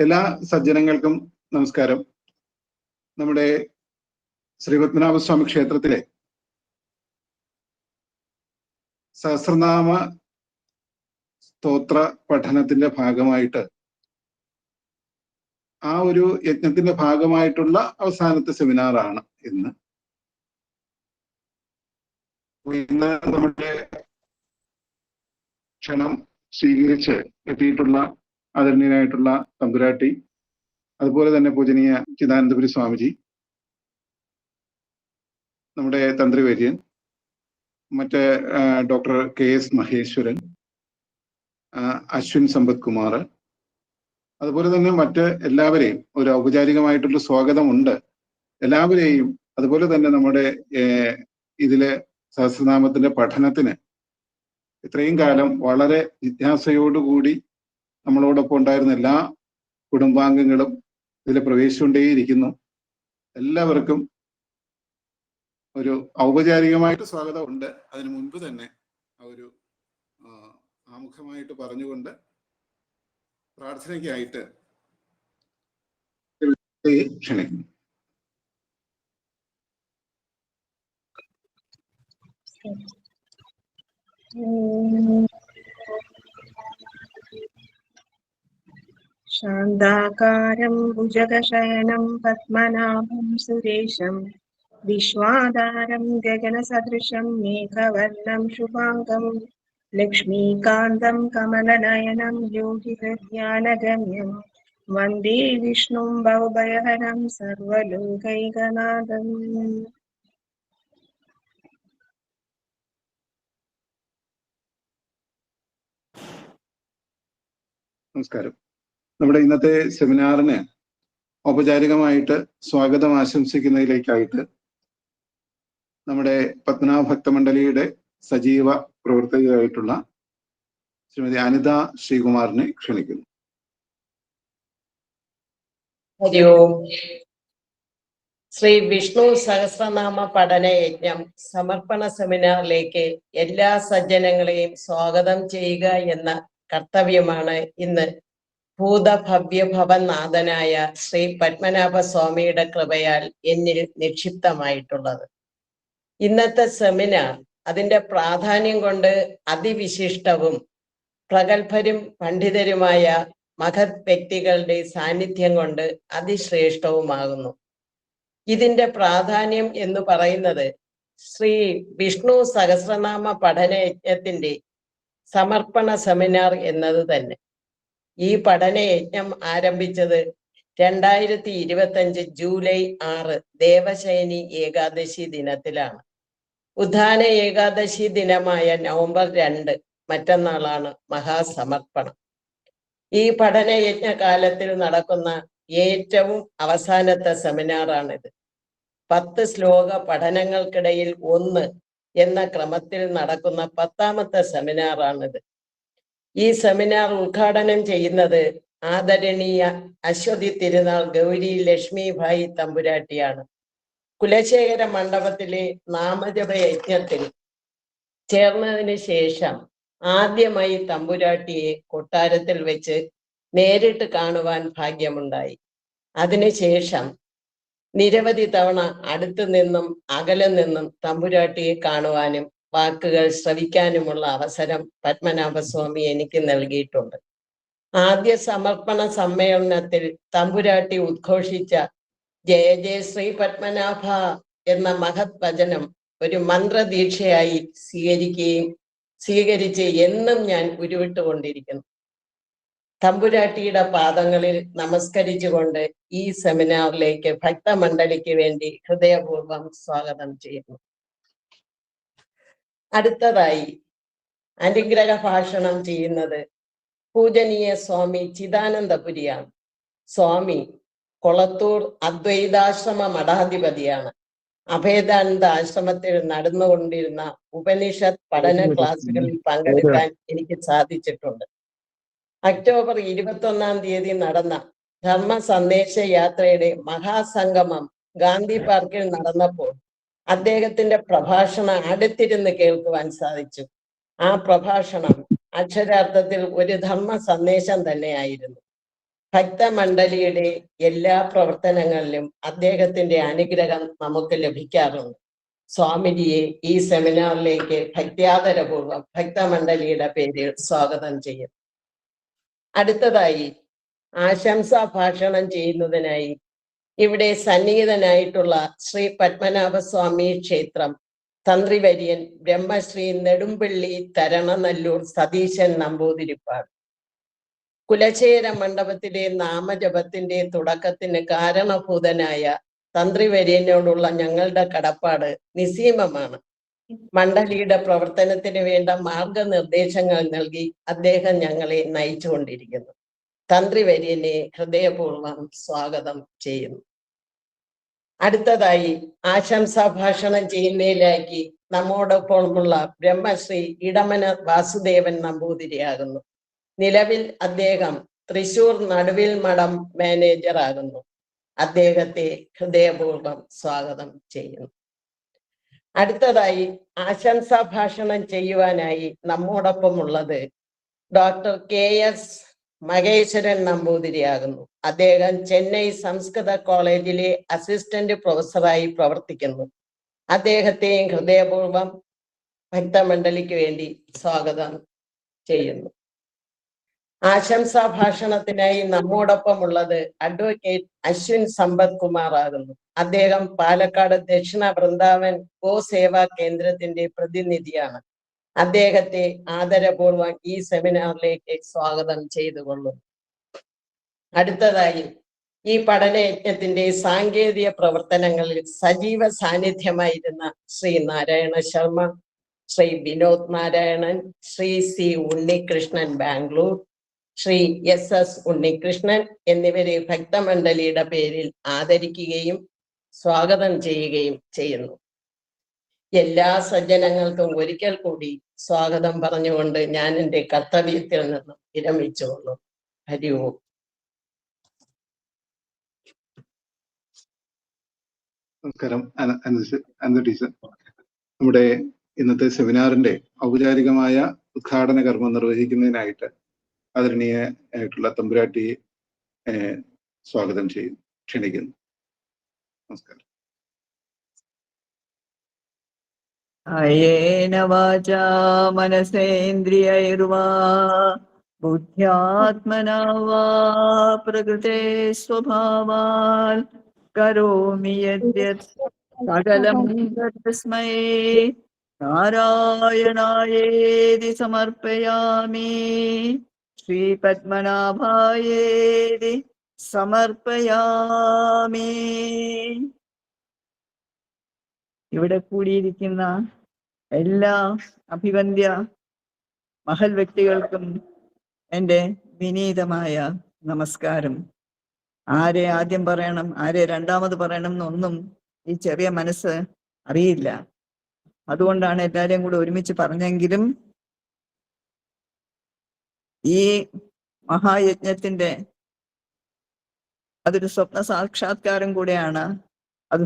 എല്ലാ സജ്ജനങ്ങൾക്കും നമസ്കാരം. നമ്മുടെ ശ്രീപത്മനാഭസ്വാമി ക്ഷേത്രത്തിലെ സഹസ്രനാമ സ്തോത്ര പഠനത്തിന്റെ ഭാഗമായിട്ട് ആ ഒരു യജ്ഞത്തിന്റെ ഭാഗമായിട്ടുള്ള അവസാനത്തെ സെമിനാറാണ് ഇന്ന്. നമ്മുടെ ക്ഷണം സ്വീകരിച്ച് എത്തിയിട്ടുള്ള ആദരണീയനായിട്ടുള്ള തമ്പുരാട്ടി, അതുപോലെ തന്നെ പൂജനീയ ചിദാനന്ദപുരി സ്വാമിജി, നമ്മുടെ തന്ത്രിവര്യൻ, മറ്റേ ഡോക്ടർ KS മഹേശ്വരൻ, അശ്വിൻ സമ്പത് കുമാർ, അതുപോലെ തന്നെ മറ്റ് എല്ലാവരെയും ഒരു ഔപചാരികമായിട്ടുള്ള സ്വാഗതമുണ്ട് എല്ലാവരെയും. അതുപോലെ തന്നെ നമ്മുടെ ഇതിലെ സഹസ്രനാമത്തിന്റെ പഠനത്തിന് ഇത്രയും കാലം വളരെ ജിജ്ഞാസയോടുകൂടി നമ്മളോടൊപ്പം ഉണ്ടായിരുന്ന എല്ലാ കുടുംബാംഗങ്ങളും ഇതിൽ പ്രവേശിച്ചുകൊണ്ടേയിരിക്കുന്നു. എല്ലാവർക്കും ഒരു ഔപചാരികമായിട്ട് സ്വാഗതമുണ്ട്. അതിനു മുൻപ് തന്നെ ഒരു ആമുഖമായിട്ട് പറഞ്ഞുകൊണ്ട് പ്രാർത്ഥനയ്ക്കായിട്ട് ക്ഷണിക്കുന്നു. ശാന്താകാരം ഭുജഗശയനം പദ്മനാഭം സുരേശം വിശ്വാധാരം ഗഗനസദൃശം മേഘവർണം ശുഭാംഗം ലക്ഷ്മീകാന്തം കമലനയനം യോഗിഹൃദ്യാനഗമ്യം വന്ദേ വിഷ്ണും ഭവഭയഹരം സർവലോകൈകനാഥം. നമസ്കാരം. നമ്മുടെ ഇന്നത്തെ സെമിനാറിന് ഔപചാരികമായിട്ട് സ്വാഗതം ആശംസിക്കുന്നതിലേക്കായിട്ട് നമ്മുടെ പത്മനാഭ ഭക്തമണ്ഡലിയുടെ സജീവ പ്രവർത്തകയായിട്ടുള്ള ശ്രീമതി അനിത ശ്രീകുമാറിനെ ക്ഷണിക്കുന്നു. ഹരി ഓം. ശ്രീ വിഷ്ണു സഹസ്രനാമ പഠന യജ്ഞം സമർപ്പണ സെമിനാറിലേക്ക് എല്ലാ സജ്ജനങ്ങളെയും സ്വാഗതം ചെയ്യുക എന്ന കർത്തവ്യമാണ് ഇന്ന് ഭൂതഭവ്യഭവനാഥനായ ശ്രീ പത്മനാഭ സ്വാമിയുടെ കൃപയാൽ എന്നിൽ നിക്ഷിപ്തമായിട്ടുള്ളത്. ഇന്നത്തെ സെമിനാർ അതിൻ്റെ പ്രാധാന്യം കൊണ്ട് അതിവിശിഷ്ടവും പ്രഗത്ഭരും പണ്ഡിതരുമായ മഹത് വ്യക്തികളുടെ സാന്നിധ്യം കൊണ്ട് അതിശ്രേഷ്ഠവുമാകുന്നു. ഇതിൻ്റെ പ്രാധാന്യം എന്ന് പറയുന്നത് ശ്രീ വിഷ്ണു സഹസ്രനാമ പഠനയജ്ഞത്തിൻ്റെ സമർപ്പണ സെമിനാർ എന്നത് തന്നെ. ഈ പഠനയജ്ഞം ആരംഭിച്ചത് 2025 ജൂലൈ 6 ദേവശയനി ഏകാദശി ദിനത്തിലാണ്. ഉദ്ധാന ഏകാദശി ദിനമായ നവംബർ 2 മറ്റന്നാളാണ് മഹാസമർപ്പണം. ഈ പഠനയജ്ഞ കാലത്തിൽ നടക്കുന്ന ഏറ്റവും അവസാനത്തെ സെമിനാറാണിത്. 10 ശ്ലോക പഠനങ്ങൾക്കിടയിൽ 1 എന്ന ക്രമത്തിൽ നടക്കുന്ന 10ാമത്തെ സെമിനാറാണിത്. ഈ സെമിനാർ ഉദ്ഘാടനം ചെയ്യുന്നത് ആദരണീയ അശ്വതി തിരുനാൾ ഗൗരി ലക്ഷ്മിഭായി തമ്പുരാട്ടിയാണ്. കുലശേഖര മണ്ഡപത്തിലെ നാമജപ യജ്ഞത്തിൽ ചേർന്നതിന് ശേഷം ആദ്യമായി തമ്പുരാട്ടിയെ കൊട്ടാരത്തിൽ വെച്ച് നേരിട്ട് കാണുവാൻ ഭാഗ്യമുണ്ടായി. അതിനുശേഷം നിരവധി തവണ അടുത്തു നിന്നും അകലെ നിന്നും തമ്പുരാട്ടിയെ കാണുവാനും വാക്കുകൾ ശ്രവിക്കാനുമുള്ള അവസരം പത്മനാഭസ്വാമി എനിക്ക് നൽകിയിട്ടുണ്ട്. ആദ്യ സമർപ്പണ സമ്മേളനത്തിൽ തമ്പുരാട്ടി ഉദ്ഘോഷിച്ച ജയ ജയ ശ്രീ പത്മനാഭ എന്ന മഹത് വചനം ഒരു മന്ത്രദീക്ഷയായി സ്വീകരിച്ച് എന്നും ഞാൻ ഉരുവിട്ടുകൊണ്ടിരിക്കുന്നു. തമ്പുരാട്ടിയുടെ പാദങ്ങളിൽ നമസ്കരിച്ചുകൊണ്ട് ഈ സെമിനാറിലേക്ക് ഭക്തമണ്ഡലിക്ക് വേണ്ടി ഹൃദയപൂർവ്വം സ്വാഗതം ചെയ്യുന്നു. അടുത്തതായി അനുഗ്രഹ ഭാഷണം ചെയ്യുന്നത് പൂജനീയ സ്വാമി ചിദാനന്ദപുരിയാണ്. സ്വാമി കൊളത്തൂർ അദ്വൈതാശ്രമ മഠാധിപതിയാണ്. അഭേദാനന്ദ ആശ്രമത്തിൽ നടന്നുകൊണ്ടിരുന്ന ഉപനിഷത്ത് പഠന ക്ലാസുകളിൽ പങ്കെടുക്കാൻ എനിക്ക് സാധിച്ചിട്ടുണ്ട്. ഒക്ടോബർ 21-ാം തീയതി നടന്ന ധർമ്മ സന്ദേശ യാത്രയുടെ മഹാസംഗമം ഗാന്ധി പാർക്കിൽ നടന്നപ്പോൾ അദ്ദേഹത്തിന്റെ പ്രഭാഷണം അടുത്തിരുന്ന് കേൾക്കുവാൻ സാധിച്ചു. ആ പ്രഭാഷണം അക്ഷരാർത്ഥത്തിൽ ഒരു ധർമ്മ സന്ദേശം തന്നെയായിരുന്നു. ഭക്തമണ്ഡലിയുടെ എല്ലാ പ്രവർത്തനങ്ങളിലും അദ്ദേഹത്തിന്റെ അനുഗ്രഹം നമുക്ക് ലഭിക്കാറുണ്ട്. സ്വാമിജിയെ ഈ സെമിനാറിലേക്ക് ഭക്ത്യാദരപൂർവ്വം ഭക്തമണ്ഡലിയുടെ പേരിൽ സ്വാഗതം ചെയ്യും. അടുത്തതായി ആശംസാ ഭാഷണം ചെയ്യുന്നതിനായി ഇവിടെ സന്നിഹിതനായിട്ടുള്ള ശ്രീ പത്മനാഭസ്വാമി ക്ഷേത്രം തന്ത്രിവര്യൻ ബ്രഹ്മശ്രീ നെടുമ്പള്ളി തരണനല്ലൂർ സതീശൻ നമ്പൂതിരിപ്പാട്. കുലശേഖര മണ്ഡപത്തിലെ നാമജപത്തിന്റെ തുടക്കത്തിന് കാരണഭൂതനായ തന്ത്രിവര്യനോടുള്ള ഞങ്ങളുടെ കടപ്പാട് നിസ്സീമമാണ്. മണ്ഡലിയുടെ പ്രവർത്തനത്തിന് വേണ്ട മാർഗനിർദ്ദേശങ്ങൾ നൽകി അദ്ദേഹം ഞങ്ങളെ നയിച്ചുകൊണ്ടിരിക്കുന്നു. തന്ത്രിവര്യനെ ഹൃദയപൂർവ്വം സ്വാഗതം ചെയ്യുന്നു. അടുത്തതായി ആശംസാ ഭാഷണം ചെയ്യുന്നതിലേക്ക് നമ്മോടൊപ്പമുള്ള ബ്രഹ്മശ്രീ ഇടമന വാസുദേവൻ നമ്പൂതിരിയാകുന്നു. നിലവിൽ അദ്ദേഹം തൃശൂർ നടുവിൽ മഠം മാനേജർ ആകുന്നു. അദ്ദേഹത്തെ ഹൃദയപൂർവ്വം സ്വാഗതം ചെയ്യുന്നു. അടുത്തതായി ആശംസാ ഭാഷണം ചെയ്യുവാനായി നമ്മോടൊപ്പമുള്ളത് ഡോക്ടർ KS മഹേശ്വരൻ നമ്പൂതിരിയാകുന്നു. അദ്ദേഹം ചെന്നൈ സംസ്കൃത കോളേജിലെ അസിസ്റ്റന്റ് പ്രൊഫസറായി പ്രവർത്തിക്കുന്നു. അദ്ദേഹത്തെയും ഹൃദയപൂർവ്വം ഭക്തമണ്ഡലിക്ക് വേണ്ടി സ്വാഗതം ചെയ്യുന്നു. ആശംസാ ഭാഷണത്തിനായി നമ്മോടൊപ്പമുള്ളത് അഡ്വക്കേറ്റ് അശ്വിൻ സമ്പത് കുമാർ ആകുന്നു. അദ്ദേഹം പാലക്കാട് ദക്ഷിണ വൃന്ദാവൻ ഗോസേവാ കേന്ദ്രത്തിന്റെ പ്രതിനിധിയാണ്. അദ്ദേഹത്തെ ആദരപൂർവ്വം ഈ സെമിനാറിലേക്ക് സ്വാഗതം ചെയ്തുകൊള്ളുന്നു. അടുത്തതായി ഈ പഠനയജ്ഞത്തിന്റെ സാങ്കേതിക പ്രവർത്തനങ്ങളിൽ സജീവ സാന്നിധ്യമായിരുന്ന ശ്രീ നാരായണ ശർമ്മ, ശ്രീ വിനോദ് നാരായണൻ, ശ്രീ C ഉണ്ണികൃഷ്ണൻ ബാംഗ്ലൂർ, ശ്രീ SS ഉണ്ണികൃഷ്ണൻ എന്നിവരെ ഭക്തമണ്ഡലിയുടെ പേരിൽ ആദരിക്കുകയും സ്വാഗതം ചെയ്യുകയും ചെയ്യുന്നു. എല്ലാ സജ്ജനങ്ങൾക്കും ഒരിക്കൽ കൂടി സ്വാഗതം പറഞ്ഞുകൊണ്ട് ഞാൻ എൻ്റെ കർത്തവ്യത്തിൽ നിന്നും വിരമിച്ചുകൊള്ളും. ഹരി ഓം. നമസ്കാരം അനന്ത ടീച്ചർ. നമ്മുടെ ഇന്നത്തെ സെമിനാറിന്റെ ഔപചാരികമായ ഉദ്ഘാടന കർമ്മം നിർവഹിക്കുന്നതിനായിട്ട് ആദരണീയമായിട്ടുള്ള തമ്പുരാട്ടിയെ സ്വാഗതം ചെയ്യുന്നു, ക്ഷണിക്കുന്നു. നമസ്കാരം. അയേന വാചാ മനസേന്ദ്രിയൈർവാ ബുദ്ധ്യാത്മനാ വാ പ്രകൃതേ സ്വഭാവാൽ കരോമി യദ്യത് സകലം തസ്മൈ നാരായണായേതി സമർപ്പയാമി. ശ്രീ പത്മനാഭായേതി സമർപ്പയാമി. ഇവിടെ കൂടിയിരിക്കുന്ന എല്ലാ അഭിവന്ദ്യ മഹൽ വ്യക്തികൾക്കും എൻ്റെ വിനീതമായ നമസ്കാരം. ആരെ ആദ്യം പറയണം, ആരെ രണ്ടാമത് പറയണം എന്നൊന്നും ഈ ചെറിയ മനസ്സ് അറിയില്ല. അതുകൊണ്ടാണ് എല്ലാവരെയും കൂടെ ഒരുമിച്ച് പറഞ്ഞെങ്കിലും ഈ മഹായജ്ഞത്തിന്റെ അതൊരു സ്വപ്ന സാക്ഷാത്കാരം കൂടെയാണ്. അത്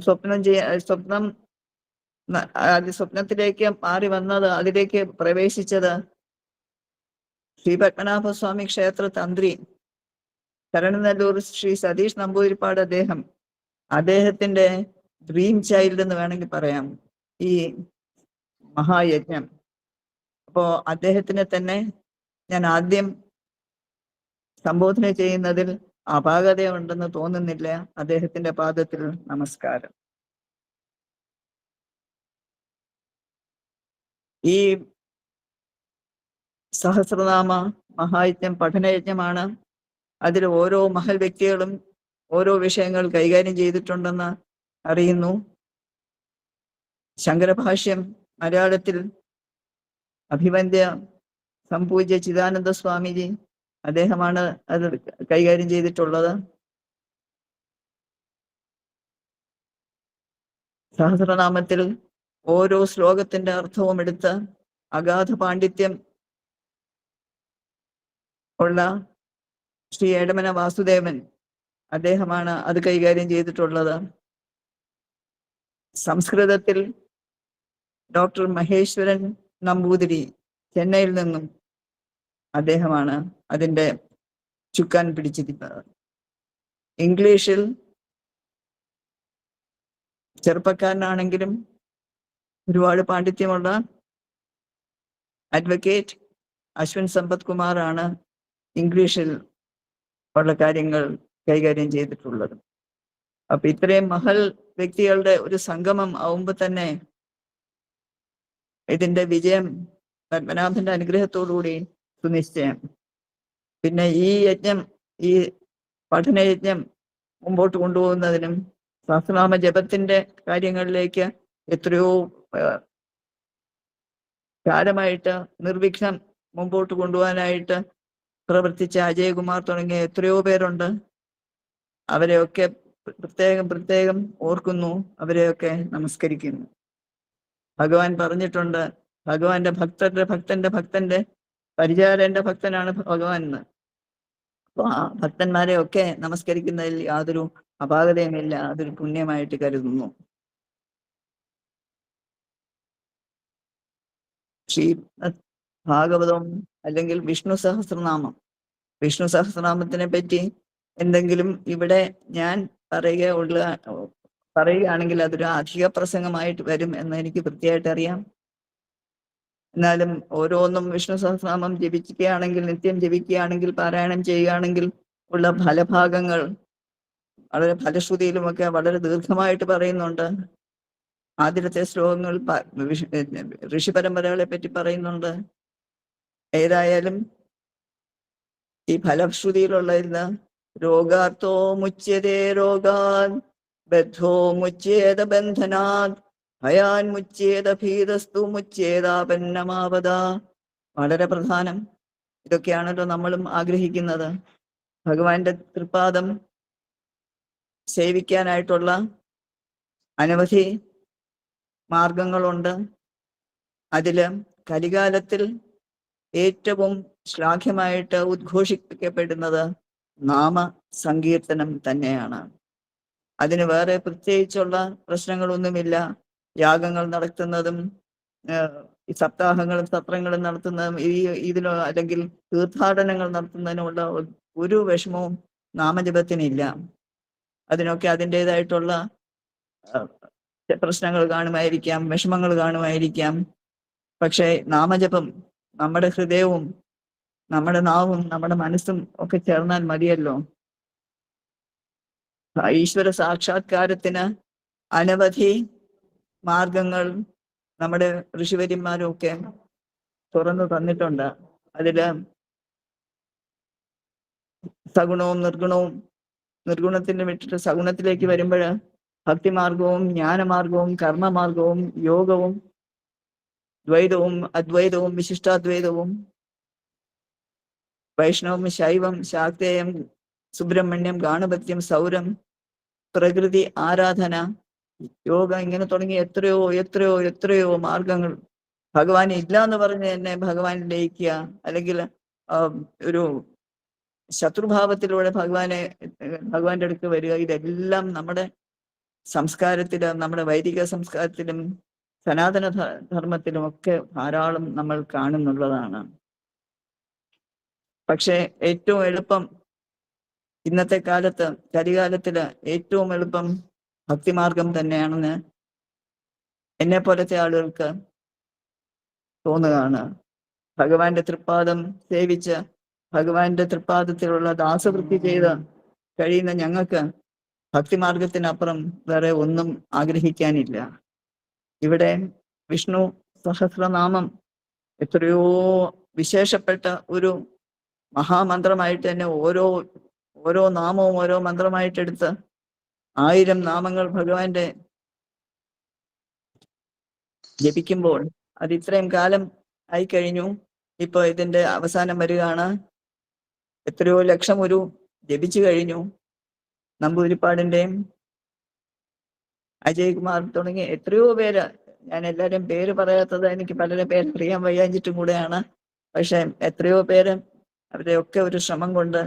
സ്വപ്നത്തിലേക്ക് മാറി വന്നത്, അതിലേക്ക് പ്രവേശിച്ചത് ശ്രീ പത്മനാഭസ്വാമി ക്ഷേത്ര തന്ത്രി തരണനല്ലൂർ ശ്രീ സതീഷ് നമ്പൂതിരിപ്പാട് അദ്ദേഹത്തിന്റെ ഡ്രീം ചൈൽഡ് എന്ന് വേണമെങ്കിൽ പറയാം ഈ മഹായജ്ഞം. അപ്പോ അദ്ദേഹത്തിനെ തന്നെ ഞാൻ ആദ്യം സംബോധന ചെയ്യുന്നതിൽ അപാകതയുണ്ടെന്ന് തോന്നുന്നില്ല. അദ്ദേഹത്തിന്റെ പാദത്തിൽ നമസ്കാരം. ഈ സഹസ്രനാമ മഹായജ്ഞം പഠനയജ്ഞമാണ്. അതിൽ ഓരോ മഹൽ വ്യക്തികളും ഓരോ വിഷയങ്ങൾ കൈകാര്യം ചെയ്തിട്ടുണ്ടെന്ന് അറിയുന്നു. ശങ്കരഭാഷ്യം മലയാളത്തിൽ അഭിവന്ദ്യ സംപൂജ്യ ചിദാനന്ദ സ്വാമിജി അദ്ദേഹമാണ് അത് കൈകാര്യം ചെയ്തിട്ടുള്ളത്. സഹസ്രനാമത്തിൽ ഓരോ ശ്ലോകത്തിന്റെ അർത്ഥവും എടുത്ത് അഗാധ പാണ്ഡിത്യം ഉള്ള ശ്രീ എടമന വാസുദേവൻ അദ്ദേഹമാണ് അത് കൈകാര്യം ചെയ്തിട്ടുള്ളത്. സംസ്കൃതത്തിൽ ഡോക്ടർ മഹേശ്വരൻ നമ്പൂതിരി ചെന്നൈയിൽ നിന്നും അദ്ദേഹമാണ് അതിൻ്റെ ചുക്കാൻ പിടിച്ചിരിക്കുന്നത്. ഇംഗ്ലീഷിൽ ചെറുപ്പക്കാരനാണെങ്കിലും ഒരുപാട് പാണ്ഡിത്യമുള്ള അഡ്വക്കേറ്റ് അശ്വിൻ സമ്പത്ത് കുമാറാണ് ഇംഗ്ലീഷിൽ ഉള്ള കാര്യങ്ങൾ കൈകാര്യം ചെയ്തിട്ടുള്ളത്. അപ്പൊ ഇത്രയും മഹൽ വ്യക്തികളുടെ ഒരു സംഗമം ആവുമ്പോൾ തന്നെ ഇതിന്റെ വിജയം പത്മനാഭന്റെ അനുഗ്രഹത്തോടുകൂടി സുനിശ്ചയം. പിന്നെ ഈ യജ്ഞം, ഈ പഠനയജ്ഞം മുമ്പോട്ട് കൊണ്ടുപോകുന്നതിനും സഹസ്രനാമ ജപത്തിന്റെ കാര്യങ്ങളിലേക്ക് എത്രയോ കാലമായിട്ട് നിർവിഘ്നം മുമ്പോട്ട് കൊണ്ടുപോകാനായിട്ട് പ്രവർത്തിച്ച അജയകുമാർ തുടങ്ങിയ എത്രയോ പേരുണ്ട്. അവരെയൊക്കെ പ്രത്യേകം ഓർക്കുന്നു, അവരെയൊക്കെ നമസ്കരിക്കുന്നു. ഭഗവാൻ പറഞ്ഞിട്ടുണ്ട്, ഭഗവാന്റെ ഭക്തന്റെ പരിചാരന്റെ ഭക്തനാണ് ഭഗവാൻ എന്ന്. അപ്പൊ ആ ഭക്തന്മാരെ ഒക്കെ നമസ്കരിക്കുന്നതിൽ യാതൊരു അപാകതയുമില്ല, അതൊരു പുണ്യമായിട്ട് കരുതുന്നു. ശ്രീമദ് ഭാഗവതം അല്ലെങ്കിൽ വിഷ്ണു സഹസ്രനാമത്തിനെ പറ്റി എന്തെങ്കിലും ഇവിടെ ഞാൻ പറയുകയാണെങ്കിൽ അതൊരു അധിക പ്രസംഗമായിട്ട് വരും എന്ന് എനിക്ക് കൃത്യമായിട്ട് അറിയാം. എന്നാലും ഓരോന്നും വിഷ്ണു സഹസ്രനാമം ജപിക്കുകയാണെങ്കിൽ, നിത്യം ജപിക്കുകയാണെങ്കിൽ, പാരായണം ചെയ്യുകയാണെങ്കിൽ ഉള്ള ഫലഭാഗങ്ങൾ വളരെ ഫലശ്രുതിയിലുമൊക്കെ വളരെ ദീർഘമായിട്ട് പറയുന്നുണ്ട്. ആദ്യത്തെ ശ്ലോകങ്ങൾ ഋഷി പരമ്പരകളെ പറ്റി പറയുന്നുണ്ട്. ഏതായാലും ഈ ഫലശ്രുതിയിലുള്ള ഇന്ന് രോഗാർത്തോ മുച്യതേ രോഗാൻ, ബദ്ധോ മുച്യേത ബന്ധനാത്, ഭയാൻ മുച്യേത ഭീതസ്തു മുച്യേതാപന്നമാവത. വളരെ പ്രധാനം. ഇതൊക്കെയാണല്ലോ നമ്മളും ആഗ്രഹിക്കുന്നത്. ഭഗവാന്റെ തൃപ്പാദം സേവിക്കാനായിട്ടുള്ള അനവധി മാർഗങ്ങളുണ്ട്. അതില് കലികാലത്തിൽ ഏറ്റവും ശ്ലാഘ്യമായിട്ട് ഉദ്ഘോഷിക്കപ്പെടുന്നത് നാമ സങ്കീർത്തനം തന്നെയാണ്. അതിന് വേറെ പ്രത്യേകിച്ചുള്ള പ്രശ്നങ്ങളൊന്നുമില്ല. യാഗങ്ങൾ നടത്തുന്നതും സപ്താഹങ്ങളും സത്രങ്ങളും നടത്തുന്നതും ഇതിനോ അല്ലെങ്കിൽ തീർത്ഥാടനങ്ങൾ നടത്തുന്നതിനുള്ള ഒരു വിഷമവും നാമജപത്തിനില്ല. അതിനൊക്കെ അതിൻ്റെതായിട്ടുള്ള പ്രശ്നങ്ങൾ കാണുമായിരിക്കാം, വിഷമങ്ങൾ കാണുമായിരിക്കാം. പക്ഷേ നാമജപം നമ്മുടെ ഹൃദയവും നമ്മുടെ നാവും നമ്മുടെ മനസ്സും ഒക്കെ ചേർന്നാൽ മതിയല്ലോ. ഈശ്വര സാക്ഷാത്കാരത്തിന് അനവധി മാർഗങ്ങൾ നമ്മുടെ ഋഷിവര്യന്മാരും ഒക്കെ തുറന്നു തന്നിട്ടുണ്ട്. അതില് സഗുണവും നിർഗുണത്തിന് വിട്ടിട്ട് സഗുണത്തിലേക്ക് വരുമ്പോൾ ഭക്തിമാർഗവും ജ്ഞാനമാർഗവും കർമ്മമാർഗവും യോഗവും ദ്വൈതവും അദ്വൈതവും വിശിഷ്ടാദ്വൈതവും വൈഷ്ണവം ശൈവം ശാക്തേയം സുബ്രഹ്മണ്യം ഗാണപത്യം സൗരം പ്രകൃതി ആരാധന യോഗ ഇങ്ങനെ തുടങ്ങി എത്രയോ മാർഗങ്ങൾ. ഭഗവാൻ ഇല്ല എന്ന് പറഞ്ഞ് തന്നെ ഭഗവാൻ ലയിക്കുക, അല്ലെങ്കിൽ ഒരു ശത്രുഭാവത്തിലൂടെ ഭഗവാന്റെ അടുത്ത് വരിക, ഇതെല്ലാം നമ്മുടെ സംസ്കാരത്തിലും നമ്മുടെ വൈദിക സംസ്കാരത്തിലും സനാതന ധർമ്മത്തിലും ഒക്കെ ധാരാളം നമ്മൾ കാണുന്നുള്ളതാണ്. പക്ഷെ ഏറ്റവും എളുപ്പം ഇന്നത്തെ കാലത്ത് കലികാലത്തില് ഏറ്റവും എളുപ്പം ഭക്തിമാർഗം തന്നെയാണെന്ന് എന്നെ പോലത്തെ ആളുകൾക്ക് തോന്നുകയാണ്. ഭഗവാന്റെ തൃപ്പാദം സേവിച്ച് ഭഗവാന്റെ തൃപ്പാദത്തിലുള്ള ദാസവൃത്തി ചെയ്ത് കഴിയുന്ന ഞങ്ങൾക്ക് ഭക്തിമാർഗത്തിനപ്പുറം വേറെ ഒന്നും ആഗ്രഹിക്കാനില്ല. ഇവിടെ വിഷ്ണു സഹസ്രനാമം എത്രയോ വിശേഷപ്പെട്ട ഒരു മഹാമന്ത്രമായിട്ട് തന്നെ ഓരോ നാമവും ഓരോ മന്ത്രമായിട്ടെടുത്ത് 1000 നാമങ്ങൾ ഭഗവാന്റെ ജപിക്കുമ്പോൾ അത് ഇത്രയും കാലം ആയിക്കഴിഞ്ഞു. ഇപ്പൊ ഇതിന്റെ അവസാനം വരികയാണ്. എത്രയോ ലക്ഷം ഒരു ജപിച്ചു കഴിഞ്ഞു. നമ്പൂതിരിപ്പാടിന്റെയും അജയ്കുമാർ തുടങ്ങി എത്രയോ പേര്, ഞാൻ എല്ലാവരും പേര് പറയാത്തത് എനിക്ക് പലരെ പേര് അറിയാൻ വയ്യാഞ്ഞിട്ടും കൂടെയാണ്. പക്ഷെ എത്രയോ പേര് അവരെയൊക്കെ ഒരു ശ്രമം കൊണ്ട്,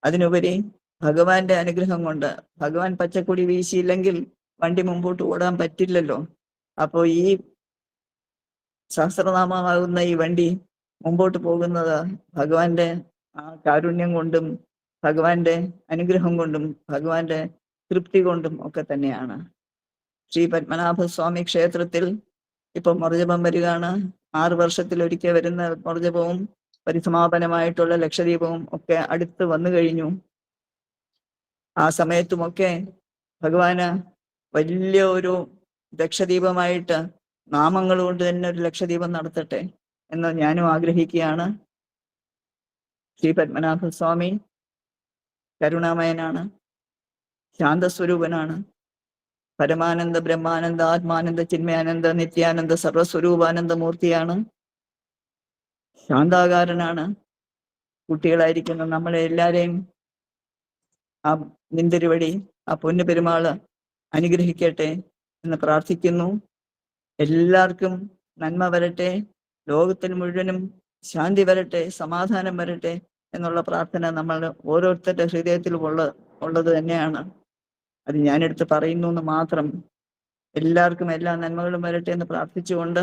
അതിനുപരി ഭഗവാന്റെ അനുഗ്രഹം കൊണ്ട്, ഭഗവാൻ പച്ചക്കൊടി വീശിയില്ലെങ്കിൽ വണ്ടി മുമ്പോട്ട് ഓടാൻ പറ്റില്ലല്ലോ. അപ്പോൾ ഈ സഹസ്രനാമമാകുന്ന ഈ വണ്ടി മുമ്പോട്ട് പോകുന്നത് ഭഗവാന്റെ ആ കാരുണ്യം കൊണ്ടും ഭഗവാന്റെ അനുഗ്രഹം കൊണ്ടും ഭഗവാന്റെ തൃപ്തി കൊണ്ടും ഒക്കെ തന്നെയാണ്. ശ്രീ പത്മനാഭസ്വാമി ക്ഷേത്രത്തിൽ ഇപ്പൊ മൊറജപം വരികയാണ്. 6 വർഷത്തിലൊരിക്കൽ വരുന്ന മൊറജപവും പരിസമാപനമായിട്ടുള്ള ലക്ഷദീപവും ഒക്കെ അടുത്ത് വന്നു കഴിഞ്ഞു. ആ സമയത്തുമൊക്കെ ഭഗവാന് വലിയ ഒരു ലക്ഷദീപമായിട്ട് നാമങ്ങൾ കൊണ്ട് തന്നെ ഒരു ലക്ഷദീപം നടത്തട്ടെ എന്ന് ഞാനും ആഗ്രഹിക്കുകയാണ്. ശ്രീ പത്മനാഭസ്വാമി കരുണാമയനാണ്, ശാന്തസ്വരൂപനാണ്, പരമാനന്ദ ബ്രഹ്മാനന്ദ ആത്മാനന്ദ ചിന്മയാനന്ദ നിത്യാനന്ദ സർവസ്വരൂപാനന്ദ മൂർത്തിയാണ്, ശാന്താകാരനാണ്. കുട്ടികളായിരിക്കുന്ന നമ്മളെ എല്ലാരെയും ആ നിന്തിരുവടി ആ പൊന്നു പെരുമാള് അനുഗ്രഹിക്കട്ടെ എന്ന് പ്രാർത്ഥിക്കുന്നു. എല്ലാവർക്കും നന്മ വരട്ടെ, ലോകത്തിന് മുഴുവനും ശാന്തി വരട്ടെ, സമാധാനം വരട്ടെ എന്നുള്ള പ്രാർത്ഥന നമ്മൾ ഓരോരുത്തരുടെ ഹൃദയത്തിലും ഉള്ളത് തന്നെയാണ്. അത് ഞാനെടുത്ത് പറയുന്നു എന്ന് മാത്രം. എല്ലാവർക്കും എല്ലാ നന്മകളും വരട്ടെ എന്ന് പ്രാർത്ഥിച്ചുകൊണ്ട്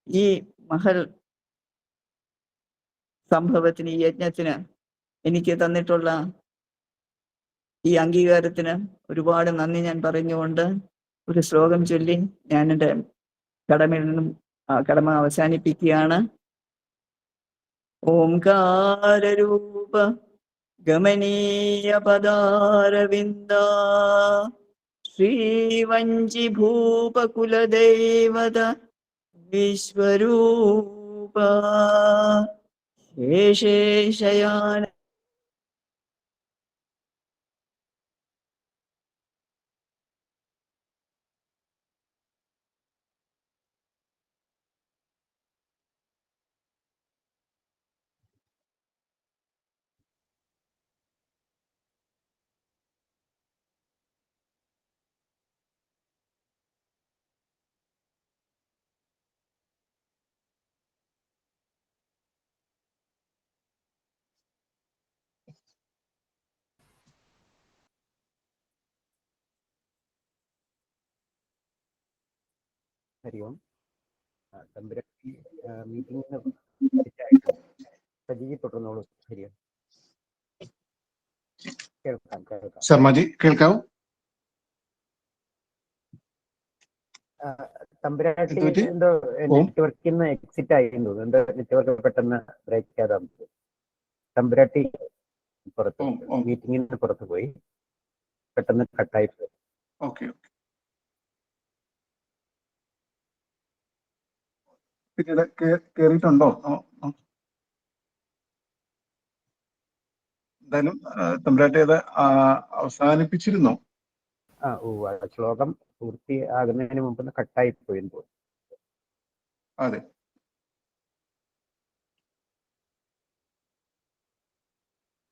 ഈ മഹൽ സംഭവത്തിന്, ഈ യജ്ഞത്തിന് എനിക്ക് തന്നിട്ടുള്ള ഈ അംഗീകാരത്തിന് ഒരുപാട് നന്ദി ഞാൻ പറഞ്ഞുകൊണ്ട് ഒരു ശ്ലോകം ചൊല്ലി ഞാൻ എൻ്റെ കടമ അവസാനിപ്പിക്കുകയാണ്. ഓംകാരരൂപ ഗമനീയ പദാരവിന്ദ ശ്രീവഞ്ചി ഭൂപകുലദേവത വിശ്വരൂപ ശേഷേശയാന ഹരി ഓം. തമ്പുരാട്ടി മീറ്റിംഗിന് സജീവി തുടർന്നോളൂ. ഹരി ഓം. കേൾക്കാം. ശർമ്മജി കേൾക്കാവോ? തമ്പുരാട്ടി എന്തോ നെറ്റ്വർക്കിന്ന് എക്സിറ്റ് ആയിരുന്നു, എന്തോ നെറ്റ്വർക്ക് പെട്ടെന്ന് ബ്രേക്ക് ചെയ്താൽ തമ്പുരാട്ടി പുറത്ത് മീറ്റിംഗിന് പുറത്ത് പോയി പെട്ടെന്ന് കട്ടായി പോയി. ഓക്കെ. പിന്നീട് കേറിയിട്ടുണ്ടോ? എന്തായാലും തമ്പുരാട്ടി അത് അവസാനിപ്പിച്ചിരുന്നോ? ശ്ലോകം പൂർത്തിയാകുന്നതിന് മുമ്പ് കട്ടായി പോയെന്ന് തോന്നുന്നു. അതെ.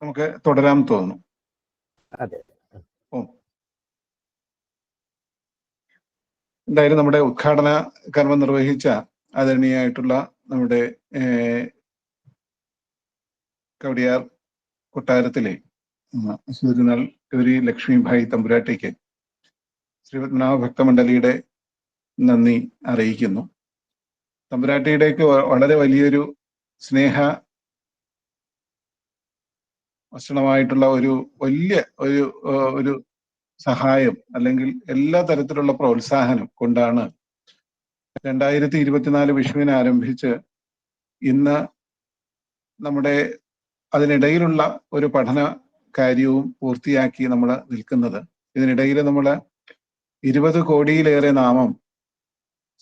നമുക്ക് തുടരാൻ തോന്നുന്നു. അതെ. എന്തായാലും നമ്മുടെ ഉദ്ഘാടന കർമ്മം നിർവഹിച്ച ആദരണീയായിട്ടുള്ള നമ്മുടെ കവടിയാർ കൊട്ടാരത്തിലെ സൂര്യനാൾ ഗൗരി ലക്ഷ്മിഭായി തമ്പുരാട്ടിക്ക് ശ്രീപത്മനാഭ ഭക്തമണ്ഡലിയുടെ നന്ദി അറിയിക്കുന്നു. തമ്പുരാട്ടിയുടെയൊക്കെ വളരെ വലിയൊരു സ്നേഹ വശമായിട്ടുള്ള ഒരു വലിയ ഒരു സഹായം അല്ലെങ്കിൽ എല്ലാ തരത്തിലുള്ള പ്രോത്സാഹനം കൊണ്ടാണ് 2024 വിഷുവിനെ ആരംഭിച്ച് ഇന്ന് നമ്മുടെ അതിനിടയിലുള്ള ഒരു പഠന കാര്യവും പൂർത്തിയാക്കി നമ്മൾ നിൽക്കുന്നത്. ഇതിനിടയിൽ നമ്മൾ 20 കോടിയിലേറെ നാമം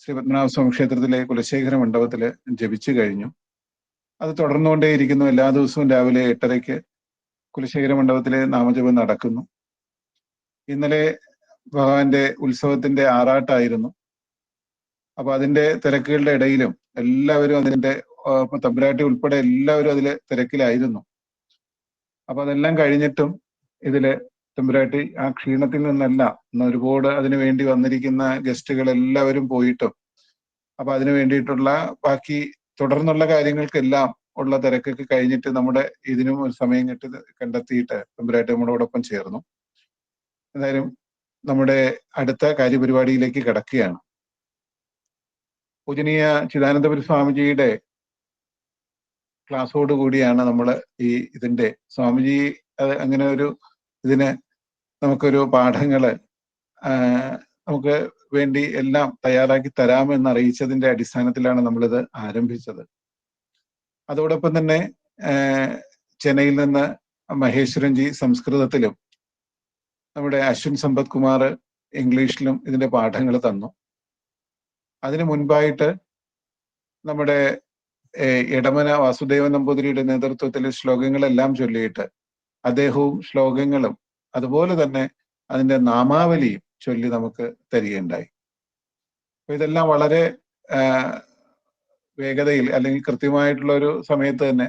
ശ്രീ പത്മനാഭസ്വാമി ക്ഷേത്രത്തിലെ കുലശേഖര മണ്ഡപത്തില് ജപിച്ചു കഴിഞ്ഞു. അത് തുടർന്നുകൊണ്ടേയിരിക്കുന്നു. എല്ലാ ദിവസവും രാവിലെ 8:30 കുലശേഖര മണ്ഡപത്തിലെ നാമജപം നടക്കുന്നു. ഇന്നലെ ഭഗവാന്റെ ഉത്സവത്തിന്റെ ആറാട്ടായിരുന്നു. അപ്പൊ അതിന്റെ തിരക്കുകളുടെ ഇടയിലും എല്ലാവരും അതിന്റെ തമ്പുരാട്ടി ഉൾപ്പെടെ എല്ലാവരും അതിലെ തിരക്കിലായിരുന്നു. അപ്പൊ അതെല്ലാം കഴിഞ്ഞിട്ടും ഇതില് തമ്പുരാട്ടി ആ ക്ഷീണത്തിൽ നിന്നല്ല, ഒരുപാട് അതിനു വേണ്ടി വന്നിരിക്കുന്ന ഗസ്റ്റുകൾ എല്ലാവരും പോയിട്ടും അപ്പൊ അതിനു വേണ്ടിയിട്ടുള്ള ബാക്കി തുടർന്നുള്ള കാര്യങ്ങൾക്കെല്ലാം ഉള്ള തിരക്കൊക്കെ കഴിഞ്ഞിട്ട് നമ്മുടെ ഇതിനും ഒരു സമയം കണ്ടെത്തിയിട്ട് തമ്പുരാട്ടി നമ്മളോടൊപ്പം ചേർന്നു. എന്തായാലും നമ്മുടെ അടുത്ത കാര്യപരിപാടിയിലേക്ക് കടക്കുകയാണ്. പൂജനീയ ചിദാനന്ദപുരി സ്വാമിജിയുടെ ക്ലാസ്സോട് കൂടിയാണ് നമ്മൾ ഇതിന്റെ സ്വാമിജി അങ്ങനെ ഒരു ഇതിന് നമുക്കൊരു പാഠങ്ങള് നമുക്ക് വേണ്ടി എല്ലാം തയ്യാറാക്കി തരാമെന്ന് അറിയിച്ചതിന്റെ അടിസ്ഥാനത്തിലാണ് നമ്മളിത് ആരംഭിച്ചത്. അതോടൊപ്പം തന്നെ ചെന്നൈയിൽ നിന്ന് മഹേശ്വരൻജി സംസ്കൃതത്തിലും നമ്മുടെ അശ്വിൻ സമ്പത് കുമാർ ഇംഗ്ലീഷിലും ഇതിന്റെ പാഠങ്ങൾ തന്നു. അതിനു മുൻപായിട്ട് നമ്മുടെ ഇടമന വാസുദേവൻ നമ്പൂതിരിയുടെ നേതൃത്വത്തിൽ ശ്ലോകങ്ങളെല്ലാം ചൊല്ലിയിട്ട് അദ്ദേഹവും ശ്ലോകങ്ങളും അതുപോലെ തന്നെ അതിന്റെ നാമാവലിയും ചൊല്ലി നമുക്ക് തരികയുണ്ടായി. അപ്പൊ ഇതെല്ലാം വളരെ വേഗതയിൽ അല്ലെങ്കിൽ കൃത്യമായിട്ടുള്ള ഒരു സമയത്ത് തന്നെ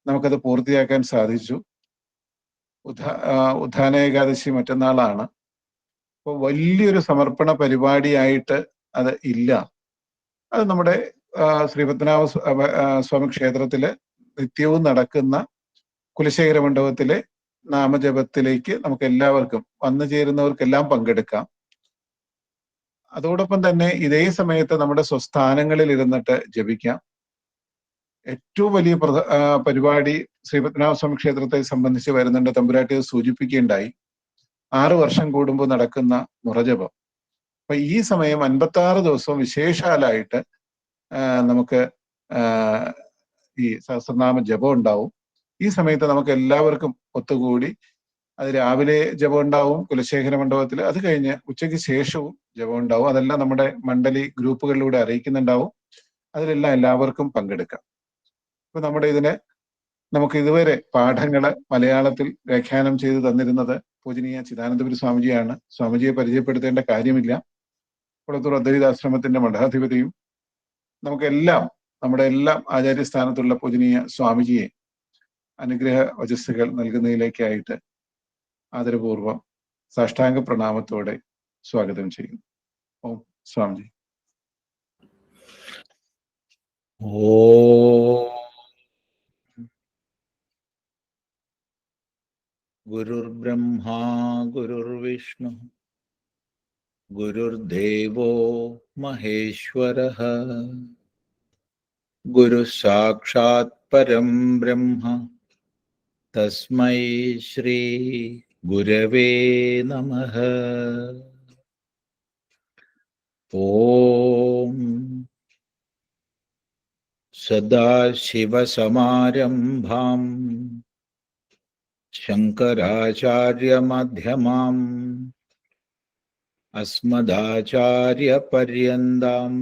നമുക്കത് പൂർത്തിയാക്കാൻ സാധിച്ചു. ഉത്ഥാന ഏകാദശി മറ്റന്നാളാണ്. അപ്പോൾ വലിയൊരു സമർപ്പണ പരിപാടിയായിട്ട് അത് ഇല്ല. അത് നമ്മുടെ ശ്രീപത്മനാഭ സ്വാമി ക്ഷേത്രത്തില് നിത്യവും നടക്കുന്ന കുലശേഖര മണ്ഡപത്തിലെ നാമജപത്തിലേക്ക് നമുക്ക് എല്ലാവർക്കും വന്നു ചേരുന്നവർക്കെല്ലാം പങ്കെടുക്കാം. അതോടൊപ്പം തന്നെ ഇതേ സമയത്ത് നമ്മുടെ സ്വസ്ഥാനങ്ങളിൽ ഇരുന്നിട്ട് ജപിക്കാം. ഏറ്റവും വലിയ പരിപാടി ശ്രീപത്മനാഭസ്വാമി ക്ഷേത്രത്തെ സംബന്ധിച്ച് വരുന്നുണ്ട്. തമ്പുരാട്ടി സൂചിപ്പിക്കുകയുണ്ടായി. 6 വർഷം കൂടുമ്പോൾ നടക്കുന്ന മുറജപം. അപ്പൊ ഈ സമയം 56 ദിവസവും വിശേഷാലായിട്ട് നമുക്ക് ഈ സഹസ്രനാമ ജപം ഉണ്ടാവും. ഈ സമയത്ത് നമുക്ക് എല്ലാവർക്കും ഒത്തുകൂടി അത് രാവിലെ ജപം ഉണ്ടാവും കുലശേഖര മണ്ഡപത്തിൽ. അത് കഴിഞ്ഞ് ഉച്ചയ്ക്ക് ശേഷവും ജപം ഉണ്ടാവും. അതെല്ലാം നമ്മുടെ മണ്ഡലി ഗ്രൂപ്പുകളിലൂടെ അറിയിക്കുന്നുണ്ടാവും. അതിലെല്ലാം എല്ലാവർക്കും പങ്കെടുക്കാം. അപ്പൊ നമ്മുടെ നമുക്ക് ഇതുവരെ പാഠങ്ങള് മലയാളത്തിൽ വ്യാഖ്യാനം ചെയ്തു തന്നിരുന്നത് പൂജനീയ ചിദാനന്ദപുരി സ്വാമിജിയാണ്. സ്വാമിജിയെ പരിചയപ്പെടുത്തേണ്ട കാര്യമില്ല. കുളത്തൂർ അദ്വൈതാശ്രമത്തിന്റെ മഠാധിപതിയും നമുക്കെല്ലാം നമ്മുടെ എല്ലാം ആചാര്യസ്ഥാനത്തുള്ള പൂജനീയ സ്വാമിജിയെ അനുഗ്രഹ വചസ്സുകൾ നൽകുന്നതിലേക്കായിട്ട് ആദരപൂർവം സാഷ്ടാംഗ പ്രണാമത്തോടെ സ്വാഗതം ചെയ്യുന്നു. ഓം സ്വാമിജി. ഗുരുർബ്രഹ്മാ ഗുരുർവിഷ്ണു ഗുരുർദേവോ മഹേശ്വരഃ ഗുരുഃ സാക്ഷാത് പരം ബ്രഹ്മ തസ്മൈ ശ്രീ ഗുരവേ നമഃ. ഓം സദാശിവസമാരംഭാം ശങ്കരാചാര്യമധ്യമാം അസ്മദാചാര്യപര്യന്താം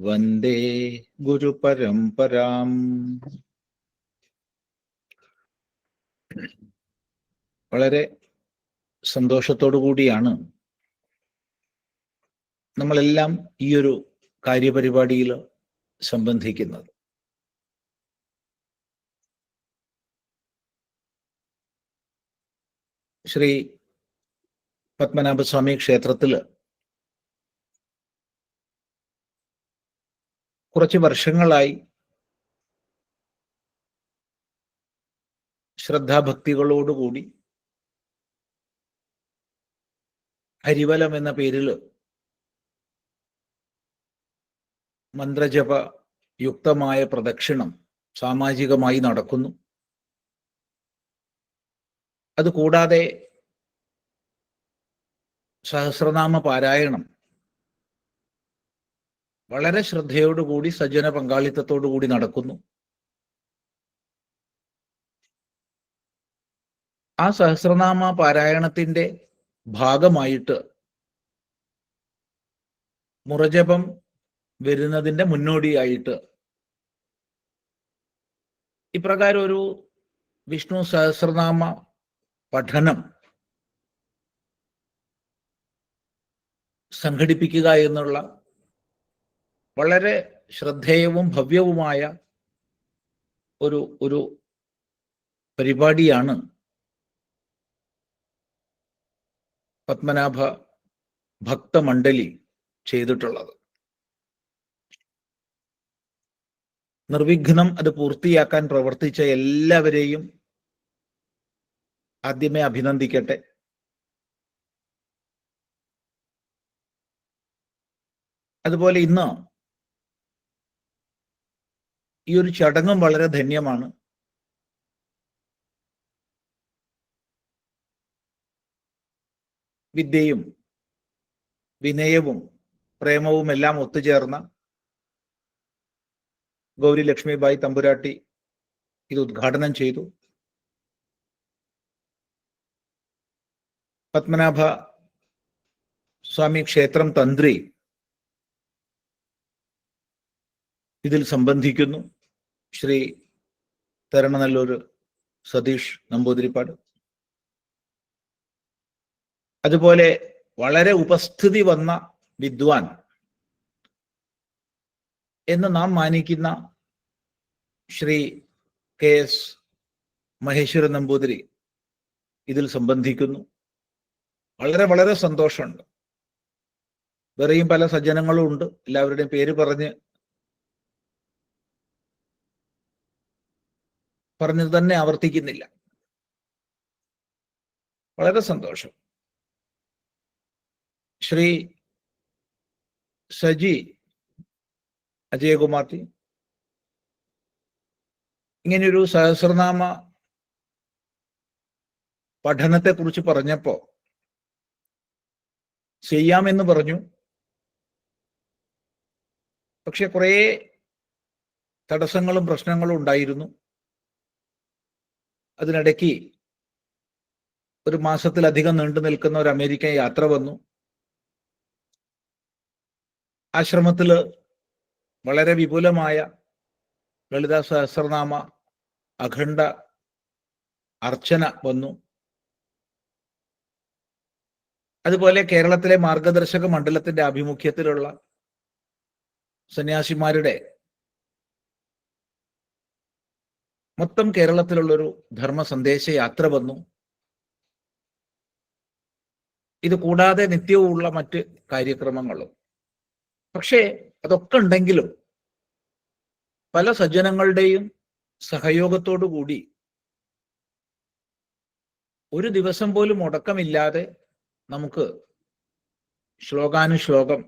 വന്ദേ ഗുരുപരമ്പരാം. വളരെ സന്തോഷത്തോടു കൂടിയാണ് നമ്മളെല്ലാം ഈ ഒരു കാര്യപരിപാടിയിൽ സംബന്ധിക്കുന്നത്. ശ്രീ പത്മനാഭസ്വാമി ക്ഷേത്രത്തില് കുറച്ച് വർഷങ്ങളായി ശ്രദ്ധാഭക്തികളോടുകൂടി ഹരിവലം എന്ന പേരിൽ മന്ത്രജപ യുക്തമായ പ്രദക്ഷിണം സാമാജികമായി നടക്കുന്നു. അതുകൂടാതെ സഹസ്രനാമ പാരായണം വളരെ ശ്രദ്ധയോടുകൂടി സജ്ജന പങ്കാളിത്തത്തോടുകൂടി നടക്കുന്നു. ആ സഹസ്രനാമ പാരായണത്തിന്റെ ഭാഗമായിട്ട് മുറജപം വരുന്നതിന്റെ മുന്നോടിയായിട്ട് ഇപ്രകാരം ഒരു വിഷ്ണു സഹസ്രനാമ പഠനം സംഘടിപ്പിക്കുക എന്നുള്ള വളരെ ശ്രദ്ധേയവും ഭവ്യവുമായ ഒരു പരിപാടിയാണ് പത്മനാഭ ഭക്തമണ്ഡലി ചെയ്തിട്ടുള്ളത്. നിർവിഘ്നം അത് പൂർത്തിയാക്കാൻ പ്രവർത്തിച്ച എല്ലാവരെയും ആദ്യമേ അഭിനന്ദിക്കട്ടെ. അതുപോലെ ഇന്ന് ഈ ഒരു ചടങ്ങും വളരെ ധന്യമാണ്. വിദ്യയും വിനയവും പ്രേമവും എല്ലാം ഒത്തുചേർന്ന ഗൗരി ലക്ഷ്മിബായി തമ്പുരാട്ടി ഇത് ഉദ്ഘാടനം ചെയ്തു. പത്മനാഭ സ്വാമി ക്ഷേത്രം തന്ത്രി ഇതിൽ സംബന്ധിക്കുന്നു, ശ്രീ തരണനല്ലൂർ സതീഷ് നമ്പൂതിരിപ്പാട്. അതുപോലെ വളരെ ഉപസ്ഥിതി വന്ന വിദ്വാൻ എന്ന് നാം മാനിക്കുന്ന ശ്രീ KS മഹേശ്വരൻ നമ്പൂതിരി ഇതിൽ സംബന്ധിക്കുന്നു. വളരെ വളരെ സന്തോഷമുണ്ട്. വേറെയും പല സജ്ജനങ്ങളും ഉണ്ട്, എല്ലാവരുടെയും പേര് പറഞ്ഞത് തന്നെ ആവർത്തിക്കുന്നില്ല. വളരെ സന്തോഷം. ശ്രീ സജി അജയകുമാർജി ഇങ്ങനെയൊരു സഹസ്രനാമ പഠനത്തെക്കുറിച്ച് പറഞ്ഞപ്പോ ചെയ്യാമെന്ന് പറഞ്ഞു. പക്ഷെ കുറേ തടസ്സങ്ങളും പ്രശ്നങ്ങളും ഉണ്ടായിരുന്നു. അതിനിടയ്ക്ക് ഒരു മാസത്തിലധികം നീണ്ടു നിൽക്കുന്ന ഒരു അമേരിക്കൻ യാത്ര വന്നു. ആശ്രമത്തില് വളരെ വിപുലമായ ലളിതാ സഹസ്രനാമ അഖണ്ഡ അർച്ചന വന്നു. അതുപോലെ കേരളത്തിലെ മാർഗദർശക മണ്ഡലത്തിന്റെ ആഭിമുഖ്യത്തിലുള്ള സന്യാസിമാരുടെ മൊത്തം കേരളത്തിലുള്ളൊരു ധർമ്മ സന്ദേശ യാത്ര വന്നു. ഇത് കൂടാതെ നിത്യവുമുള്ള മറ്റ് കാര്യക്രമങ്ങളും. പക്ഷേ അതൊക്കെ ഉണ്ടെങ്കിലും പല സജ്ജനങ്ങളുടെയും സഹയോഗത്തോടു കൂടി ഒരു ദിവസം പോലും മുടക്കമില്ലാതെ നമുക്ക് ശ്ലോകാനുശ്ലോകം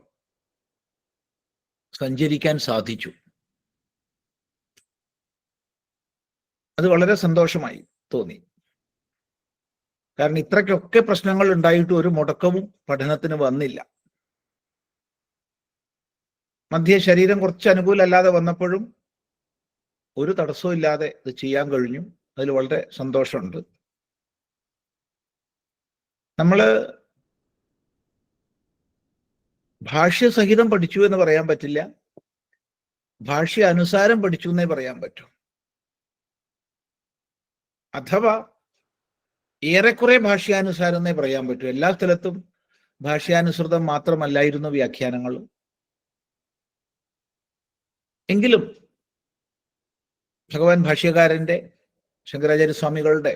സഞ്ചരിക്കാൻ സാധിച്ചു. അത് വളരെ സന്തോഷമായി തോന്നി. കാരണം ഇത്രയ്ക്കൊക്കെ പ്രശ്നങ്ങൾ ഉണ്ടായിട്ട് ഒരു മുടക്കവും പഠനത്തിന് വന്നില്ല. മധ്യ ശരീരം കുറച്ച് അനുകൂലമല്ലാതെ വന്നപ്പോഴും ഒരു തടസ്സവും ഇല്ലാതെ ഇത് ചെയ്യാൻ കഴിഞ്ഞു. അതിൽ വളരെ സന്തോഷമുണ്ട്. നമ്മള് ഭാഷ്യസഹിതം പഠിച്ചു എന്ന് പറയാൻ പറ്റില്ല, ഭാഷ്യ അനുസാരം പഠിച്ചു എന്നേ പറയാൻ പറ്റൂ. അഥവാ ഏറെക്കുറെ ഭാഷ്യാനുസാരം എന്നേ പറയാൻ പറ്റൂ. എല്ലാ സ്ഥലത്തും ഭാഷ്യാനുസൃതം മാത്രമല്ലായിരുന്നു വ്യാഖ്യാനങ്ങൾ. എങ്കിലും ഭഗവാൻ ഭാഷ്യകാരന്റെ ശങ്കരാചാര്യസ്വാമികളുടെ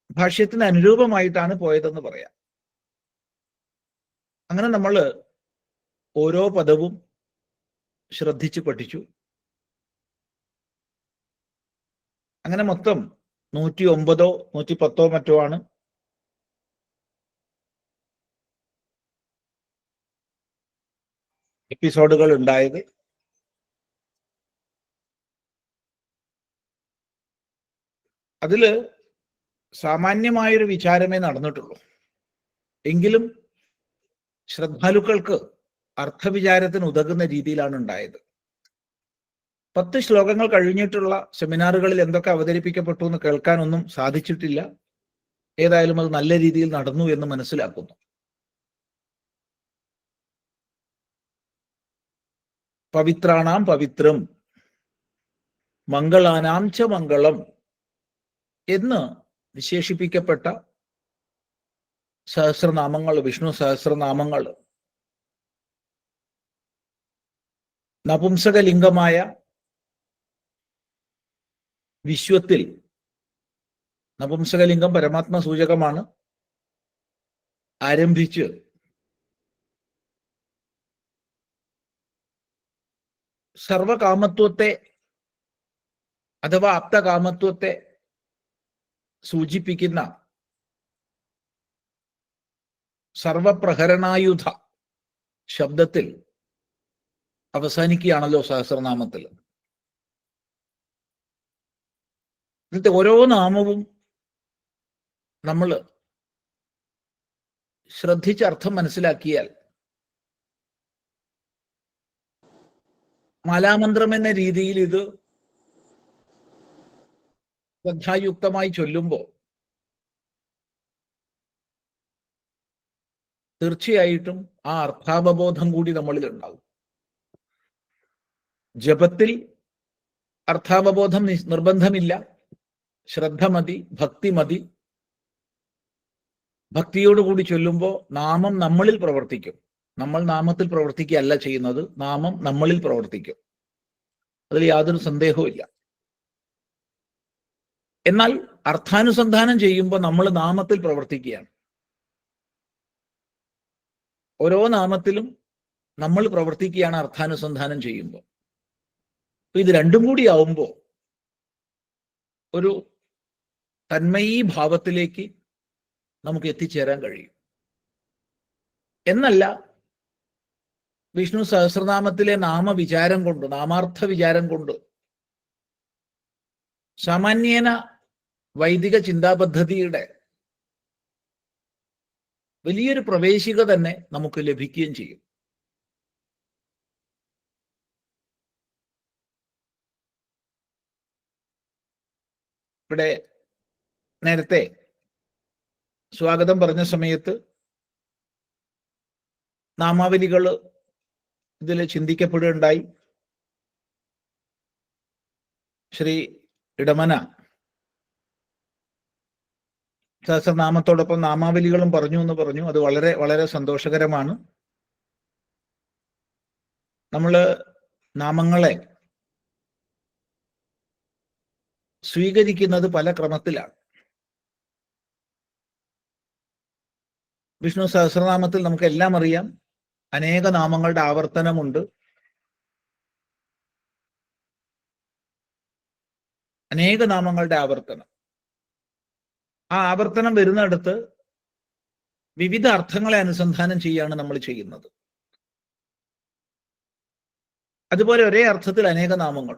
ഭാഷ്യത്തിന് അനുരൂപമായിട്ടാണ് പോയതെന്ന് പറയാം. അങ്ങനെ നമ്മൾ ഓരോ പദവും ശ്രദ്ധിച്ച് പഠിച്ചു. അങ്ങനെ മൊത്തം 109 110 മറ്റോ ആണ് എപ്പിസോഡുകൾ ഉണ്ടായത്. അതില് സാമാന്യമായൊരു വിചാരമേ നടന്നിട്ടുള്ളൂ. എങ്കിലും ശ്രദ്ധാലുക്കൾക്ക് അർത്ഥവിചാരത്തിന് ഉതകുന്ന രീതിയിലാണ് ഉണ്ടായത്. 10 ശ്ലോകങ്ങൾ കഴിഞ്ഞിട്ടുള്ള സെമിനാറുകളിൽ എന്തൊക്കെ അവതരിപ്പിക്കപ്പെട്ടു എന്ന് കേൾക്കാനൊന്നും സാധിച്ചിട്ടില്ല. ഏതായാലും അത് നല്ല രീതിയിൽ നടന്നു എന്ന് മനസ്സിലാക്കുന്നു. പവിത്രാണാം പവിത്രം മംഗളാനാം ച മംഗളം എന്ന് വിശേഷിപ്പിക്കപ്പെട്ട സഹസ്രനാമങ്ങൾ, വിഷ്ണു സഹസ്രനാമങ്ങൾ നപുംസകലിംഗമായ വിശ്വത്തിൽ, നപുംസകലിംഗം പരമാത്മ സൂചകമാണ്, ആരംഭിച്ച് സർവകാമത്വത്തെ അഥവാ ആപ്തകാമത്വത്തെ സൂചിപ്പിക്കുന്ന സർവപ്രഹരണായുധ ശബ്ദത്തിൽ അവസാനിക്കുകയാണല്ലോ സഹസ്രനാമത്തിൽ. എന്നിട്ട് ഓരോ നാമവും നമ്മൾ ശ്രദ്ധിച്ച് അർത്ഥം മനസ്സിലാക്കിയാൽ മാലാമന്ത്രം എന്ന രീതിയിൽ ഇത് ശ്രദ്ധായുക്തമായി ചൊല്ലുമ്പോൾ തീർച്ചയായിട്ടും ആ അർത്ഥാവബോധം കൂടി നമ്മളിൽ ഉണ്ടാവും. ജപത്തിൽ അർത്ഥാവബോധം നിർബന്ധമില്ല, ശ്രദ്ധ മതി, ഭക്തി മതി. ഭക്തിയോടുകൂടി ചൊല്ലുമ്പോൾ നാമം നമ്മളിൽ പ്രവർത്തിക്കും. നമ്മൾ നാമത്തിൽ പ്രവർത്തിക്കുകയല്ല ചെയ്യുന്നത്, നാമം നമ്മളിൽ പ്രവർത്തിക്കും. അതിൽ യാതൊരു സന്ദേഹവും ഇല്ല. എന്നാൽ അർത്ഥാനുസന്ധാനം ചെയ്യുമ്പോൾ നമ്മൾ നാമത്തിൽ പ്രവർത്തിക്കുകയാണ്. ഓരോ നാമത്തിലും നമ്മൾ പ്രവർത്തിക്കുകയാണ് അർത്ഥാനുസന്ധാനം ചെയ്യുമ്പോൾ. ഇത് രണ്ടും കൂടി ആവുമ്പോൾ ഒരു തന്മയീ ഭാവത്തിലേക്ക് നമുക്ക് എത്തിച്ചേരാൻ കഴിയും. എന്നല്ല വിഷ്ണു സഹസ്രനാമത്തിലെ നാമവിചാരം കൊണ്ട്, നാമാർത്ഥ വിചാരം കൊണ്ട് സാമാന്യേന വൈദിക ചിന്താപദ്ധതിയുടെ വലിയൊരു പ്രവേശിക തന്നെ നമുക്ക് ലഭിക്കുകയും ചെയ്യും. ഇവിടെ നേരത്തെ സ്വാഗതം പറഞ്ഞ സമയത്ത് നാമാവലികൾ ഇതിൽ ചിന്തിക്കപ്പെടുകയുണ്ടായി. ശ്രീ ഇടമന സഹസ്രനാമത്തോടൊപ്പം നാമാവലികളും പറഞ്ഞു എന്ന് പറഞ്ഞു. അത് വളരെ വളരെ സന്തോഷകരമാണ്. നമ്മൾ നാമങ്ങളെ സ്വീകരിക്കുന്നത് പല ക്രമത്തിലാണ്. വിഷ്ണു സഹസ്രനാമത്തിൽ നമുക്കെല്ലാം അറിയാം, അനേക നാമങ്ങളുടെ ആവർത്തനമുണ്ട്. അനേക നാമങ്ങളുടെ ആവർത്തനം. ആ ആവർത്തനം വരുന്നിടത്ത് വിവിധ അർത്ഥങ്ങളെ അനുസന്ധാനം ചെയ്യാണ് നമ്മൾ ചെയ്യുന്നത്. അതുപോലെ ഒരേ അർത്ഥത്തിൽ അനേക നാമങ്ങൾ.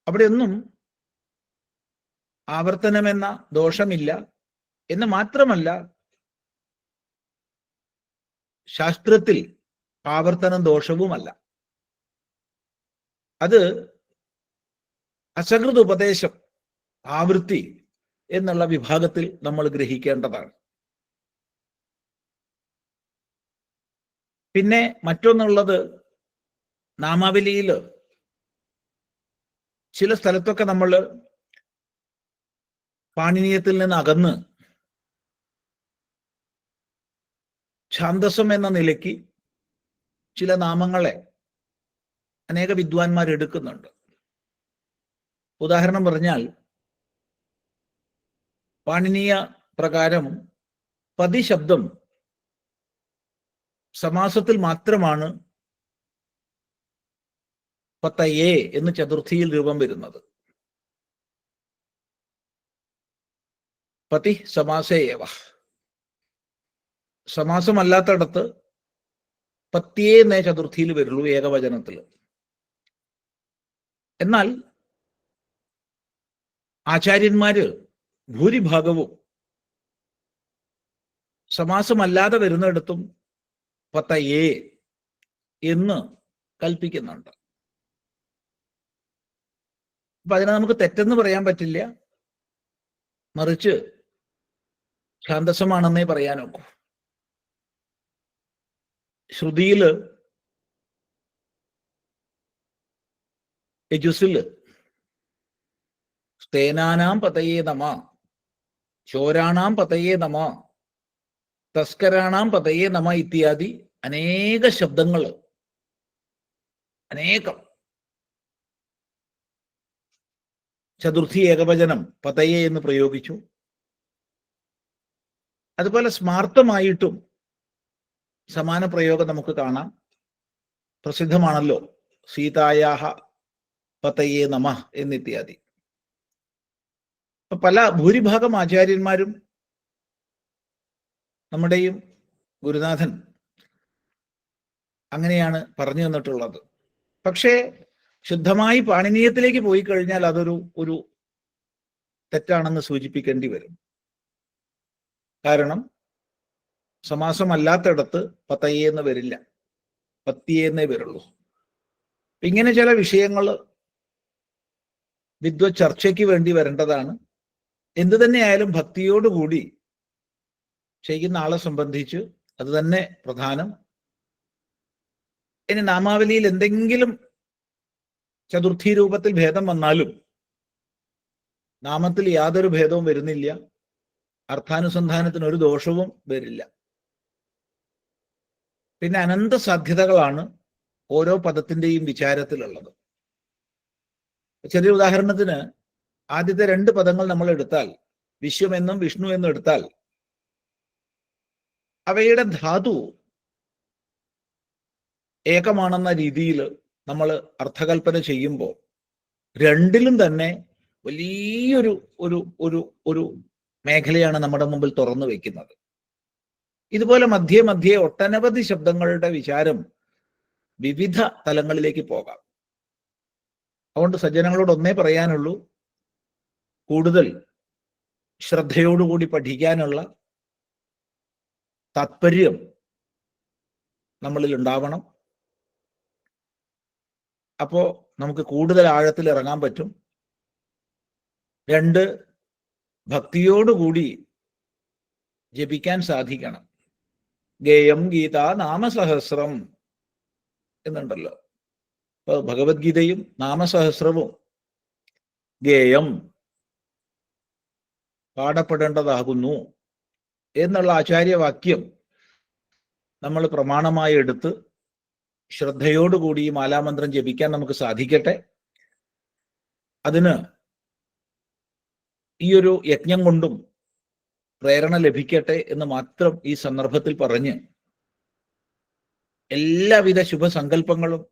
അവിടെയൊന്നും ആവർത്തനമെന്ന ദോഷമില്ല എന്ന് മാത്രമല്ല, ശാസ്ത്രത്തിൽ ആവർത്തനം ദോഷവുമല്ല. അത് അസകൃത ഉപദേശം, ആവൃത്തി എന്നുള്ള വിഭാഗത്തിൽ നമ്മൾ ഗ്രഹിക്കേണ്ടതാണ്. പിന്നെ മറ്റൊന്നുള്ളത്, നാമാവലിയിൽ ചില സ്ഥലത്തൊക്കെ നമ്മൾ പാണിനീയത്തിൽ നിന്ന് അകന്ന് ഛാന്ദസം എന്ന നിലയ്ക്ക് ചില നാമങ്ങളെ അനേക വിദ്വാൻമാർ എടുക്കുന്നുണ്ട്. ഉദാഹരണം പറഞ്ഞാൽ, പാണിനീയ പ്രകാരം പതി ശബ്ദം സമാസത്തിൽ മാത്രമാണ് പതയേ എന്ന് ചതുർത്ഥിയിൽ രൂപം വരുന്നത്. പതി സമാസേയവ. സമാസമല്ലാത്തടത്ത് പത്യേ എന്നേ ചതുർത്ഥിയിൽ വരുള്ളൂ, ഏകവചനത്തിൽ. എന്നാൽ ആചാര്യന്മാര് ഭൂരിഭാഗവും സമാസമല്ലാതെ വരുന്നിടത്തും പതയേ എന്ന് കൽപ്പിക്കുന്നുണ്ട്. അപ്പൊ അതിനെ നമുക്ക് തെറ്റെന്ന് പറയാൻ പറ്റില്ല, മറിച്ച് ഛാന്ദസമാണെന്നേ പറയാനൊക്കൂ. ശ്രുതിയില് യജുസില് സ്തേനാനാം പതയേ നമ, ചോരാണാം പതയേ നമ, തസ്കരാണാം പതയേ നമ ഇത്യാദി അനേക ശബ്ദങ്ങൾ, അനേകം ചതുർത്ഥി ഏകവചനം പതയേ എന്ന് പ്രയോഗിച്ചു. അതുപോലെ സ്മാർത്ഥമായിട്ടും സമാന പ്രയോഗം നമുക്ക് കാണാം. പ്രസിദ്ധമാണല്ലോ, സീതായാഹ പതയേ നമ എന്നിത്യാദി. പല ഭൂരിഭാഗം ആചാര്യന്മാരും, നമ്മുടെയും ഗുരുനാഥൻ അങ്ങനെയാണ് പറഞ്ഞു തന്നിട്ടുള്ളത്. പക്ഷേ ശുദ്ധമായി പാണിനീയത്തിലേക്ക് പോയി കഴിഞ്ഞാൽ അതൊരു തെറ്റാണെന്ന് സൂചിപ്പിക്കേണ്ടി വരും. കാരണം സമാസമല്ലാത്തിടത്ത് പതയേന്ന് വരില്ല, പത്തിയേന്നേ വരുള്ളൂ. ഇങ്ങനെ ചില വിഷയങ്ങൾ വിദ്വത് ചർച്ചയ്ക്ക് വേണ്ടി വരേണ്ടതാണ്. എന്തു തന്നെയായാലും ഭക്തിയോടുകൂടി ചെയ്യുന്ന ആളെ സംബന്ധിച്ച് അത് തന്നെ പ്രധാനം. ഇനി നാമാവലിയിൽ എന്തെങ്കിലും ചതുർത്ഥി രൂപത്തിൽ ഭേദം വന്നാലും നാമത്തിൽ യാതൊരു ഭേദവും വരുന്നില്ല, അർത്ഥാനുസന്ധാനത്തിന് ഒരു ദോഷവും വരില്ല. പിന്നെ അനന്ത സാധ്യതകളാണ് ഓരോ പദത്തിന്റെയും വിചാരത്തിലുള്ളത്. ചെറിയ ഉദാഹരണത്തിന് ആദ്യത്തെ 2 പദങ്ങൾ നമ്മൾ എടുത്താൽ, വിശ്വമെന്നും വിഷ്ണു എന്നും എടുത്താൽ, അവയുടെ ധാതു ഏകമാണെന്ന രീതിയിൽ നമ്മൾ അർത്ഥകൽപ്പന ചെയ്യുമ്പോൾ രണ്ടിലും തന്നെ വലിയൊരു ഒരു ഒരു ഒരു മേഖലയാണ് നമ്മുടെ മുമ്പിൽ തുറന്നു വെക്കുന്നത്. ഇതുപോലെ മധ്യേ മധ്യേ ഒട്ടനവധി ശബ്ദങ്ങളുടെ വിചാരം വിവിധ തലങ്ങളിലേക്ക് പോകാം. അതുകൊണ്ട് സജ്ജനങ്ങളോട് ഒന്നേ പറയാനുള്ളൂ, കൂടുതൽ ശ്രദ്ധയോടുകൂടി പഠിക്കാനുള്ള താത്പര്യം നമ്മളിൽ ഉണ്ടാവണം. അപ്പോ നമുക്ക് കൂടുതൽ ആഴത്തിൽ ഇറങ്ങാൻ പറ്റും. 2, ഭക്തിയോടുകൂടി ജപിക്കാൻ സാധിക്കണം. ഗേയം ഗീത നാമസഹസ്രം എന്നുണ്ടല്ലോ. അപ്പൊ ഭഗവത്ഗീതയും നാമസഹസ്രവും ഗേയം പാടപ്പെടേണ്ടതാകുന്നു എന്നുള്ള ആചാര്യവാക്യം നമ്മൾ പ്രമാണമായി എടുത്ത് ശ്രദ്ധയോടുകൂടി ഈ മാലാമന്ത്രം ജപിക്കാൻ നമുക്ക് സാധിക്കട്ടെ. അതിന് ഈ ഒരു യജ്ഞം കൊണ്ടും പ്രേരണ ലഭിക്കട്ടെ എന്ന് മാത്രം ഈ സന്ദർഭത്തിൽ പറഞ്ഞ് എല്ലാവിധ ശുഭസങ്കല്പങ്ങളും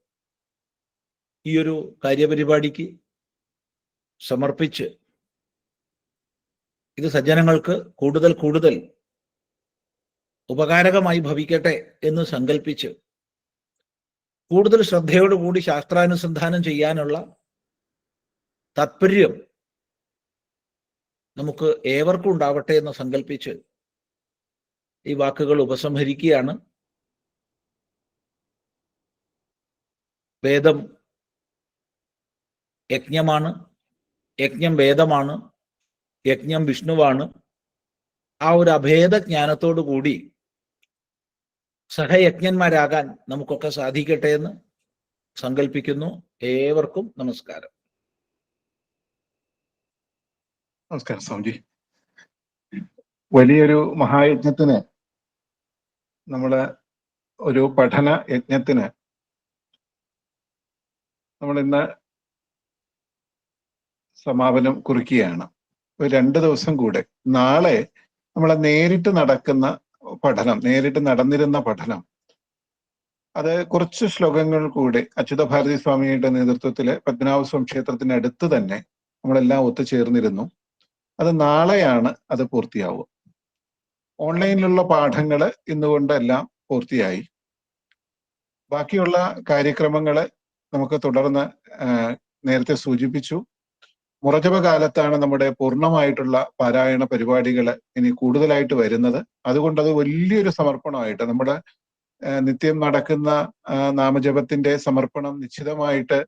ഈ ഒരു കാര്യപരിപാടിക്ക് സമർപ്പിച്ച് ഇത് സജ്ജനങ്ങൾക്ക് കൂടുതൽ കൂടുതൽ ഉപകാരകമായി ഭവിക്കട്ടെ എന്ന് സങ്കല്പിച്ച് കൂടുതൽ ശ്രദ്ധയോടുകൂടി ശാസ്ത്രാനുസന്ധാനം ചെയ്യാനുള്ള താത്പര്യം നമുക്ക് ഏവർക്കും ഉണ്ടാവട്ടെ എന്ന് സങ്കല്പിച്ച് ഈ വാക്കുകൾ ഉപസംഹരിക്കുകയാണ്. വേദം യജ്ഞമാണ്, യജ്ഞം വേദമാണ്, യജ്ഞം വിഷ്ണുവാണ്. ആ ഒരു അഭേദ ജ്ഞാനത്തോടു കൂടി സഹയജ്ഞന്മാരാകാൻ നമുക്കൊക്കെ സാധിക്കട്ടെ എന്ന് സങ്കല്പിക്കുന്നു. ഏവർക്കും നമസ്കാരം. നമസ്കാരം സ്വാമിജി. വലിയൊരു മഹായജ്ഞത്തിന്, നമ്മള് ഒരു പഠന യജ്ഞത്തിന് നമ്മൾ ഇന്ന് സമാപനം കുറിക്കുകയാണ്. 2 ദിവസം കൂടെ, നാളെ നമ്മളെ നേരിട്ട് നടന്നിരുന്ന പഠനം, അത് കുറച്ച് ശ്ലോകങ്ങൾ കൂടെ അച്യുത ഭാരതി സ്വാമിയുടെ നേതൃത്വത്തില് പത്മനാഭസ്വാമി ക്ഷേത്രത്തിന് അടുത്ത് തന്നെ നമ്മളെല്ലാം ഒത്തുചേർന്നിരുന്നു. അത് നാളെയാണ് അത് പൂർത്തിയാവുക. ഓൺലൈനിലുള്ള പാഠങ്ങള് ഇന്നുകൊണ്ടെല്ലാം പൂർത്തിയായി. ബാക്കിയുള്ള കാര്യക്രമങ്ങള് നമുക്ക് തുടർന്ന് നേരത്തെ സൂചിപ്പിച്ചു. മുറജപ കാലത്താണ് നമ്മുടെ പൂർണ്ണമായിട്ടുള്ള പാരായണ പരിപാടികൾ ഇനി കൂടുതലായിട്ട് വരുന്നത്. അതുകൊണ്ട് അത് വലിയൊരു സമർപ്പണമായിട്ട്, നമ്മുടെ നിത്യം നടക്കുന്ന നാമജപത്തിന്റെ സമർപ്പണം നിശ്ചിതമായിട്ട്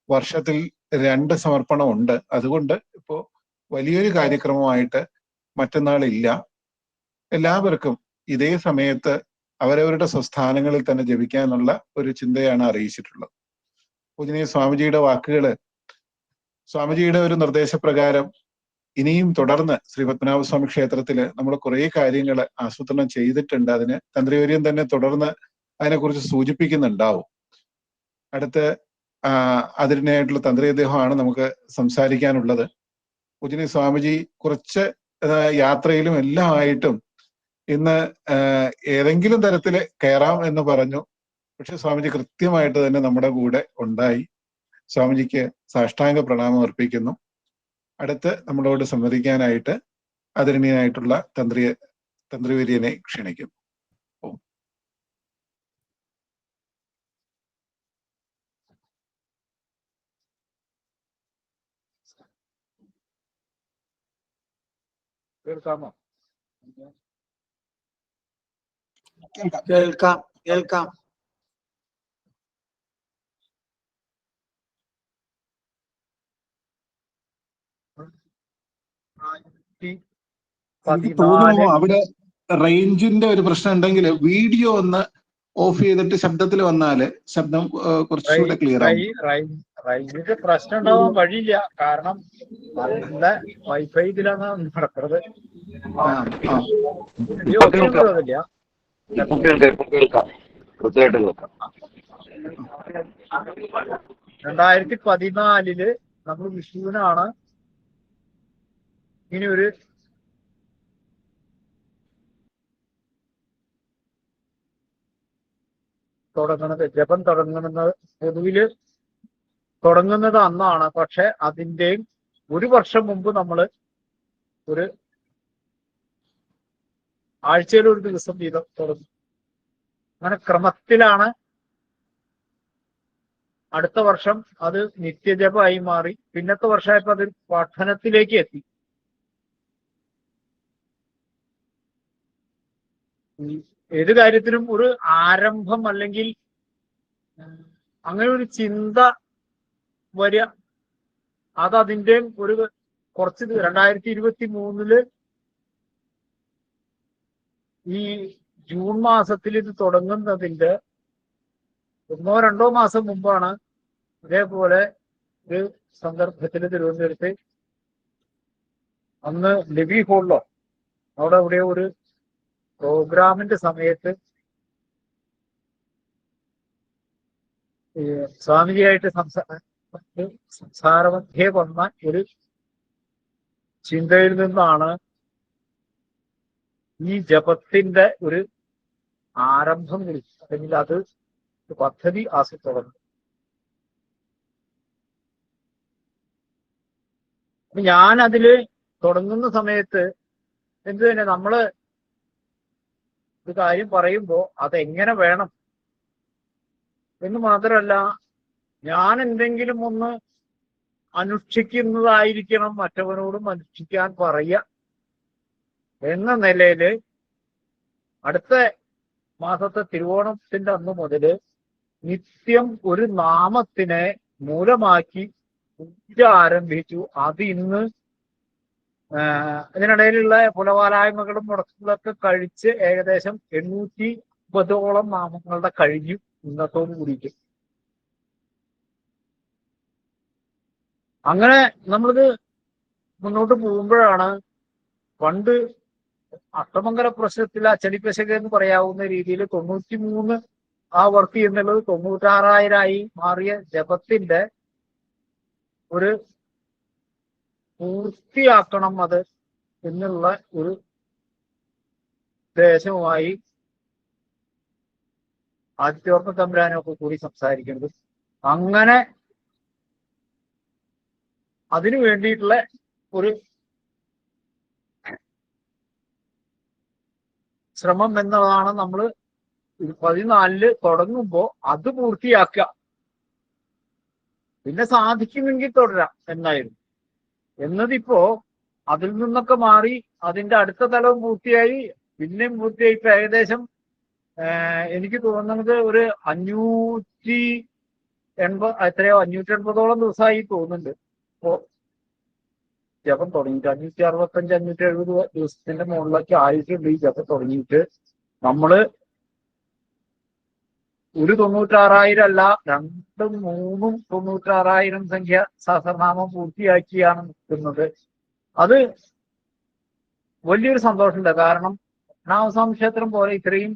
വർഷത്തിൽ 2 സമർപ്പണം ഉണ്ട്. അതുകൊണ്ട് ഇപ്പോ വലിയൊരു കാര്യക്രമമായിട്ട് മറ്റന്നാളില്ല. എല്ലാവർക്കും ഇതേ സമയത്ത് അവരവരുടെ സ്വസ്ഥാനങ്ങളിൽ തന്നെ ജപിക്കാനുള്ള ഒരു ചിന്തയാണ് അറിയിച്ചിട്ടുള്ളത്. പൂജനീയ സ്വാമിജിയുടെ വാക്കുകള്, സ്വാമിജിയുടെ ഒരു നിർദ്ദേശപ്രകാരം ഇനിയും തുടർന്ന് ശ്രീ പത്മനാഭസ്വാമി ക്ഷേത്രത്തില് നമ്മൾ കുറെ കാര്യങ്ങൾ ആസൂത്രണം ചെയ്തിട്ടുണ്ട്. അതിന് തന്ത്രിവര്യം തന്നെ തുടർന്ന് അതിനെക്കുറിച്ച് സൂചിപ്പിക്കുന്നുണ്ടാവും. അടുത്ത് അതിനായിട്ടുള്ള തന്ത്രി അദ്ദേഹമാണ് നമുക്ക് സംസാരിക്കാനുള്ളത്. പൂജനീയ സ്വാമിജി കുറച്ച് യാത്രയിലും എല്ലാം ആയിട്ടും ഇന്ന് ഏതെങ്കിലും തരത്തില് കയറാം എന്ന് പറഞ്ഞു. പക്ഷെ സ്വാമിജി കൃത്യമായിട്ട് തന്നെ നമ്മുടെ കൂടെ ഉണ്ടായി. സ്വാമിജിക്ക് സാഷ്ടാംഗ പ്രണാമം അർപ്പിക്കുന്നു. അടുത്ത് നമ്മളോട് സംവദിക്കാനായിട്ട് ആദരണീയനായിട്ടുള്ള തന്ത്രിവര്യനെ ക്ഷണിക്കുന്നു. കേൾക്കാമോ? കേൾക്കാം കേൾക്കാം. എനിക്ക് തോന്നുന്നു അവിടെ റേഞ്ചിന്റെ ഒരു പ്രശ്നം ഉണ്ടെങ്കിൽ വീഡിയോ ഒന്ന് ഓഫ് ചെയ്തിട്ട് ശബ്ദത്തിൽ വന്നാല് ശബ്ദം കുറച്ചുകൂടെ ക്ലിയർ ആവും. റേഞ്ചിന്റെ പ്രശ്നം ഉണ്ടാവാൻ വഴിയില്ല, കാരണം നല്ല വൈഫൈ ഇതിലാണ് നടക്കുന്നത്. അതില്ല 2014 നമ്മൾ വിഷുവിനാണ് ഇങ്ങനെ ഒരു തുടങ്ങുന്നത്. ജപം തുടങ്ങുന്നത് പൊതുവില് തുടങ്ങുന്നത് അന്നാണ്. പക്ഷെ അതിൻ്റെയും 1 വർഷം മുമ്പ് നമ്മൾ ഒരു ആഴ്ചയിൽ 1 ദിവസം വീതം തുടങ്ങും. അങ്ങനെ ക്രമത്തിലാണ്. അടുത്ത വർഷം അത് നിത്യജപമായി മാറി. പിന്നത്തെ വർഷമായപ്പോൾ അത് പഠനത്തിലേക്ക് എത്തി. ഏത് കാര്യത്തിനും ഒരു ആരംഭം അല്ലെങ്കിൽ അങ്ങനെ ഒരു ചിന്ത വരിക, അതതിൻ്റെ ഒരു കുറച്ച് 2023 ഈ ജൂൺ മാസത്തിൽ ഇത് തുടങ്ങുന്നതിൻ്റെ 1-2 മാസം മുമ്പാണ് ഇതേപോലെ ഒരു സന്ദർഭത്തിൽ തിരുവനന്തപുരത്ത് അന്ന് ലിവി ഹോളിലോ അവിടെ എവിടെയോ ഒരു പ്രോഗ്രാമിന്റെ സമയത്ത് സ്വാമിജിയായിട്ട് സംസാരമധ്യേ വന്ന ഒരു ചിന്തയിൽ നിന്നാണ് ഈ ജപത്തിന്റെ ഒരു ആരംഭം കുറിച്ച്, അല്ലെങ്കിൽ അത് പദ്ധതി ആസൂത്രണം. ഞാൻ അതില് തുടങ്ങുന്ന സമയത്ത് എന്ത് തന്നെ നമ്മള് ഒരു കാര്യം പറയുമ്പോൾ അതെങ്ങനെ വേണം എന്ന് മാത്രമല്ല, ഞാൻ എന്തെങ്കിലും ഒന്ന് അനുഷ്ഠിക്കുന്നതായിരിക്കണം മറ്റവനോടും അനുഷ്ഠിക്കാൻ പറയുക എന്ന നിലയില് അടുത്ത മാസത്തെ തിരുവോണത്തിന്റെ അന്ന് മുതല് നിത്യം ഒരു നാമത്തിനെ മൂലമാക്കി പൂജ ആരംഭിച്ചു. അത് ഇന്ന് ഇതിനിടയിലുള്ള പുലവാലായ്മകളും മുടക്കുകളൊക്കെ കഴിച്ച് ഏകദേശം 850ഓളം നാമങ്ങളുടെ കഴിഞ്ഞു ഇന്നത്തോട് കൂടിയിട്ട്. അങ്ങനെ നമ്മളിത് മുന്നോട്ട് പോകുമ്പോഴാണ് പണ്ട് അഷ്ടമംഗല പ്രശ്നത്തിൽ അച്ചടിപ്പശക എന്ന് പറയാവുന്ന രീതിയിൽ 93 ആ വർക്ക് ചെയ്യുന്നുള്ളത് 96,000 മാറിയ ജപത്തിന്റെ ഒരു പൂർത്തിയാക്കണം അത് എന്നുള്ള ഒരു ഉദ്ദേശവുമായി ആദിത്യവർമ്മ തമ്പുരാനൊക്കെ കൂടി സംസാരിക്കുന്നത്. അങ്ങനെ അതിനു വേണ്ടിയിട്ടുള്ള ഒരു ശ്രമം എന്നതാണ് നമ്മൾ 14 തുടങ്ങുമ്പോൾ അത് പൂർത്തിയാക്കുക. പിന്നെ സാധിക്കുമെങ്കിൽ തുടരാം എന്നായിരുന്നു. എന്നതിപ്പോ അതിൽ നിന്നൊക്കെ മാറി അതിന്റെ അടുത്ത തലവും പൂർത്തിയായി, പിന്നെയും പൂർത്തിയായി. ഇപ്പൊ ഏകദേശം എനിക്ക് തോന്നുന്നത് ഒരു 580ഓളം ദിവസമായി തോന്നുന്നുണ്ട് ഇപ്പോ ജപം തുടങ്ങിയിട്ട്. 565-570 ദിവസത്തിന്റെ മുകളിലൊക്കെ ആയിട്ടുണ്ട് ഈ ജപം തുടങ്ങിയിട്ട്. നമ്മള് ഒരു 96,000 അല്ല, 2-3 96,000 സംഖ്യ സഹസ്രനാമം പൂർത്തിയാക്കിയാണ് നിൽക്കുന്നത്. അത് വലിയൊരു സന്തോഷമുണ്ട്. കാരണം പത്മനാഭസ്വാമി ക്ഷേത്രം പോലെ ഇത്രയും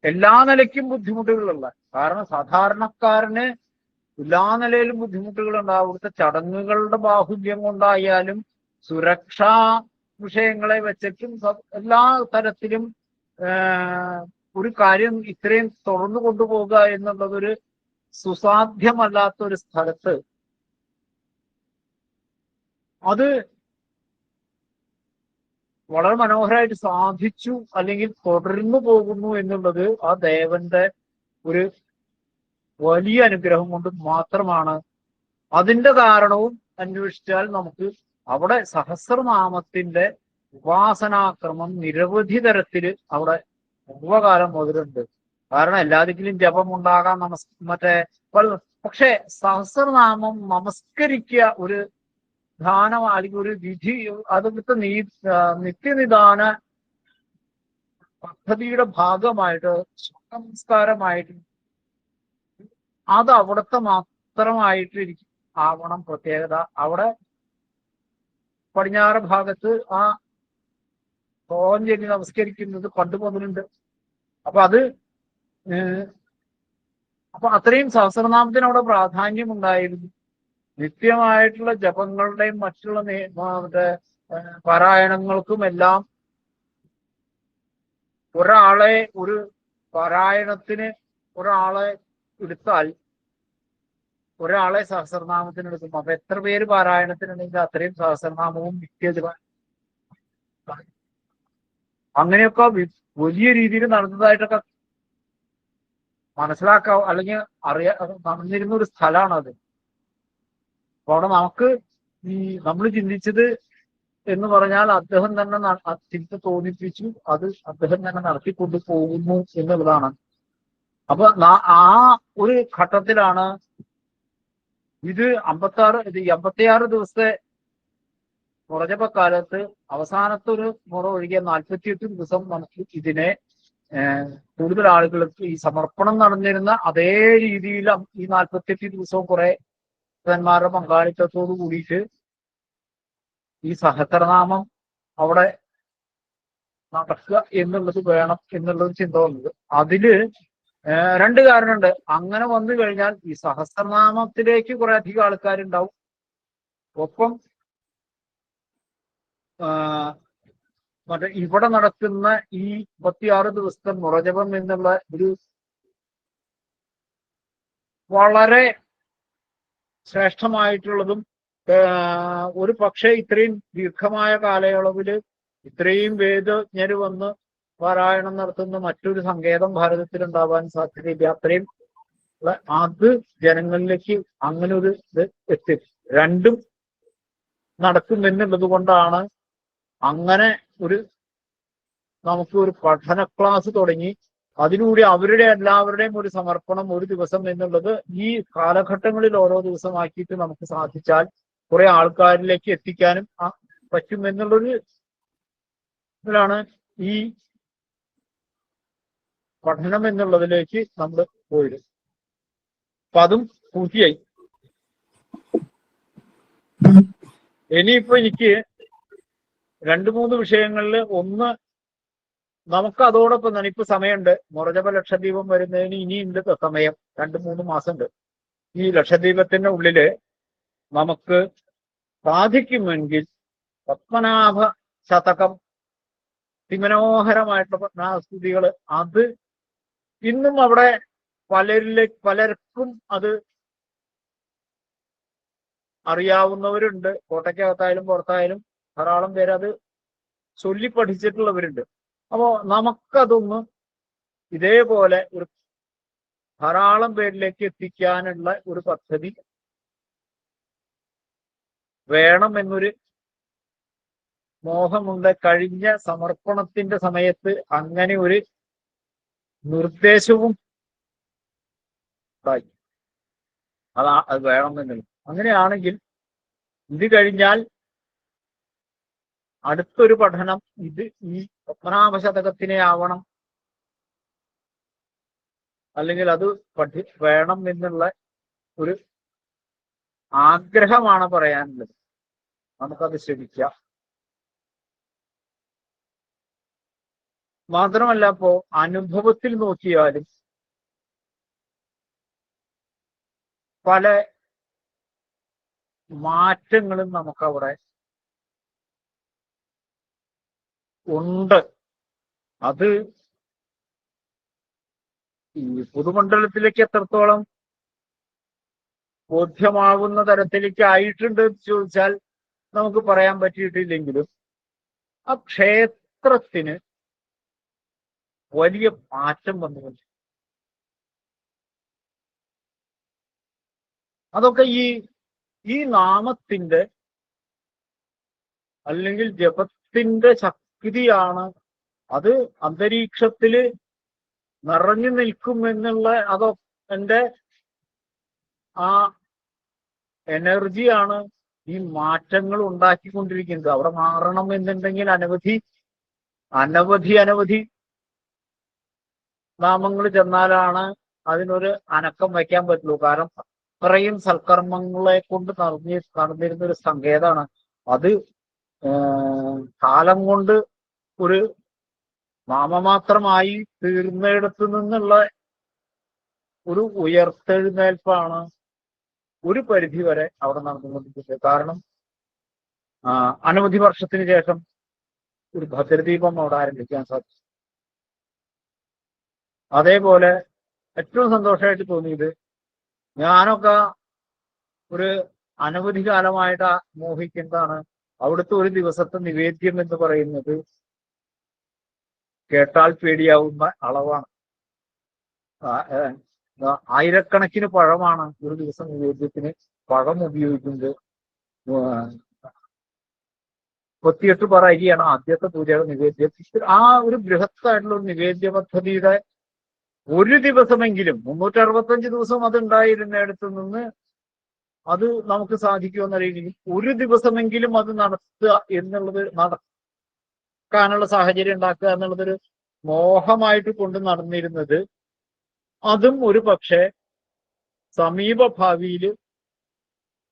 എല്ലാ നിലയ്ക്കും ബുദ്ധിമുട്ടുകളുള്ള, കാരണം സാധാരണക്കാരന് എല്ലാ നിലയിലും ബുദ്ധിമുട്ടുകൾ ഉണ്ടാവും. ഇവിടുത്തെ ചടങ്ങുകളുടെ ബാഹുല്യം കൊണ്ടായാലും സുരക്ഷാ വിഷയങ്ങളെ വെച്ചിട്ടും എല്ലാ തരത്തിലും ഒരു കാര്യം ഇത്രയും തുറന്നു കൊണ്ടുപോകുക എന്നുള്ളതൊരു സുസാധ്യമല്ലാത്ത ഒരു സ്ഥലത്ത് അത് വളരെ മനോഹരമായിട്ട് സാധിച്ചു, അല്ലെങ്കിൽ തുടർന്നു പോകുന്നു എന്നുള്ളത് ആ ദേവന്റെ ഒരു വലിയ അനുഗ്രഹം കൊണ്ട് മാത്രമാണ്. അതിന്റെ കാരണവും അന്വേഷിച്ചാൽ നമുക്ക് അവിടെ സഹസ്രനാമത്തിന്റെ ഉപാസനാക്രമം നിരവധി തരത്തില് അവിടെ പൂർവകാലം മുതലുണ്ട്. കാരണം എല്ലാത്തിലും ജപം ഉണ്ടാകാം, മറ്റേ പക്ഷെ സഹസ്രനാമം നമസ്കരിക്കുക ഒരു ധാനം അല്ലെങ്കിൽ ഒരു വിധി, അതൊക്കെ നിത്യനിദാന പദ്ധതിയുടെ ഭാഗമായിട്ട് സംസ്കാരമായിട്ട് അത് അവിടുത്തെ മാത്രമായിട്ട് ആവണം പ്രത്യേകത. അവിടെ പടിഞ്ഞാറ് ഭാഗത്ത് ആ തോളം ചൊല്ലി നമസ്കരിക്കുന്നത് പണ്ട് മുതലുണ്ട്. അപ്പൊ അത്രയും സഹസ്രനാമത്തിന് അവിടെ പ്രാധാന്യം ഉണ്ടായിരുന്നു. നിത്യമായിട്ടുള്ള ജപങ്ങളുടെയും മറ്റുള്ള മറ്റേ പാരായണങ്ങൾക്കുമെല്ലാം ഒരാളെ ഒരു പാരായണത്തിന് ഒരാളെ എടുത്താൽ ഒരാളെ സഹസ്രനാമത്തിന് എടുക്കും. അപ്പൊ എത്ര പേര് പാരായണത്തിനുണ്ടെങ്കിൽ അത്രയും സഹസ്രനാമവും നിത്യജപ അങ്ങനെയൊക്കെ വലിയ രീതിയിൽ നടന്നതായിട്ടൊക്കെ മനസ്സിലാക്കാവോ, അല്ലെങ്കിൽ നടന്നിരുന്ന ഒരു സ്ഥലമാണ് അത്. അപ്പൊ അവിടെ നമുക്ക് നമ്മൾ ചിന്തിച്ചത് എന്ന് പറഞ്ഞാൽ അദ്ദേഹം തന്നെ ചിന്ത തോന്നിപ്പിച്ചു, അത് അദ്ദേഹം തന്നെ നടത്തിക്കൊണ്ടു പോകുന്നു എന്നുള്ളതാണ്. അപ്പൊ ആ ഒരു ഘട്ടത്തിലാണ് ഇത് 56 ദിവസത്തെ മുറജപക്കാലത്ത് അവസാനത്തെ ഒരു മുറ ഒഴികെ 48 ദിവസം നമുക്ക് ഇതിനെ കൂടുതൽ ആളുകൾക്ക് ഈ സമർപ്പണം നടന്നിരുന്ന അതേ രീതിയിൽ ഈ 48 ദിവസവും കുറെ ഭക്തന്മാരുടെ പങ്കാളിത്തത്തോട് കൂടിയിട്ട് ഈ സഹസ്രനാമം അവിടെ നടക്കുക എന്നുള്ളത് വേണം എന്നുള്ളത് ചിന്ത വന്നത്. അതില് 2 കാരണമുണ്ട്. അങ്ങനെ വന്നു കഴിഞ്ഞാൽ ഈ സഹസ്രനാമത്തിലേക്ക് കുറെ അധികം ആൾക്കാരുണ്ടാവും. ഒപ്പം മറ്റേ ഇവിടെ നടക്കുന്ന ഈ 56 ദിവസത്തെ മുറജപം എന്നുള്ള ഒരു വളരെ ശ്രേഷ്ഠമായിട്ടുള്ളതും ഒരു പക്ഷേ ഇത്രയും ദീർഘമായ കാലയളവില് ഇത്രയും വേദജ്ഞര് വന്ന് പാരായണം നടത്തുന്ന മറ്റൊരു സങ്കേതം ഭാരതത്തിൽ ഉണ്ടാവാൻ സാധ്യതയില്ല. അത്രയും അത് ജനങ്ങളിലേക്ക് അങ്ങനെ ഒരു ഇത് എത്തി. രണ്ടും നടക്കും എന്നുള്ളത് കൊണ്ടാണ് അങ്ങനെ നമുക്ക് ഒരു പഠന ക്ലാസ് തുടങ്ങി അതിലൂടെ അവരുടെ എല്ലാവരുടെയും ഒരു സമർപ്പണം ഒരു ദിവസം എന്നുള്ളത് ഈ കാലഘട്ടങ്ങളിൽ ഓരോ ദിവസമാക്കിയിട്ട് നമുക്ക് സാധിച്ചാൽ കുറെ ആൾക്കാരിലേക്ക് എത്തിക്കാനും പറ്റും എന്നുള്ളൊരു ഇതിലാണ് ഈ പഠനം എന്നുള്ളതിലേക്ക് നമ്മൾ പോയത്. അപ്പൊ അതും പൂർത്തിയായി. ഇനിയിപ്പോ എനിക്ക് 2-3 വിഷയങ്ങളിൽ ഒന്ന് നമുക്ക് അതോടൊപ്പം തന്നെ ഇപ്പൊ സമയമുണ്ട്. മുറജപ ലക്ഷദ്വീപം വരുന്നതിന് ഇനിയുണ്ട് സമയം, 2-3 മാസമുണ്ട്. ഈ ലക്ഷദ്വീപത്തിന്റെ ഉള്ളില് നമുക്ക് സാധിക്കുമെങ്കിൽ പത്മനാഭ ശതകം അതിമനോഹരമായിട്ടുള്ള പത്മനാഭസ്തുതികള് അത് ഇന്നും അവിടെ പലർക്കും അത് അറിയാവുന്നവരുണ്ട്. കോട്ടയ്ക്കകത്തായാലും പുറത്തായാലും ധാരാളം പേര് അത് ചൊല്ലി പഠിച്ചിട്ടുള്ളവരുണ്ട്. അപ്പോ നമുക്കതൊന്ന് ഇതേപോലെ ഒരു ധാരാളം പേരിലേക്ക് എത്തിക്കാനുള്ള ഒരു പദ്ധതി വേണം എന്നൊരു മോഹമുണ്ട്. കഴിഞ്ഞ സമർപ്പണത്തിന്റെ സമയത്ത് അങ്ങനെ ഒരു നിർദ്ദേശവും ഉണ്ടായി. അത് വേണമെന്നുള്ളത്. അങ്ങനെയാണെങ്കിൽ ഇത് കഴിഞ്ഞാൽ അടുത്തൊരു പഠനം ഈ പത്മനാഭ ശതകത്തിനെ ആവണം, അല്ലെങ്കിൽ അത് വേണം എന്നുള്ള ഒരു ആഗ്രഹമാണ് പറയാനുള്ളത്. നമുക്കത് ശ്രമിക്കാം. മാത്രമല്ല ഇപ്പോ അനുഭവത്തിൽ നോക്കിയാലും പല മാറ്റങ്ങളും നമുക്കവിടെ ഉണ്ട്. അത് ഈ പൊതുമണ്ഡലത്തിലേക്ക് എത്രത്തോളം ബോധ്യമാകുന്ന തരത്തിലേക്ക് ആയിട്ടുണ്ട് എന്ന് ചോദിച്ചാൽ നമുക്ക് പറയാൻ പറ്റിയിട്ടില്ലെങ്കിലും ആ ക്ഷേത്രത്തിന് വലിയ മാറ്റം വന്നുകൊണ്ട് അതൊക്കെ ഈ നാമത്തിന്റെ അല്ലെങ്കിൽ ജപത്തിന്റെ ശക്തിയാണ് അത് അന്തരീക്ഷത്തില് നിറഞ്ഞു നിൽക്കും എന്നുള്ള അതോ എന്റെ ആ എനർജിയാണ് ഈ മാറ്റങ്ങൾ ഉണ്ടാക്കിക്കൊണ്ടിരിക്കുന്നത്. അവിടെ മാറണം എന്നുണ്ടെങ്കിൽ അനവധി നാമങ്ങൾ ചെന്നാലാണ് അതിനൊരു അനക്കം വയ്ക്കാൻ പറ്റുള്ളൂ. കാരണം അത്രയും സൽക്കർമ്മങ്ങളെ കൊണ്ട് നടന്നിരുന്ന ഒരു സങ്കേതമാണ് അത്. കാലം കൊണ്ട് ഒരു നാമമാത്രമായി തീർന്നിടത്തു നിന്നുള്ള ഒരു ഉയർത്തെഴുന്നേൽപ്പാണ് ഒരു പരിധി വരെ അവിടെ നടന്നുകൊണ്ടിരിക്കുന്നത്. കാരണം അനവധി വർഷത്തിന് ശേഷം ഒരു ഭദ്രദീപം അവിടെ ആരംഭിക്കാൻ സാധിച്ചു. അതേപോലെ ഏറ്റവും സന്തോഷമായിട്ട് തോന്നിയത്, ഞാനൊക്കെ ഒരു അനവധി കാലമായിട്ട് മോഹിക്കുന്നതാണ് അവിടുത്തെ ഒരു ദിവസത്തെ നിവേദ്യം എന്ന് പറയുന്നത് കേട്ടാൽ പേടിയാവുന്ന അളവാണ്. ആയിരക്കണക്കിന് പഴമാണ് ഒരു ദിവസം നിവേദ്യത്തിന് പഴം ഉപയോഗിക്കുന്നത്. 38 പറ അരിയാണ് ആദ്യത്തെ പൂജയുടെ നിവേദ്യം. ആ ഒരു ബൃഹത്തായിട്ടുള്ള ഒരു നിവേദ്യ പദ്ധതിയുടെ ഒരു ദിവസമെങ്കിലും 365 ദിവസം അത് ഉണ്ടായിരുന്നിടത്ത് നിന്ന് അത് നമുക്ക് സാധിക്കുമെന്ന രീതിയിൽ ഒരു ദിവസമെങ്കിലും അത് നടത്തുക എന്നുള്ളത്, നടക്കാനുള്ള സാഹചര്യം ഉണ്ടാക്കുക എന്നുള്ളതൊരു മോഹമായിട്ട് കൊണ്ട് നടന്നിരുന്നത്, അതും ഒരു പക്ഷേ സമീപ ഭാവിയിൽ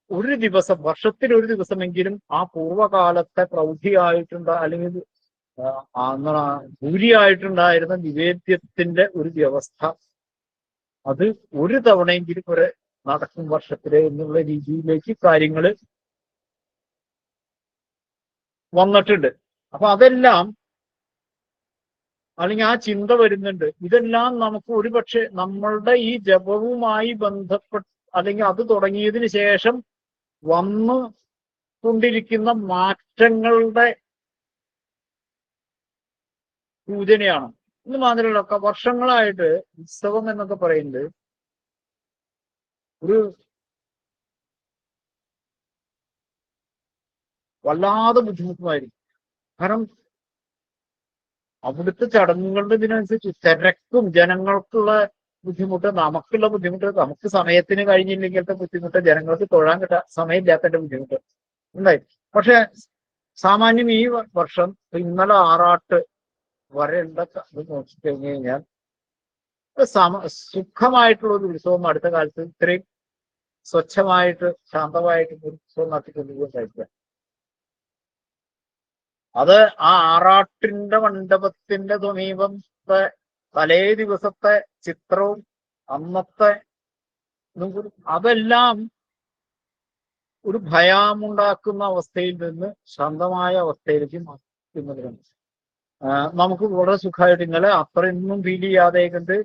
ഒരു ദിവസം, വർഷത്തിൽ ഒരു ദിവസമെങ്കിലും ആ പൂർവ്വകാലത്തെ അല്ലെങ്കിൽ ഭൂരിയായിട്ടുണ്ടായിരുന്ന നിവേദ്യത്തിന്റെ ഒരു വ്യവസ്ഥ അത് ഒരു തവണയെങ്കിലും ഒരു നടക്കും വർഷത്തില് എന്നുള്ള രീതിയിലേക്ക് കാര്യങ്ങൾ വന്നിട്ടുണ്ട്. അപ്പൊ അതെല്ലാം, അല്ലെങ്കിൽ ആ ചിന്ത വരുന്നുണ്ട്. ഇതെല്ലാം നമുക്ക് ഒരുപക്ഷെ നമ്മളുടെ ഈ ജപവുമായി ബന്ധപ്പെട്ട് അല്ലെങ്കിൽ അത് തുടങ്ങിയതിന് ശേഷം വന്നു കൊണ്ടിരിക്കുന്ന മാറ്റങ്ങളുടെ സൂചനയാണ്. ഇന്ന് മാത്രമല്ല, വർഷങ്ങളായിട്ട് ഉത്സവം എന്നൊക്കെ പറയുന്നത് ഒരു വല്ലാതെ ബുദ്ധിമുട്ടുമായിരിക്കും. കാരണം അവിടുത്തെ ചടങ്ങുകളുടെ ഇതിനനുസരിച്ച് തിരക്കും, ജനങ്ങൾക്കുള്ള ബുദ്ധിമുട്ട്, നമുക്കുള്ള ബുദ്ധിമുട്ട്, നമുക്ക് സമയത്തിന് കഴിഞ്ഞില്ലെങ്കിലത്തെ ബുദ്ധിമുട്ട്, ജനങ്ങൾക്ക് തൊഴാൻ സമയമില്ലാത്തതിന്റെ ബുദ്ധിമുട്ട് ഉണ്ടായി. പക്ഷെ സാമാന്യം ഈ വർഷം ഇന്നലെ ആറാട്ട് വരെ ഇത് നോക്കിക്കഴിഞ്ഞു കഴിഞ്ഞാൽ സുഖമായിട്ടുള്ള ഒരു ഉത്സവം അടുത്ത കാലത്ത് ഇത്രയും സ്വച്ഛമായിട്ട് ശാന്തമായിട്ട് ഒരു ഉത്സവം നടത്തിക്കൊണ്ടിരിക്കുക. അത് ആ ആറാട്ടിന്റെ മണ്ഡപത്തിന്റെ സമീപത്തെ തലേ ദിവസത്തെ ചിത്രവും അന്നത്തെ അതെല്ലാം ഒരു ഭയമുണ്ടാക്കുന്ന അവസ്ഥയിൽ നിന്ന് ശാന്തമായ അവസ്ഥയിലേക്ക് മാറ്റുന്നതിനാണ്. നമുക്ക് വളരെ സുഖമായിട്ട് ഇന്നലെ അത്രയൊന്നും ഫീൽ ചെയ്യാതെ കണ്ട്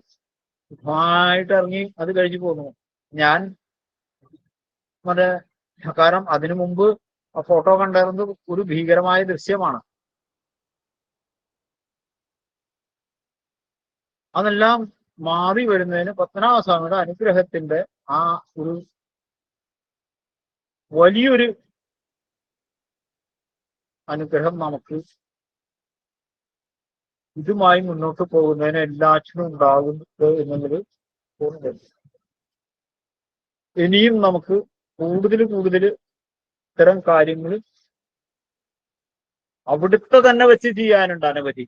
സുഖമായിട്ട് ഇറങ്ങി അത് കഴിഞ്ഞു പോന്നു. ഞാൻ കാരണം അതിനു മുമ്പ് ആ ഫോട്ടോ കണ്ടിരുന്നത് ഒരു ഭീകരമായ ദൃശ്യമാണ്. അതെല്ലാം മാറി വരുന്നതിന് പത്മനാഭസ്വാമിയുടെ അനുഗ്രഹത്തിന്റെ ആ ഒരു വലിയൊരു അനുഗ്രഹം നമുക്ക് ഇതുമായി മുന്നോട്ട് പോകുന്നതിന് എല്ലാറ്റിനും ഉണ്ടാകുന്നുണ്ട് എന്നുള്ളത് തോന്നുന്നുണ്ട്. ഇനിയും നമുക്ക് കൂടുതൽ ഇത്തരം കാര്യങ്ങൾ അവിടുത്തെ തന്നെ വെച്ച് ചെയ്യാനുണ്ട് അനവധി.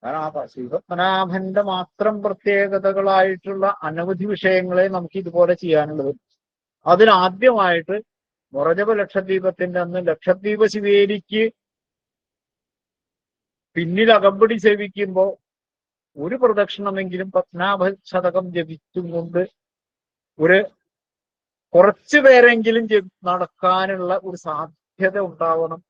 കാരണം ആ ശ്രീപത്മനാഭന്റെ മാത്രം പ്രത്യേകതകളായിട്ടുള്ള അനവധി വിഷയങ്ങളെ നമുക്ക് ഇതുപോലെ ചെയ്യാനുള്ളത്. അതിനാദ്യമായിട്ട് മുറജപ ലക്ഷദ്വീപത്തിന്റെ അന്ന് ലക്ഷദ്വീപ ശിവേലിക്ക് പിന്നിൽ അകമ്പടി സേവിക്കുമ്പോൾ ഒരു പ്രദക്ഷിണമെങ്കിലും പത്മനാഭ ശതകം ജപിച്ചും കൊണ്ട് കുറച്ചു പേരെങ്കിലും നടക്കാനുള്ള ഒരു സാധ്യത ഉണ്ടാവണം.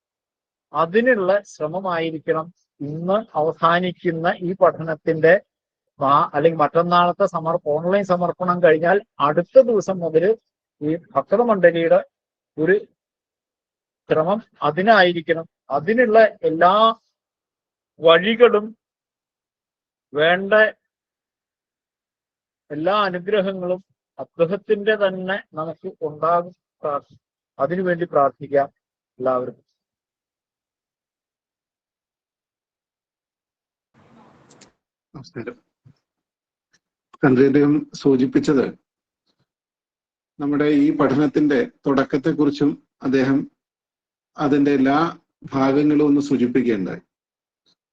അതിനുള്ള ശ്രമമായിരിക്കണം ഇന്ന് അവസാനിക്കുന്ന ഈ പഠനത്തിന്റെ അല്ലെങ്കിൽ മറ്റന്നാളത്തെ ഓൺലൈൻ സമർപ്പണം കഴിഞ്ഞാൽ അടുത്ത ദിവസം മുതൽ ഈ ഭക്തമണ്ഡലിയുടെ ഒരു ശ്രമം അതിനായിരിക്കണം. അതിനുള്ള എല്ലാ വഴികളും വേണ്ട എല്ലാ അനുഗ്രഹങ്ങളും അദ്ദേഹത്തിന്റെ തന്നെ നമുക്ക് ഉണ്ടാകും. അതിനുവേണ്ടി പ്രാർത്ഥിക്കാം. എല്ലാവർക്കും. നമസ്കാരം. അദ്ദേഹം സൂചിപ്പിച്ചത് നമ്മുടെ ഈ പഠനത്തിന്റെ തുടക്കത്തെക്കുറിച്ചും അദ്ദേഹം അതിന്റെ എല്ലാ ഭാഗങ്ങളും ഒന്ന് സൂചിപ്പിക്കുകയുണ്ടായി.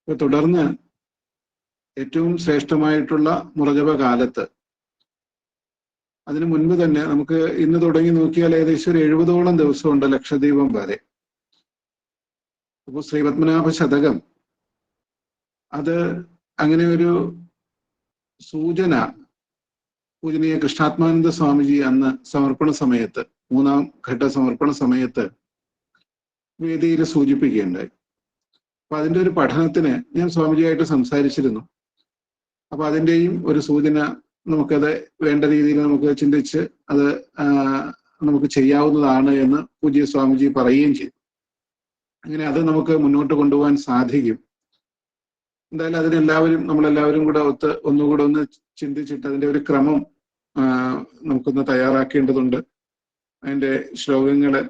തുടർന്ന് ഏറ്റവും ശ്രേഷ്ഠമായിട്ടുള്ള മുറജപ കാലത്ത് അതിനു മുൻപ് തന്നെ നമുക്ക് ഇന്ന് തുടങ്ങി നോക്കിയാൽ ഏകദേശം ഒരു 70ഓളം ദിവസമുണ്ട് ലക്ഷദ്വീപം വരെ. അപ്പോൾ ശ്രീപത്മനാഭ ശതകം അത് അങ്ങനെ ഒരു സൂചന പൂജനീയ കൃഷ്ണാത്മാനന്ദ സ്വാമിജി അന്ന് സമർപ്പണ സമയത്ത് 3ാം ഘട്ട സമർപ്പണ സമയത്ത് വേദിയിൽ സൂചിപ്പിക്കുകയുണ്ടായി. അപ്പൊ അതിന്റെ ഒരു പഠനത്തിന് ഞാൻ സ്വാമിജിയായിട്ട് സംസാരിച്ചിരുന്നു. അപ്പൊ അതിൻ്റെയും ഒരു സൂചന നമുക്കത് വേണ്ട രീതിയിൽ നമുക്ക് ചിന്തിച്ച് അത് നമുക്ക് ചെയ്യാവുന്നതാണ് എന്ന് പൂജ്യ സ്വാമിജി പറയുകയും ചെയ്തു. അങ്ങനെ അത് നമുക്ക് മുന്നോട്ട് കൊണ്ടുപോകാൻ സാധിക്കും. എന്തായാലും അതിനെല്ലാവരും നമ്മളെല്ലാവരും കൂടെ ഒന്നുകൂടെ ഒന്ന് ചിന്തിച്ചിട്ട് അതിന്റെ ഒരു ക്രമം നമുക്കൊന്ന് തയ്യാറാക്കേണ്ടതുണ്ട്. അതിന്റെ ശ്ലോകങ്ങള്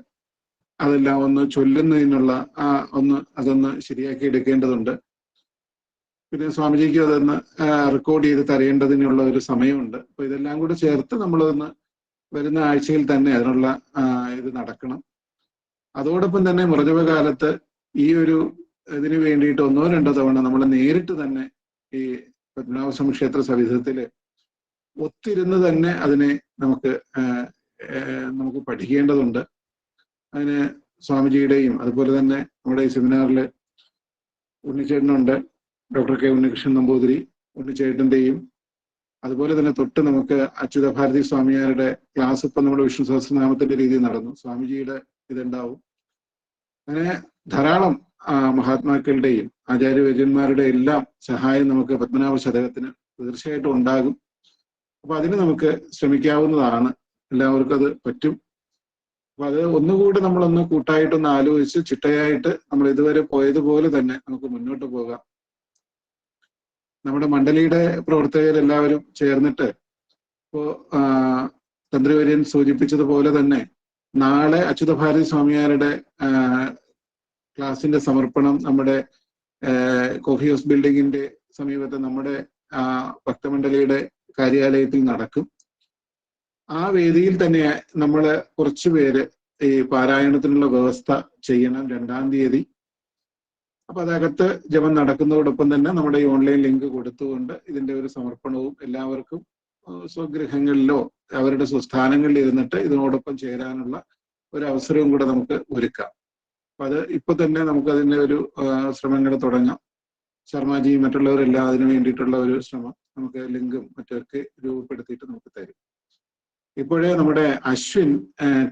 അതെല്ലാം ഒന്ന് ചൊല്ലുന്നതിനുള്ള അതൊന്ന് ശരിയാക്കി എടുക്കേണ്ടതുണ്ട്. പിന്നെ സ്വാമിജിക്ക് അതൊന്ന് റെക്കോർഡ് ചെയ്ത് തരേണ്ടതിനുള്ള ഒരു സമയമുണ്ട്. അപ്പൊ ഇതെല്ലാം കൂടെ ചേർത്ത് നമ്മളൊന്ന് വരുന്ന ആഴ്ചയിൽ തന്നെ അതിനുള്ള ഇത് നടക്കണം. അതോടൊപ്പം തന്നെ മുറജപ കാലത്ത് ഈ ഒരു ഇതിനു വേണ്ടിയിട്ട് 1 or 2 തവണ നമ്മൾ നേരിട്ട് തന്നെ ഈ പത്മനാഭസ്വാമി ക്ഷേത്ര സവിധത്തില് ഒത്തിരുന്ന് തന്നെ അതിനെ നമുക്ക് പഠിക്കേണ്ടതുണ്ട്. അതിന് സ്വാമിജിയുടെയും അതുപോലെ തന്നെ നമ്മുടെ ഈ സെമിനാറിൽ ഉണ്ണിച്ചേട്ടനുണ്ട്, ഡോക്ടർ കെ ഉണ്ണികൃഷ്ണൻ നമ്പൂതിരി, ഉണ്ണിച്ചേട്ടന്റെയും അതുപോലെ തന്നെ തൊട്ട് നമുക്ക് അച്യുത ഭാരതി സ്വാമിയാരുടെ ക്ലാസ് ഇപ്പം നമ്മുടെ വിഷ്ണു സഹസ്രനാമത്തിന്റെ രീതിയിൽ നടന്നു. സ്വാമിജിയുടെ ഇതുണ്ടാവും. അങ്ങനെ ധാരാളം മഹാത്മാക്കളുടെയും ആചാര്യവര്യന്മാരുടെ എല്ലാം സഹായം നമുക്ക് പത്മനാഭ ശതകത്തിന് തീർച്ചയായിട്ടും ഉണ്ടാകും. അപ്പൊ അതിന് നമുക്ക് ശ്രമിക്കാവുന്നതാണ്. എല്ലാവർക്കും അത് പറ്റും. അപ്പൊ അത് ഒന്നുകൂടി നമ്മളൊന്ന് കൂട്ടായിട്ടൊന്ന് ആലോചിച്ച് ചിട്ടയായിട്ട് നമ്മൾ ഇതുവരെ പോയതുപോലെ തന്നെ നമുക്ക് മുന്നോട്ട് പോകാം. നമ്മുടെ മണ്ഡലിയുടെ പ്രവർത്തകരെല്ലാവരും ചേർന്നിട്ട് ഇപ്പോ തന്ത്രിവര്യൻ സൂചിപ്പിച്ചതുപോലെ തന്നെ നാളെ അച്യുത ഭാരതി സ്വാമിയാരുടെ ക്ലാസിന്റെ സമർപ്പണം നമ്മുടെ കോഫി ഹൗസ് ബിൽഡിങ്ങിന്റെ സമീപത്ത് നമ്മുടെ ഭക്തമണ്ഡലിയുടെ കാര്യാലയത്തിൽ നടക്കും. ആ വേദിയിൽ തന്നെ നമ്മള് കുറച്ചുപേര് ഈ പാരായണത്തിനുള്ള വ്യവസ്ഥ ചെയ്യണം 2-ാം തീയതി. അപ്പൊ അതകത്ത് ജപം നടക്കുന്നതോടൊപ്പം തന്നെ നമ്മുടെ ഈ ഓൺലൈൻ ലിങ്ക് കൊടുത്തുകൊണ്ട് ഇതിന്റെ ഒരു സമർപ്പണവും എല്ലാവർക്കും സ്വഗൃഹങ്ങളിലോ അവരുടെ സ്വസ്ഥാനങ്ങളിൽ ഇരുന്നിട്ട് ഇതിനോടൊപ്പം ചേരാനുള്ള ഒരു അവസരവും കൂടെ നമുക്ക് ഒരുക്കാം. അപ്പൊ അത് ഇപ്പൊ തന്നെ നമുക്ക് അതിന്റെ ഒരു ശ്രമങ്ങൾ തുടങ്ങാം. ശർമാജിയും മറ്റുള്ളവരെല്ലാം അതിനു വേണ്ടിയിട്ടുള്ള ഒരു ശ്രമം നമുക്ക് ലിങ്കും മറ്റൊക്കെ രൂപപ്പെടുത്തിയിട്ട് നമുക്ക് തരും. ഇപ്പോഴേ നമ്മുടെ അശ്വിൻ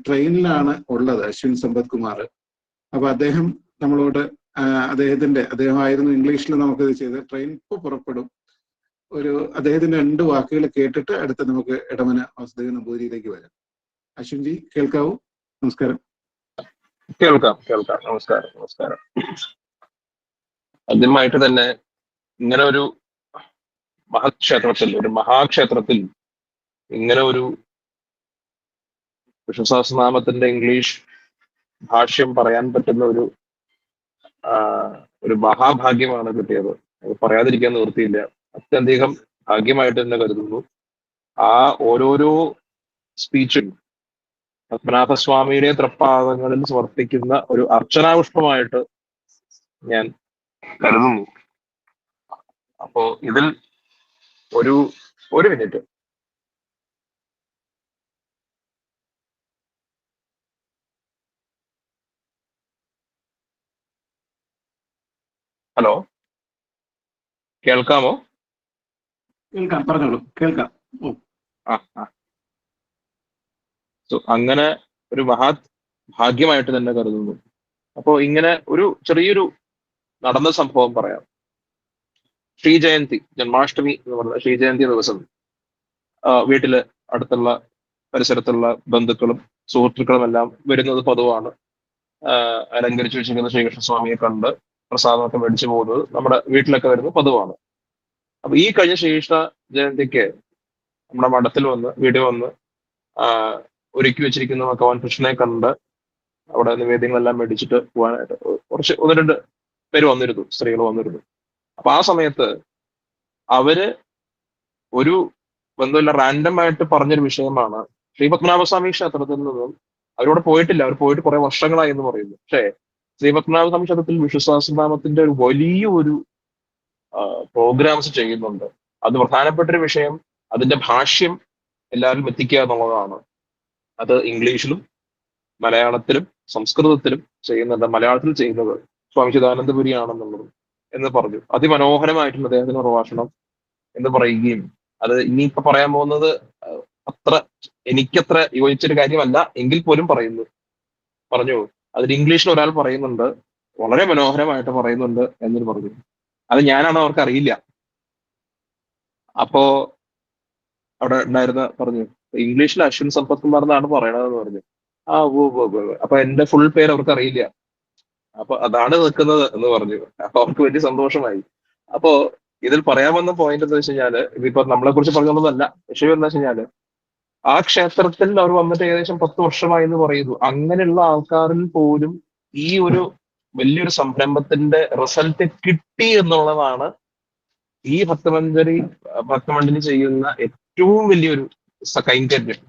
ട്രെയിനിലാണ് ഉള്ളത്, അശ്വിൻ സമ്പത് കുമാർ. അപ്പൊ അദ്ദേഹം നമ്മളോട് അദ്ദേഹമായിരുന്നു ഇംഗ്ലീഷിൽ നമുക്കിത് ചെയ്ത് ട്രെയിൻ ഇപ്പോൾ പുറപ്പെടും. അദ്ദേഹത്തിന്റെ 2 വാക്കുകൾ കേട്ടിട്ട് അടുത്ത് നമുക്ക് ഇടമന വാസുദേവ നമ്പൂതിരിയിലേക്ക് വരാം. അശ്വിൻജി കേൾക്കാവൂ? നമസ്കാരം. കേൾക്കാം. നമസ്കാരം. ആദ്യമായിട്ട് തന്നെ ഇങ്ങനെ ഒരു മഹാക്ഷേത്രത്തിൽ ഇങ്ങനെ ഒരു വിഷ്ണു സഹസ്രനാമത്തിന്റെ ഇംഗ്ലീഷ് ഭാഷ്യം പറയാൻ പറ്റുന്ന ഒരു മഹാഭാഗ്യമാണ് കിട്ടിയത്. അത് പറയാതിരിക്കാൻ നിവൃത്തിയില്ല. അത്യധികം ഭാഗ്യമായിട്ട് തന്നെ കരുതുന്നു. ആ ഓരോരോ സ്പീച്ചും പത്മനാഭസ്വാമിയുടെ തൃപ്പാദങ്ങളിൽ സമർപ്പിക്കുന്ന ഒരു അർച്ചനാപുഷ്പമായിട്ട് ഞാൻ കരുതുന്നു. അപ്പോ ഇതിൽ ഒരു മിനിറ്റ്. ഹലോ, കേൾക്കാമോ? കേൾക്കാം, പറഞ്ഞോളൂ. കേൾക്കാം. അങ്ങനെ ഒരു മഹത് ഭാഗ്യമായിട്ട് തന്നെ കരുതുന്നു. അപ്പോ ഇങ്ങനെ ഒരു ചെറിയൊരു നടന്ന സംഭവം പറയാം. ശ്രീജയന്തി, ജന്മാഷ്ടമി എന്ന് പറയുന്ന ശ്രീജയന്തി ദിവസം വീട്ടില് അടുത്തുള്ള പരിസരത്തുള്ള ബന്ധുക്കളും സുഹൃത്തുക്കളും എല്ലാം വരുന്നത് പതിവാണ്. അലങ്കരിച്ചു വെച്ചിരിക്കുന്ന ശ്രീകൃഷ്ണസ്വാമിയെ കണ്ട് പ്രസാദമൊക്കെ മേടിച്ചു പോകുന്നത് നമ്മുടെ വീട്ടിലൊക്കെ വരുന്നത് പതിവാണ്. അപ്പൊ ഈ കഴിഞ്ഞ ശ്രീകൃഷ്ണ ജയന്തിക്ക് നമ്മുടെ മഠത്തിൽ വീട്ടിൽ വന്ന് ഒരുക്കി വെച്ചിരിക്കുന്ന ഭഗവാൻ കൃഷ്ണനെ കണ്ട് അവിടെ നിവേദ്യങ്ങളെല്ലാം മേടിച്ചിട്ട് പോകാനായിട്ട് കുറച്ച് ഒന്ന് രണ്ട് പേര് വന്നിരുന്നു, സ്ത്രീകൾ വന്നിരുന്നു. അപ്പൊ ആ സമയത്ത് അവര് ഒരു ബന്ധമില്ല റാൻഡം ആയിട്ട് പറഞ്ഞൊരു വിഷയമാണ് ശ്രീ പത്മനാഭസ്വാമി ക്ഷേത്രത്തിൽ നിന്നും അവരോട് പോയിട്ടില്ല, അവർ പോയിട്ട് കുറെ വർഷങ്ങളായി എന്ന് പറയുന്നു. പക്ഷേ ശ്രീ പത്മനാഭസ്വാമി ക്ഷേത്രത്തിൽ വിഷ്ണു സഹസ്രനാമത്തിന്റെ ഒരു വലിയ ഒരു പ്രോഗ്രാംസ് ചെയ്യുന്നുണ്ട്. അത് പ്രധാനപ്പെട്ട ഒരു വിഷയം അതിന്റെ ഭാഷ്യം എല്ലാവരും എത്തിക്കുക എന്നുള്ളതാണ്. അത് ഇംഗ്ലീഷിലും മലയാളത്തിലും സംസ്കൃതത്തിലും ചെയ്യുന്നുണ്ട്. മലയാളത്തിൽ ചെയ്യുന്നത് സ്വാമി ചിദാനന്ദപുരി ആണെന്നുള്ളത് എന്ന് പറഞ്ഞു. അതിമനോഹരമായിട്ടുള്ള അദ്ദേഹത്തിന്റെ പ്രഭാഷണം എന്ന് പറയുകയും അത് ഇനിയിപ്പോ പറയാൻ പോകുന്നത് അത്ര എനിക്കത്ര യോജിച്ചൊരു കാര്യമല്ല എങ്കിൽ പോലും പറഞ്ഞു അതിൽ ഇംഗ്ലീഷിൽ ഒരാൾ പറയുന്നുണ്ട്, വളരെ മനോഹരമായിട്ട് പറയുന്നുണ്ട് എന്ന് പറഞ്ഞു. അത് ഞാനാണോ അവർക്ക് അറിയില്ല. അപ്പോ അവിടെ ഉണ്ടായിരുന്ന പറഞ്ഞു ഇംഗ്ലീഷിൽ അശ്വിൻ സമ്പത്ത് കുമാർ എന്നാണ് പറയണതെന്ന് പറഞ്ഞു. അപ്പൊ എന്റെ ഫുൾ പേര് അവർക്ക് അറിയില്ല. അപ്പൊ അതാണ് നിൽക്കുന്നത് എന്ന് പറഞ്ഞു. അപ്പൊ അവർക്ക് വലിയ സന്തോഷമായി. അപ്പോ ഇതിൽ പറയാൻ വന്ന പോയിന്റ് എന്താ വെച്ച് കഴിഞ്ഞാല്, ഇതിപ്പോ നമ്മളെ കുറിച്ച് പറഞ്ഞതൊന്നുമല്ല, വിഷയം എന്താ വെച്ച് കഴിഞ്ഞാല് ആ ക്ഷേത്രത്തിൽ അവർ വന്നിട്ട് ഏകദേശം 10 വർഷമായി എന്ന് പറയുന്നു. അങ്ങനെയുള്ള ആൾക്കാരിൽ പോലും ഈ ഒരു വലിയൊരു സംരംഭത്തിന്റെ റിസൾട്ട് കിട്ടി എന്നുള്ളതാണ് ഈ ഭക്തമണ്ഡലി ചെയ്യുന്ന ഏറ്റവും വലിയൊരു കൈങ്കര്യം,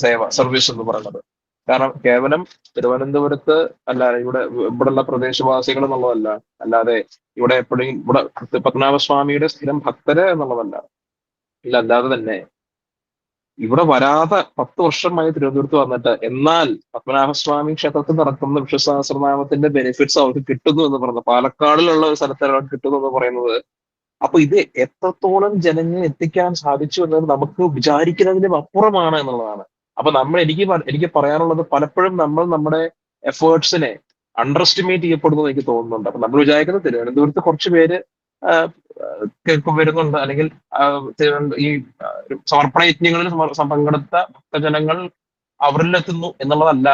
സേവ സർവീസ് എന്ന് പറയുന്നത്. കാരണം കേവലം തിരുവനന്തപുരത്ത് അല്ല, ഇവിടെയുള്ള പ്രദേശവാസികൾ എന്നുള്ളതല്ല, അല്ലാതെ ഇവിടെ എപ്പോഴും ഇവിടെ പത്മനാഭസ്വാമിയുടെ സ്ഥിരം ഭക്തര് എന്നുള്ളതല്ല, അല്ലാതെ തന്നെ ഇവിടെ വരാതെ 10 വർഷമായി തിരുവനന്തപുരത്ത് വന്നിട്ട് എന്നാൽ പത്മനാഭസ്വാമി ക്ഷേത്രത്തിൽ നടക്കുന്ന വിഷ്ണുസഹസ്രനാമത്തിന്റെ ബെനിഫിറ്റ്സ് അവർക്ക് കിട്ടുന്നു എന്ന് പറയുന്നത്, പാലക്കാടിലുള്ള ഒരു സ്ഥലത്ത് അവർക്ക് കിട്ടുന്നു എന്ന് പറയുന്നത്, അപ്പൊ ഇത് എത്രത്തോളം ജനങ്ങൾ എത്തിക്കാൻ സാധിച്ചു എന്നത് നമുക്ക് വിചാരിക്കുന്നതിനും അപ്പുറമാണ് എന്നുള്ളതാണ്. അപ്പൊ എനിക്ക് പറയാനുള്ളത്, പലപ്പോഴും നമ്മൾ നമ്മുടെ എഫേർട്സിനെ അണ്ടർ എസ്റ്റിമേറ്റ് ചെയ്യപ്പെടുന്നു എനിക്ക് തോന്നുന്നുണ്ട്. അപ്പൊ നമ്മൾ വിചാരിക്കുന്നത് തിരുവനന്തപുരത്ത് കുറച്ച് പേര് വരുന്നുണ്ട്, അല്ലെങ്കിൽ ഈ സമർപ്പണ യജ്ഞങ്ങളിൽ പങ്കെടുത്ത ഭക്തജനങ്ങൾ അവരിലെത്തുന്നു എന്നുള്ളതല്ല.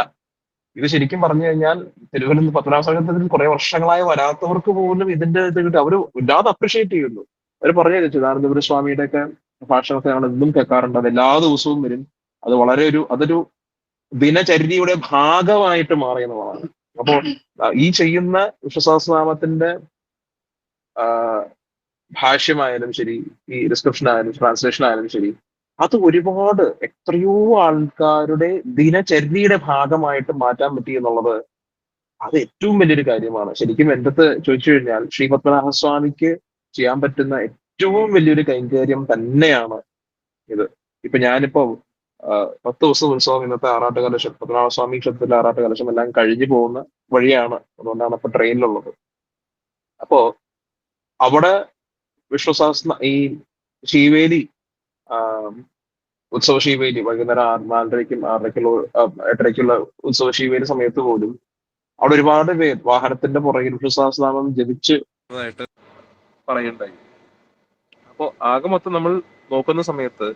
ഇത് ശരിക്കും പറഞ്ഞു കഴിഞ്ഞാൽ തിരുവനന്തപുരം പത്മനാഭസ്വാമി കുറെ വർഷങ്ങളായി വരാത്തവർക്ക് പോലും ഇതിന്റെ ഇത് കിട്ടും. അവർ വല്ലാതെ അപ്രിഷിയേറ്റ് ചെയ്യുന്നു. അവർ പറഞ്ഞു ചിദാനന്ദപുര സ്വാമിയുടെ ഒക്കെ ഭാഷണത്തെ ഞങ്ങൾ ഇന്നും കേൾക്കാറുണ്ട്, അത് എല്ലാ ദിവസവും വരും. അത് അതൊരു ദിനചര്യയുടെ ഭാഗമായിട്ട് മാറി എന്നുള്ളതാണ്. അപ്പോ ഈ ചെയ്യുന്ന വിഷ്ണുസഹസ്രനാമത്തിന്റെ ഭാഷ്യമായാലും ശരി, ഈ ഡിസ്ക്രിപ്ഷൻ ആയാലും ട്രാൻസ്ലേഷൻ ആയാലും ശരി, അത് ഒരുപാട് എത്രയോ ആൾക്കാരുടെ ദിനചര്യയുടെ ഭാഗമായിട്ട് മാറ്റാൻ പറ്റി എന്നുള്ളത് അത് ഏറ്റവും വലിയൊരു കാര്യമാണ്. ശരിക്കും എൻ്റെ അടുത്ത് ചോദിച്ചു കഴിഞ്ഞാൽ ശ്രീ പത്മനാഭസ്വാമിക്ക് ചെയ്യാൻ പറ്റുന്ന ഏറ്റവും വലിയൊരു കൈങ്കര്യം തന്നെയാണ് ഇത്. ഇപ്പൊ ഞാനിപ്പോ 10 ദിവസം ഉത്സവം, ഇന്നത്തെ ആറാട്ട് കലശം, പത്മനാഭസ്വാമി ക്ഷേത്രത്തിലെ ആറാട്ട് കലശം എല്ലാം കഴിഞ്ഞു പോകുന്ന വഴിയാണ്. അതുകൊണ്ടാണ് ഇപ്പൊ ട്രെയിനിലുള്ളത്. അപ്പോ അവിടെ വിഷ്ണു സഹസ്ര ഈ ശീവേലി ഉത്സവ ശീവേലി വൈകുന്നേരം 4:30ക്കും 8:30ക്കുള്ള ഉത്സവ ശീവേലി സമയത്ത് പോലും അവിടെ ഒരുപാട് പേർ വാഹനത്തിന്റെ പുറകിൽ വിഷ്ണു സഹസ്രനാമം ജപിച്ച് പറയുണ്ടായി. അപ്പോ ആകെ മൊത്തം നമ്മൾ നോക്കുന്ന സമയത്ത്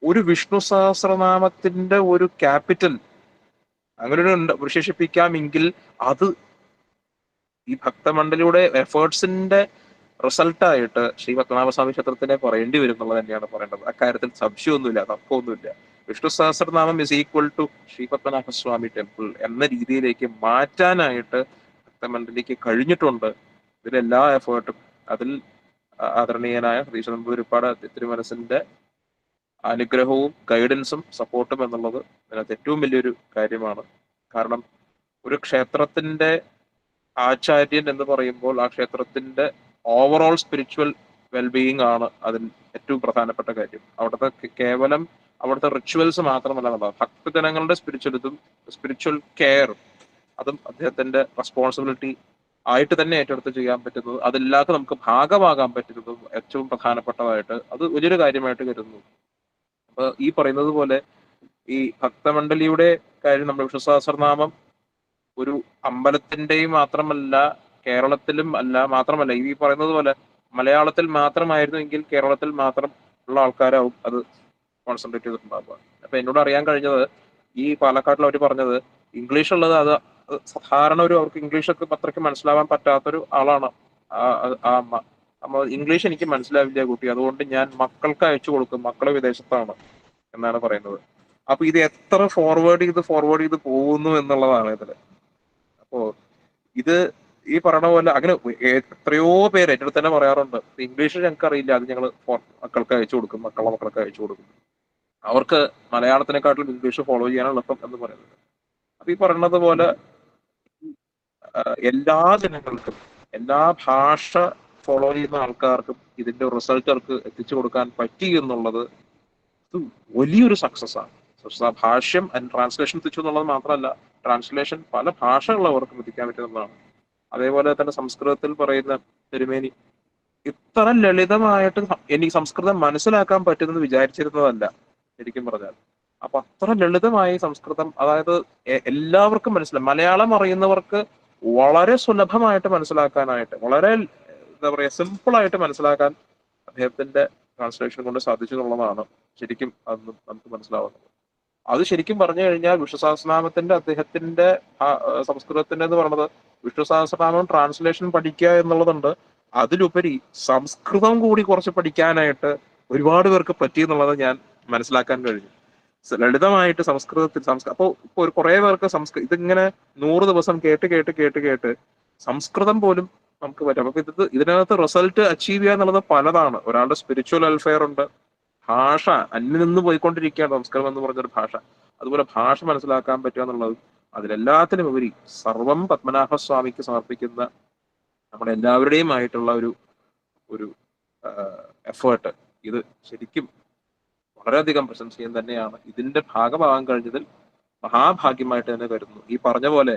ഒരു വിഷ്ണു സഹസ്രനാമത്തിന്റെ ഒരു ക്യാപിറ്റൽ അങ്ങനെ വിശേഷിപ്പിക്കാമെങ്കിൽ അത് ഈ ഭക്തമണ്ഡലിയുടെ എഫേർട്സിന്റെ റിസൾട്ടായിട്ട് ശ്രീ പത്മനാഭസ്വാമി ക്ഷേത്രത്തിനെ പറയേണ്ടി വരും എന്നുള്ളത് തന്നെയാണ് പറയേണ്ടത്. അക്കാര്യത്തിൽ സംശയമൊന്നുമില്ല, തർക്കമൊന്നുമില്ല. Vishnu Sahasranamam is equal to Sri Padmanabhaswamy temple എന്ന രീതിയിലേക്ക് മാറ്റാനായിട്ട് ഭക്തമണ്ഡലിക്ക് കഴിഞ്ഞിട്ടുണ്ട്. ഇതിലെല്ലാ എഫേർട്ടും, അതിൽ ആദരണീയനായ ശ്രീ നമ്പൂതിരിപ്പാട് തിരുമനസിന്റെ അനുഗ്രഹവും ഗൈഡൻസും സപ്പോർട്ടും എന്നുള്ളത് അതിനകത്ത് ഏറ്റവും വലിയൊരു കാര്യമാണ്. കാരണം ഒരു ക്ഷേത്രത്തിന്റെ ആചാര്യൻ എന്ന് പറയുമ്പോൾ ആ ക്ഷേത്രത്തിന്റെ ഓവറോൾ സ്പിരിച്വൽ വെൽബീയിങ് ആണ് അതിൽ ഏറ്റവും പ്രധാനപ്പെട്ട കാര്യം. അവിടുത്തെ കേവലം അവിടുത്തെ റിച്വൽസ് മാത്രമല്ല, ഭക്തജനങ്ങളുടെ സ്പിരിച്വൽ കെയർ അതും അദ്ദേഹത്തിന്റെ റെസ്പോൺസിബിലിറ്റി ആയിട്ട് തന്നെ ഏറ്റെടുത്ത് ചെയ്യാൻ പറ്റുന്നത്, അതില്ലാതെ നമുക്ക് ഭാഗമാകാൻ പറ്റുന്നതും ഏറ്റവും പ്രധാനപ്പെട്ടതായിട്ട് അത് വലിയൊരു കാര്യമായിട്ട് കരുതുന്നു. അപ്പൊ ഈ പറയുന്നത് പോലെ ഈ ഭക്തമണ്ഡലിയുടെ കാര്യം, നമ്മുടെ വിഷ്ണു സഹസ്രനാമം ഒരു അമ്പലത്തിന്റെയും മാത്രമല്ല, കേരളത്തിലും മാത്രമല്ല, ഈ പറയുന്നത് പോലെ മലയാളത്തിൽ മാത്രമായിരുന്നു എങ്കിൽ കേരളത്തിൽ മാത്രം ഉള്ള ആൾക്കാരാവും അത് കോൺസെൻട്രേറ്റ് ചെയ്തിട്ടുണ്ടാവുക. അപ്പൊ എന്നോട് അറിയാൻ കഴിഞ്ഞത്, ഈ പാലക്കാട്ടിൽ അവർ പറഞ്ഞത് ഇംഗ്ലീഷ് ഉള്ളത് അത് സാധാരണ അവർക്ക് ഇംഗ്ലീഷൊക്കെ അത്രയ്ക്ക് മനസ്സിലാവാൻ പറ്റാത്തൊരു ആളാണ് ആ അമ്മ. ഇംഗ്ലീഷ് എനിക്ക് മനസ്സിലാവില്ല കുട്ടി, അതുകൊണ്ട് ഞാൻ മക്കൾക്ക് അയച്ചു കൊടുക്കും, മക്കളെ വിദേശത്താണ് എന്നാണ് പറയുന്നത്. അപ്പൊ ഇത് എത്ര ഫോർവേഡ് ചെയ്ത് പോകുന്നു എന്നുള്ളതാണ് ഇതില്. അപ്പോ ഇത് ഈ പറഞ്ഞ പോലെ അങ്ങനെ എത്രയോ പേര് എൻ്റെ അടുത്ത് തന്നെ പറയാറുണ്ട്, ഇംഗ്ലീഷ് ഞങ്ങൾക്ക് അറിയില്ല, അത് ഞങ്ങൾ മക്കൾക്ക് അയച്ചു കൊടുക്കും, മക്കളുടെ മക്കൾക്ക് അയച്ചു കൊടുക്കും, അവർക്ക് മലയാളത്തിനെക്കാട്ടിലും ഇംഗ്ലീഷ് ഫോളോ ചെയ്യാനാണ് എളുപ്പം എന്ന് പറയുന്നത്. അപ്പൊ ഈ പറയുന്നത് പോലെ എല്ലാ ജനങ്ങൾക്കും, എല്ലാ ഭാഷ ഫോളോ ചെയ്യുന്ന ആൾക്കാർക്കും ഇതിന്റെ റിസൾട്ട് അവർക്ക് എത്തിച്ചു കൊടുക്കാൻ പറ്റി എന്നുള്ളത് വലിയൊരു സക്സസ് ആണ്. ഭാഷ്യം ആൻഡ് ട്രാൻസ്ലേഷൻ എത്തിച്ചു എന്നുള്ളത് മാത്രമല്ല, ട്രാൻസ്ലേഷൻ പല ഭാഷകളുള്ളവർക്കും എത്തിക്കാൻ പറ്റുന്നതാണ്. അതേപോലെ തന്നെ സംസ്കൃതത്തിൽ പറയുന്ന തിരുമേനി ഇത്ര ലളിതമായിട്ട് എനിക്ക് സംസ്കൃതം മനസ്സിലാക്കാൻ പറ്റുമെന്ന് വിചാരിച്ചിരുന്നതല്ല ശരിക്കും പറഞ്ഞാൽ. അപ്പൊ അത്ര ലളിതമായി സംസ്കൃതം, അതായത് എല്ലാവർക്കും മനസ്സിലാവും, മലയാളം അറിയുന്നവർക്ക് വളരെ സുലഭമായിട്ട് മനസ്സിലാക്കാനായിട്ട്, വളരെ എന്താ പറയാ സിമ്പിൾ ആയിട്ട് മനസ്സിലാക്കാൻ അദ്ദേഹത്തിന്റെ ട്രാൻസ്ലേഷൻ കൊണ്ട് സാധിച്ചു എന്നുള്ളതാണ് ശരിക്കും അത് നമുക്ക് മനസ്സിലാവുന്നത്. അത് ശരിക്കും പറഞ്ഞു കഴിഞ്ഞാൽ വിഷ്ണു സഹസ്രനാമത്തിന്റെ അദ്ദേഹത്തിന്റെ സംസ്കൃതത്തിന്റെ എന്ന് പറയുന്നത്, വിഷ്ണു സഹസ്രനാമം ട്രാൻസ്ലേഷൻ പഠിക്കുക എന്നുള്ളതുണ്ട്, അതിലുപരി സംസ്കൃതം കൂടി കുറച്ച് പഠിക്കാനായിട്ട് ഒരുപാട് പേർക്ക് പറ്റി എന്നുള്ളത് ഞാൻ മനസ്സിലാക്കാൻ കഴിഞ്ഞു. ലളിതമായിട്ട് സംസ്കൃതത്തിൽ അപ്പോൾ ഇപ്പോൾ ഒരു കുറെ പേർക്ക് ഇതിങ്ങനെ 100 ദിവസം കേട്ട് കേട്ട് കേട്ട് കേട്ട് സംസ്കൃതം പോലും നമുക്ക് പറ്റും. അപ്പൊ ഇതിനകത്ത് റിസൾട്ട് അച്ചീവ് ചെയ്യുക എന്നുള്ളത് പലതാണ്. ഒരാളുടെ സ്പിരിച്വൽ വെൽഫെയർ ഉണ്ട്, ഭാഷ അന്യം നിന്ന് പോയിക്കൊണ്ടിരിക്കുകയാണ് സംസ്കൃതം എന്ന് പറഞ്ഞൊരു ഭാഷ, അതുപോലെ ഭാഷ മനസ്സിലാക്കാൻ പറ്റുക എന്നുള്ളത്, അതിലെല്ലാത്തിനും ഉപരി സർവം പത്മനാഭസ്വാമിക്ക് സമർപ്പിക്കുന്ന നമ്മുടെ എല്ലാവരുടെയും ആയിട്ടുള്ള ഒരു എഫേർട്ട്, ഇത് ശരിക്കും വളരെയധികം പ്രശംസനീയം തന്നെയാണ്. ഇതിന്റെ ഭാഗമാകാൻ കഴിഞ്ഞതിൽ മഹാഭാഗ്യമായിട്ട് തന്നെ കരുതുന്നു. ഈ പറഞ്ഞ പോലെ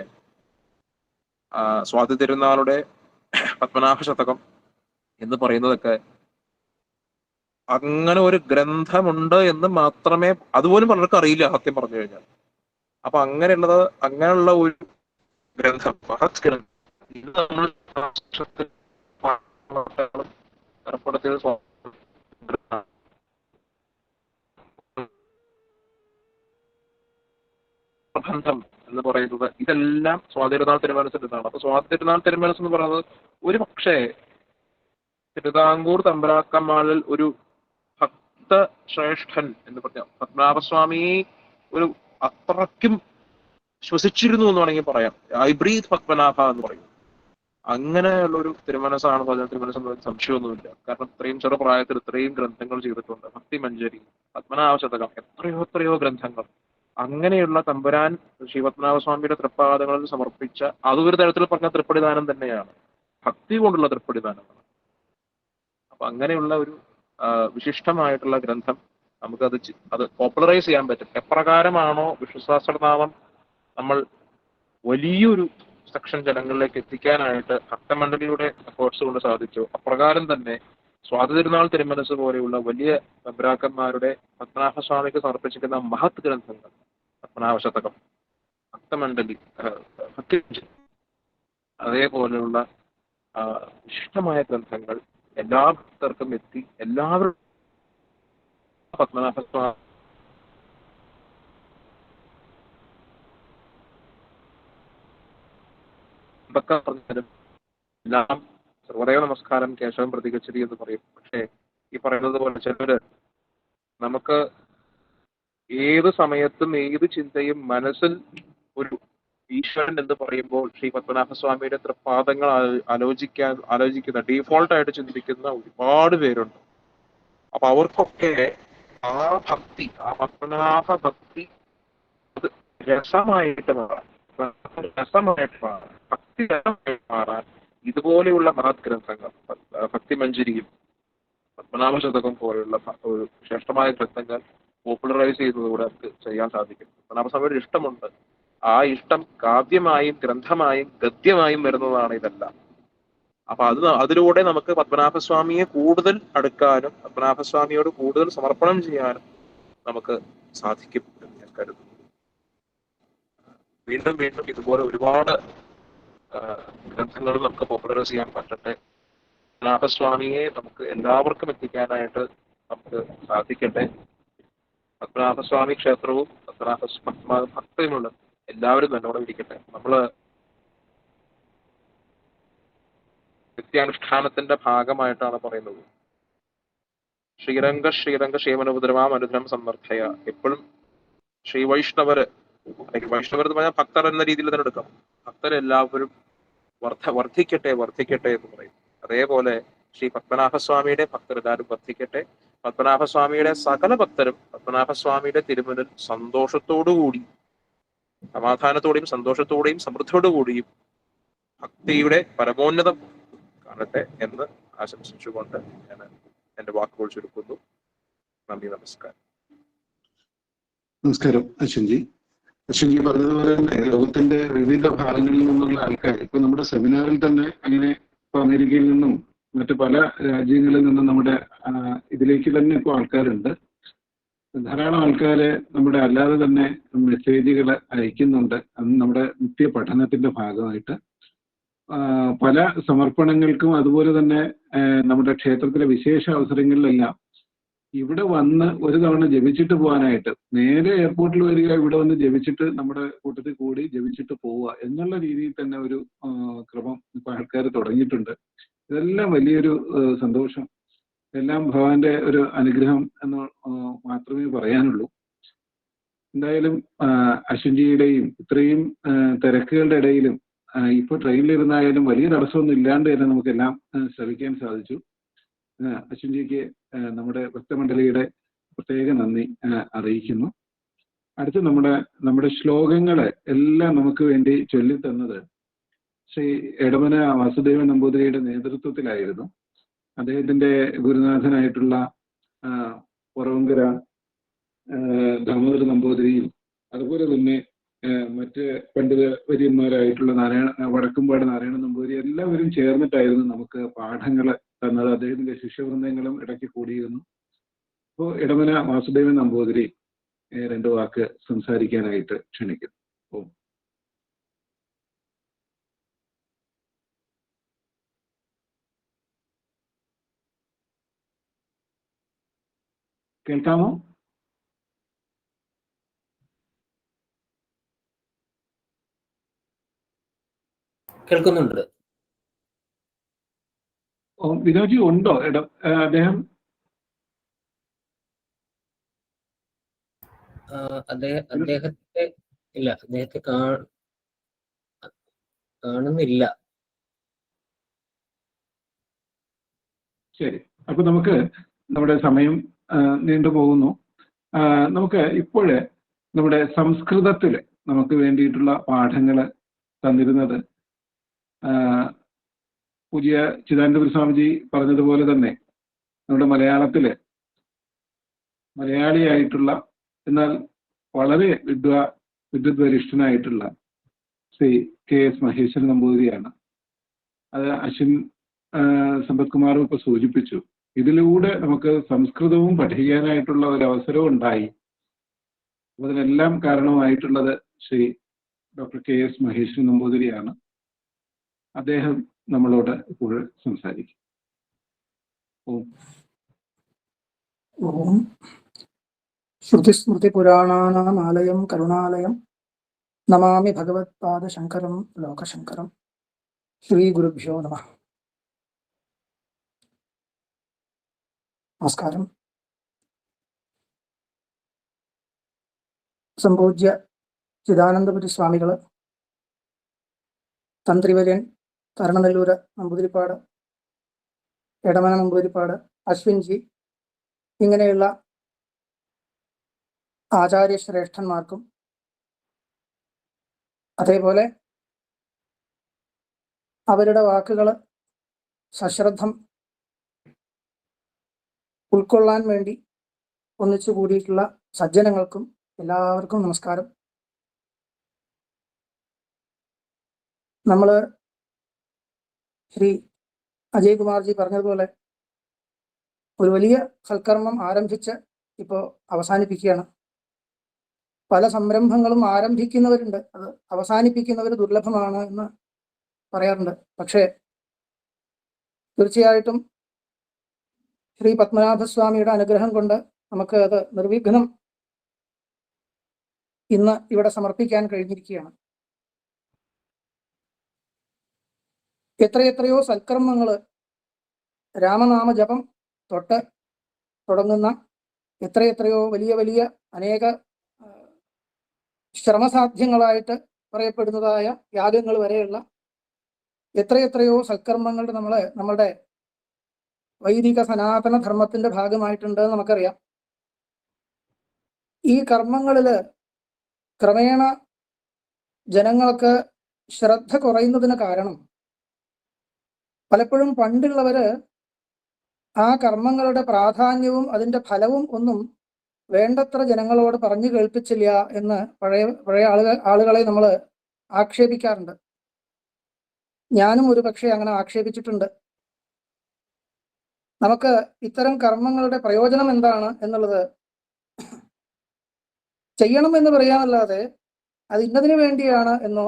സ്വാതി തിരുനാളുടെ പത്മനാഭ ശതകം എന്ന് പറയുന്നതൊക്കെ അങ്ങനെ ഒരു ഗ്രന്ഥമുണ്ട് എന്ന് മാത്രമേ, അതുപോലും പലർക്കും അറിയില്ല സത്യം പറഞ്ഞു കഴിഞ്ഞാൽ. അപ്പൊ അങ്ങനെയുള്ള ഒരു ഗ്രന്ഥം, മഹത് ഗ്രന്ഥം, ഇത് നമ്മൾ പ്രബന്ധം എന്ന് പറയുന്നത്, ഇതെല്ലാം സ്വാതി തിരുനാൾ തിരുമനസിൻ്റെതാണ്. അപ്പൊ സ്വാതി തിരുനാൾ തിരുമനസ് എന്ന് പറയുന്നത് ഒരു പക്ഷേ തിരുവിതാംകൂർ തമ്പുരാക്കന്മാരിൽ ഒരു ഭക്ത ശ്രേഷ്ഠൻ എന്ന് പറഞ്ഞാൽ പത്മനാഭസ്വാമി ഒരു അത്രയ്ക്കും ശ്വസിച്ചിരുന്നു എന്ന് വേണമെങ്കിൽ പറയാം. ഐ ബ്രീത്ത് പത്മനാഭ എന്ന് പറയും. അങ്ങനെയുള്ള ഒരു തിരുമനസാണ് ഭജന തിരുമനസ് എന്ന് സംശയമൊന്നുമില്ല. കാരണം ഇത്രയും ചെറുപ്രായത്തിൽ ഇത്രയും ഗ്രന്ഥങ്ങൾ ചെയ്തിട്ടുണ്ട്. ഭക്തി മഞ്ജരി, പത്മനാഭ ശതകം, എത്രയോ ഗ്രന്ഥങ്ങൾ. അങ്ങനെയുള്ള തമ്പുരാൻ ശ്രീ പത്മനാഭസ്വാമിയുടെ തൃപ്പാദങ്ങളിൽ സമർപ്പിച്ച, അതൊരു തരത്തിൽ പറഞ്ഞ തൃപ്പടിദാനം തന്നെയാണ്, ഭക്തി കൊണ്ടുള്ള തൃപ്പടിദാനമാണ്. അപ്പൊ അങ്ങനെയുള്ള ഒരു വിശിഷ്ടമായിട്ടുള്ള ഗ്രന്ഥം അത് പോപ്പുലറൈസ് ചെയ്യാൻ പറ്റും. എപ്രകാരമാണോ വിഷ്ണു സഹസ്രനാമം നമ്മൾ വലിയൊരു സെക്ഷൻ ജനങ്ങളിലേക്ക് എത്തിക്കാനായിട്ട് ഭക്തമണ്ഡലിയുടെ എഫേർട്സ് കൊണ്ട് സാധിച്ചു, അപ്രകാരം തന്നെ സ്വാതി തിരുനാൾ തിരുമനസ് പോലെയുള്ള വലിയ തമ്പുരാക്കന്മാരുടെ പത്മനാഭസ്വാമിക്ക് സമർപ്പിച്ചിരിക്കുന്ന മഹത് ഗ്രന്ഥങ്ങൾ, പത്മനാഭ ശതകം, ഭക്തമണ്ഡലി, ഭക്തി, അതേപോലെയുള്ള വിശിഷ്ടമായ ഗ്രന്ഥങ്ങൾ എല്ലാ ഭക്തർക്കും എത്തി, എല്ലാവരും പത്മനാഭസ്വാമി എന്തൊക്കെ പറഞ്ഞാലും എല്ലാം സർവദേവ നമസ്കാരം കേശവം പ്രതികച്ചതി എന്ന് പറയും. പക്ഷേ ഈ പറയുന്നത് പോലെ ചിലര് നമുക്ക് ഏത് സമയത്തും ഏത് ചിന്തയും മനസ്സിൽ ഒരു ഈശ്വരൻ എന്ന് പറയുമ്പോൾ ശ്രീ പത്മനാഭസ്വാമിയുടെ തൃപ്പാദങ്ങൾ ആലോചിക്കുന്ന ഡീഫോൾട്ടായിട്ട് ചിന്തിക്കുന്ന ഒരുപാട് പേരുണ്ട്. അപ്പൊ അവർക്കൊക്കെ ആ ഭക്തി, ആ പത്മനാഭ ഭക്തി അത് രസമായിട്ട് മാറാൻ, ഭക്തി മാറാൻ ഇതുപോലെയുള്ള മഹത് ഗ്രന്ഥങ്ങൾ, ഭക്തിമഞ്ജരിയും പത്മനാഭ ശതകം പോലെയുള്ള ഒരു ശ്രേഷ്ഠമായ ഗ്രന്ഥങ്ങൾ പോപ്പുലറൈസ് ചെയ്യുന്നതുകൂടെ നമുക്ക് ചെയ്യാൻ സാധിക്കും. പത്മനാഭസ്വാമിയുടെ ഇഷ്ടമുണ്ട്. ആ ഇഷ്ടം കാവ്യമായും ഗ്രന്ഥമായും ഗദ്യമായും വരുന്നതാണ് ഇതെല്ലാം. അപ്പൊ അതിലൂടെ നമുക്ക് പത്മനാഭസ്വാമിയെ കൂടുതൽ അടുക്കാനും പത്മനാഭസ്വാമിയോട് കൂടുതൽ സമർപ്പണം ചെയ്യാനും നമുക്ക് സാധിക്കും എന്ന് ഞാൻ കരുതുന്നു. വീണ്ടും വീണ്ടും ഇതുപോലെ ഒരുപാട് ഗ്രന്ഥങ്ങൾ നമുക്ക് പോപ്പുലറൈസ് ചെയ്യാൻ പറ്റട്ടെ. പത്മനാഭസ്വാമിയെ നമുക്ക് എല്ലാവർക്കും എത്തിക്കാനായിട്ട് നമുക്ക് സാധിക്കട്ടെ. പത്മനാഭസ്വാമി ക്ഷേത്രവും ഭക്തയുമുള്ള എല്ലാവരും നല്ലോണം ഇരിക്കട്ടെ. നമ്മള് നിത്യാനുഷ്ഠാനത്തിന്റെ ഭാഗമായിട്ടാണ് പറയുന്നത്. ശ്രീരംഗ ക്ഷേമനുപദ്രവാം അനുഗ്രഹം സമർത്ഥയ. എപ്പോഴും ശ്രീവൈഷ്ണവര് അല്ലെങ്കിൽ വൈഷ്ണവർ എന്ന് പറഞ്ഞാൽ ഭക്തർ എന്ന രീതിയിൽ തന്നെ എടുക്കാം. ഭക്തരെല്ലാവരും വർദ്ധിക്കട്ടെ വർദ്ധിക്കട്ടെ എന്ന് പറയും. അതേപോലെ ശ്രീ പത്മനാഭസ്വാമിയുടെ ഭക്തരെല്ലാവരും വർദ്ധിക്കട്ടെ. പത്മനാഭസ്വാമിയുടെ സകല ഭക്തരും പത്മനാഭസ്വാമിയുടെ തിരുമുന്നിൽ സന്തോഷത്തോടുകൂടി, സമാധാനത്തോടെയും സന്തോഷത്തോടെയും സമൃദ്ധിയോടുകൂടിയും ഭക്തിയുടെ പരമോന്നതം കാണട്ടെ എന്ന് ആശംസിച്ചുകൊണ്ട് ഞാൻ എന്റെ വാക്കുകൾ ചുരുക്കുന്നു. നന്ദി, നമസ്കാരം. നമസ്കാരം അശ്വിൻജി. അശ്വിൻജി പറഞ്ഞതുപോലെ തന്നെ ലോകത്തിന്റെ വിവിധ ഭാഗങ്ങളിൽ നിന്നുള്ള ആൾക്കാർ ഇപ്പൊ നമ്മുടെ സെമിനാറിൽ തന്നെ അങ്ങനെ ഇപ്പൊ അമേരിക്കയിൽ നിന്നും മറ്റു പല രാജ്യങ്ങളിൽ നിന്നും നമ്മുടെ ഇതിലേക്ക് തന്നെ ഇപ്പോൾ ആൾക്കാരുണ്ട്. ധാരാളം ആൾക്കാര് നമ്മുടെ അല്ലാതെ തന്നെ മെസ്സേജുകൾ അയക്കുന്നുണ്ട്. അത് നമ്മുടെ നിത്യ പഠനത്തിന്റെ ഭാഗമായിട്ട് പല സമർപ്പണങ്ങൾക്കും അതുപോലെ തന്നെ നമ്മുടെ ക്ഷേത്രത്തിലെ വിശേഷ അവസരങ്ങളിലെല്ലാം ഇവിടെ വന്ന് ഒരു തവണ ജപിച്ചിട്ട് പോകാനായിട്ട്, നേരെ എയർപോർട്ടിൽ വരിക, ഇവിടെ വന്ന് ജപിച്ചിട്ട് നമ്മുടെ കൂട്ടത്തിൽ കൂടി ജപിച്ചിട്ട് പോവുക എന്നുള്ള രീതിയിൽ തന്നെ ഒരു ക്രമം ഇപ്പൊ ആൾക്കാർ തുടങ്ങിയിട്ടുണ്ട്. ഇതെല്ലാം വലിയൊരു സന്തോഷം. എല്ലാം ഭഗവാന്റെ ഒരു അനുഗ്രഹം എന്ന് മാത്രമേ പറയാനുള്ളൂ. എന്തായാലും അശ്വിൻജിയുടെയും ഇത്രയും തിരക്കുകളുടെ ഇടയിലും ഇപ്പൊ ട്രെയിനിലിരുന്നായാലും വലിയ തടസ്സമൊന്നും ഇല്ലാണ്ട് തന്നെ നമുക്കെല്ലാം ശ്രമിക്കാൻ സാധിച്ചു. അശ്വിൻജിക്ക് നമ്മുടെ ഭക്തമണ്ഡലിയുടെ പ്രത്യേക നന്ദി അറിയിക്കുന്നു. അടുത്ത് നമ്മുടെ ശ്ലോകങ്ങളെ എല്ലാം നമുക്ക് വേണ്ടി ചൊല്ലിത്തന്നത് ശ്രീ എടമന വാസുദേവൻ നമ്പൂതിരിയുടെ നേതൃത്വത്തിലായിരുന്നു. അദ്ദേഹത്തിന്റെ ഗുരുനാഥനായിട്ടുള്ള പുറവങ്കര ദാമോദര നമ്പൂതിരിയും അതുപോലെ തന്നെ മറ്റ് പണ്ഡിത വര്യന്മാരായിട്ടുള്ള വടക്കുംപാട് നാരായണ നമ്പൂതിരി എല്ലാവരും ചേർന്നിട്ടായിരുന്നു നമുക്ക് പാഠങ്ങൾ തന്നത്. അദ്ദേഹത്തിന്റെ ശിഷ്യവൃന്ദങ്ങളും ഇടയ്ക്ക് കൂടിയിരുന്നു. അപ്പോൾ ഇടമന വാസുദേവൻ നമ്പൂതിരി 2 വാക്ക് സംസാരിക്കാനായിട്ട് ക്ഷണിക്കുന്നു. ഓ, കേൾക്കാമോ? കേൾക്കുന്നുണ്ട്. വിനോജി ഉണ്ടോ? അദ്ദേഹം അദ്ദേഹത്തെ ഇല്ല, അദ്ദേഹത്തെ കാണുന്നില്ല. ശരി, അപ്പൊ നമുക്ക് നമ്മുടെ സമയം നീണ്ടുപോകുന്നു. നമുക്ക് ഇപ്പോഴ് നമ്മുടെ സംസ്കൃതത്തില് നമുക്ക് വേണ്ടിയിട്ടുള്ള പാഠങ്ങൾ തന്നിരുന്നത് പൂജ്യ ചിദാനന്ദപുരി സ്വാമിജി പറഞ്ഞതുപോലെ തന്നെ നമ്മുടെ മലയാളിയായിട്ടുള്ള എന്നാൽ വളരെ വിദ്വദ്വരിഷ്ഠനായിട്ടുള്ള ശ്രീ KS മഹേശ്വരൻ നമ്പൂതിരിയാണ്. അത് അശ്വിൻ സമ്പത് കുമാറും ഇപ്പൊ സൂചിപ്പിച്ചു. ഇതിലൂടെ നമുക്ക് സംസ്കൃതവും പഠിക്കാനായിട്ടുള്ള ഒരു അവസരവും ഉണ്ടായി. അതിനെല്ലാം കാരണമായിട്ടുള്ളത് ശ്രീ ഡോക്ടർ KS മഹേശ്വരൻ നമ്പൂതിരിയാണ്. അദ്ദേഹം നമ്മളോട് ഇപ്പോൾ സംസാരിക്കും. ഓം ശ്രുതിസ്മൃതി പുരാണാനാമാലയം കരുണാലയം നമാമി ഭഗവത്പാദശങ്കരം ലോകശങ്കരം. ശ്രീ ഗുരുഭ്യോ നമഃ. നമസ്കാരം. സംപൂജ്യ ചിദാനന്ദപുരി സ്വാമികള്, തന്ത്രിവര്യൻ കരണനെല്ലൂര് നമ്പൂതിരിപ്പാട്, എടമന നമ്പൂതിരിപ്പാട്, അശ്വിൻജി, ഇങ്ങനെയുള്ള ആചാര്യശ്രേഷ്ഠന്മാർക്കും അതേപോലെ അവരുടെ വാക്കുകൾ സശ്രദ്ധം ഉൾക്കൊള്ളാൻ വേണ്ടി ഒന്നിച്ചു കൂടിയിട്ടുള്ള സജ്ജനങ്ങൾക്കും എല്ലാവർക്കും നമസ്കാരം. നമ്മള് ശ്രീ അജയ് കുമാർജി പറഞ്ഞതുപോലെ ഒരു വലിയ സൽക്കർമ്മം ആരംഭിച്ച് ഇപ്പോൾ അവസാനിപ്പിക്കുകയാണ്. പല സംരംഭങ്ങളും ആരംഭിക്കുന്നവരുണ്ട്, അത് അവസാനിപ്പിക്കുന്നവർ ദുർലഭമാണ് എന്ന് പറയാറുണ്ട്. പക്ഷേ തീർച്ചയായിട്ടും ശ്രീ പത്മനാഭസ്വാമിയുടെ അനുഗ്രഹം കൊണ്ട് നമുക്ക് അത് നിർവിഘ്നം ഇന്ന് ഇവിടെ സമർപ്പിക്കാൻ കഴിഞ്ഞിരിക്കുകയാണ്. എത്രയെത്രയോ സൽക്കർമ്മങ്ങൾ രാമനാമ ജപം തൊട്ട് തുടങ്ങുന്ന എത്രയെത്രയോ വലിയ വലിയ അനേക ശ്രമസാധ്യങ്ങളായിട്ട് പറയപ്പെടുന്നതായ യാഗങ്ങൾ വരെയുള്ള എത്രയെത്രയോ സൽക്കർമ്മങ്ങളുടെ നമ്മളുടെ വൈദിക സനാതന ധർമ്മത്തിന്റെ ഭാഗമായിട്ടുണ്ട് നമുക്കറിയാം. ഈ കർമ്മങ്ങളിൽ ക്രമേണ ജനങ്ങൾക്ക് ശ്രദ്ധ കുറയുന്നതിന് കാരണം പലപ്പോഴും പണ്ടുള്ളവര് ആ കർമ്മങ്ങളുടെ പ്രാധാന്യവും അതിന്റെ ഫലവും ഒന്നും വേണ്ടത്ര ജനങ്ങളോട് പറഞ്ഞു കേൾപ്പിച്ചില്ല എന്ന് പഴയ ആളുകളെ നമ്മൾ ആക്ഷേപിക്കാറുണ്ട്. ഞാനും ഒരു പക്ഷേ അങ്ങനെ ആക്ഷേപിച്ചിട്ടുണ്ട്. നമുക്ക് ഇത്തരം കർമ്മങ്ങളുടെ പ്രയോജനം എന്താണ് എന്നുള്ളത് ചെയ്യണം എന്ന് പറയാനല്ലാതെ അത് ഇന്നതിന് വേണ്ടിയാണ് എന്നോ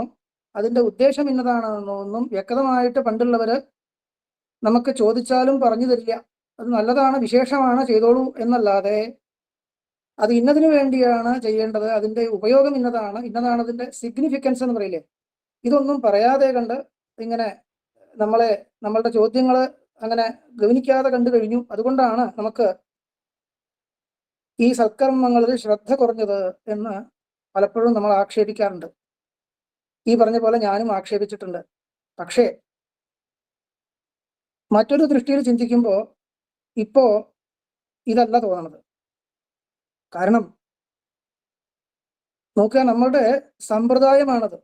അതിന്റെ ഉദ്ദേശം ഇന്നതാണെന്നോ ഒന്നും വ്യക്തമായിട്ട് പണ്ടുള്ളവര് നമുക്ക് ചോദിച്ചാലും പറഞ്ഞു തരില്ല. അത് നല്ലതാണ്, വിശേഷമാണ്, ചെയ്തോളൂ എന്നല്ലാതെ അത് ഇന്നതിന് വേണ്ടിയാണ് ചെയ്യേണ്ടത്, അതിന്റെ ഉപയോഗം ഇന്നതാണ് അതിന്റെ സിഗ്നിഫിക്കൻസ് എന്ന് പറയില്ലേ, ഇതൊന്നും പറയാതെ കണ്ട് ഇങ്ങനെ നമ്മളുടെ ചോദ്യങ്ങൾ അങ്ങനെ ഗവനിക്കാതെ കണ്ടു കഴിഞ്ഞു. അതുകൊണ്ടാണ് നമുക്ക് ഈ സൽക്കർമ്മങ്ങളിൽ ശ്രദ്ധ കുറഞ്ഞത് എന്ന് പലപ്പോഴും നമ്മൾ ആക്ഷേപിക്കാറുണ്ട്. ഈ പറഞ്ഞ പോലെ ഞാനും ആക്ഷേപിച്ചിട്ടുണ്ട്. പക്ഷേ മറ്റൊരു ദൃഷ്ടിയിൽ ചിന്തിക്കുമ്പോൾ ഇപ്പോ ഇതല്ല തോന്നണത്. കാരണം നോക്കുക, നമ്മളുടെ സമ്പ്രദായമാണത്.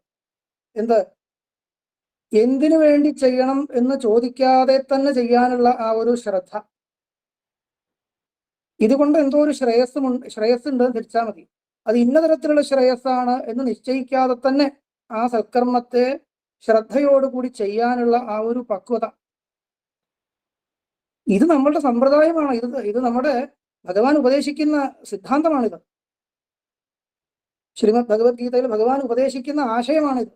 എന്തിനു വേണ്ടി ചെയ്യണം എന്ന് ചോദിക്കാതെ തന്നെ ചെയ്യാനുള്ള ആ ഒരു ശ്രദ്ധ, ഇതുകൊണ്ട് എന്തോ ഒരു ശ്രേയസ്സുണ്ട് ധരിച്ചാൽ മതി. അത് ഇന്ന തരത്തിലുള്ള ശ്രേയസ്സാണ് എന്ന് നിശ്ചയിക്കാതെ തന്നെ ആ സൽക്കർമ്മത്തെ ശ്രദ്ധയോടുകൂടി ചെയ്യാനുള്ള ആ ഒരു പക്വത, ഇത് നമ്മളുടെ സമ്പ്രദായമാണ്. ഇത് നമ്മുടെ ഭഗവാൻ ഉപദേശിക്കുന്ന സിദ്ധാന്തമാണിത്. ശ്രീമദ് ഭഗവത്ഗീതയിൽ ഭഗവാൻ ഉപദേശിക്കുന്ന ആശയമാണിത്.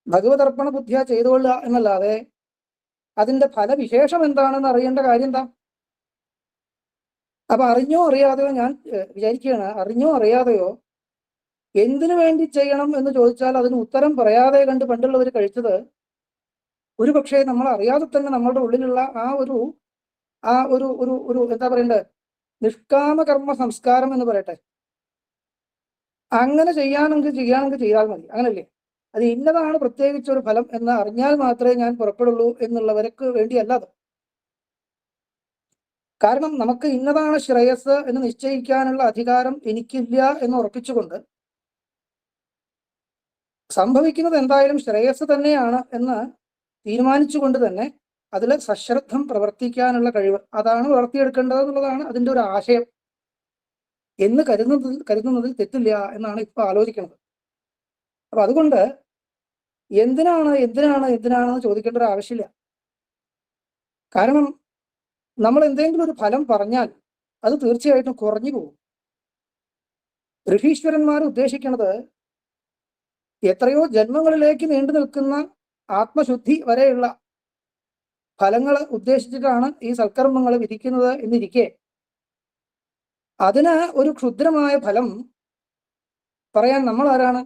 ഭഗവതർപ്പണ ബുദ്ധിയ ചെയ്തുകൊള്ളുക എന്നല്ലാതെ അതിന്റെ ഫലവിശേഷം എന്താണെന്ന് അറിയേണ്ട കാര്യം എന്താ? അപ്പൊ അറിഞ്ഞോ അറിയാതെയോ, ഞാൻ വിചാരിക്കുകയാണ്, അറിഞ്ഞോ അറിയാതെയോ എന്തിനു വേണ്ടി ചെയ്യണം എന്ന് ചോദിച്ചാൽ അതിന് ഉത്തരം പറയാതെ കണ്ട് പണ്ടുള്ളവർ കഴിച്ചത് ഒരു പക്ഷേ നമ്മൾ അറിയാതെ തന്നെ നമ്മളുടെ ഉള്ളിലുള്ള ആ ഒരു എന്താ പറയണ്ടത്, നിഷ്കാമ കർമ്മ സംസ്കാരം എന്ന് പറയട്ടെ, അങ്ങനെ ചെയ്യാണെങ്കിൽ ചെയ്താൽ മതി, അങ്ങനല്ലേ? അത് ഇന്നതാണ് പ്രത്യേകിച്ച് ഒരു ഫലം എന്ന് അറിഞ്ഞാൽ മാത്രമേ ഞാൻ പുറപ്പെടുള്ളൂ എന്നുള്ളവർക്ക് വേണ്ടിയല്ല അത്. കാരണം നമുക്ക് ഇന്നതാണ് ശ്രേയസ് എന്ന് നിശ്ചയിക്കാനുള്ള അധികാരം എനിക്കില്ല എന്ന് ഉറപ്പിച്ചുകൊണ്ട് സംഭവിക്കുന്നത് എന്തായാലും ശ്രേയസ് തന്നെയാണ് എന്ന് തീരുമാനിച്ചുകൊണ്ട് തന്നെ അതിൽ സശ്രദ്ധം പ്രവർത്തിക്കാനുള്ള കഴിവ്, അതാണ് വളർത്തിയെടുക്കേണ്ടത് എന്നുള്ളതാണ് അതിൻ്റെ ഒരു ആശയം എന്ന് കരുതുന്നതിൽ തെറ്റില്ല എന്നാണ് ഇപ്പൊ ആലോചിക്കുന്നത്. അപ്പൊ അതുകൊണ്ട് എന്തിനാണെന്ന് ചോദിക്കേണ്ട ഒരു ആവശ്യമില്ല. കാരണം നമ്മൾ എന്തെങ്കിലും ഒരു ഫലം പറഞ്ഞാൽ അത് തീർച്ചയായിട്ടും കുറഞ്ഞു പോകും. ഋഷീശ്വരന്മാർ ഉദ്ദേശിക്കുന്നത് എത്രയോ ജന്മങ്ങളിലേക്ക് നീണ്ടു നിൽക്കുന്ന ആത്മശുദ്ധി വരെയുള്ള ഫലങ്ങൾ ഉദ്ദേശിച്ചിട്ടാണ് ഈ സൽക്കർമ്മങ്ങൾ വിധിക്കുന്നത് എന്നിരിക്കെ അതിന് ഒരു ക്ഷുദ്രമായ ഫലം പറയാൻ നമ്മൾ ആരാണ്?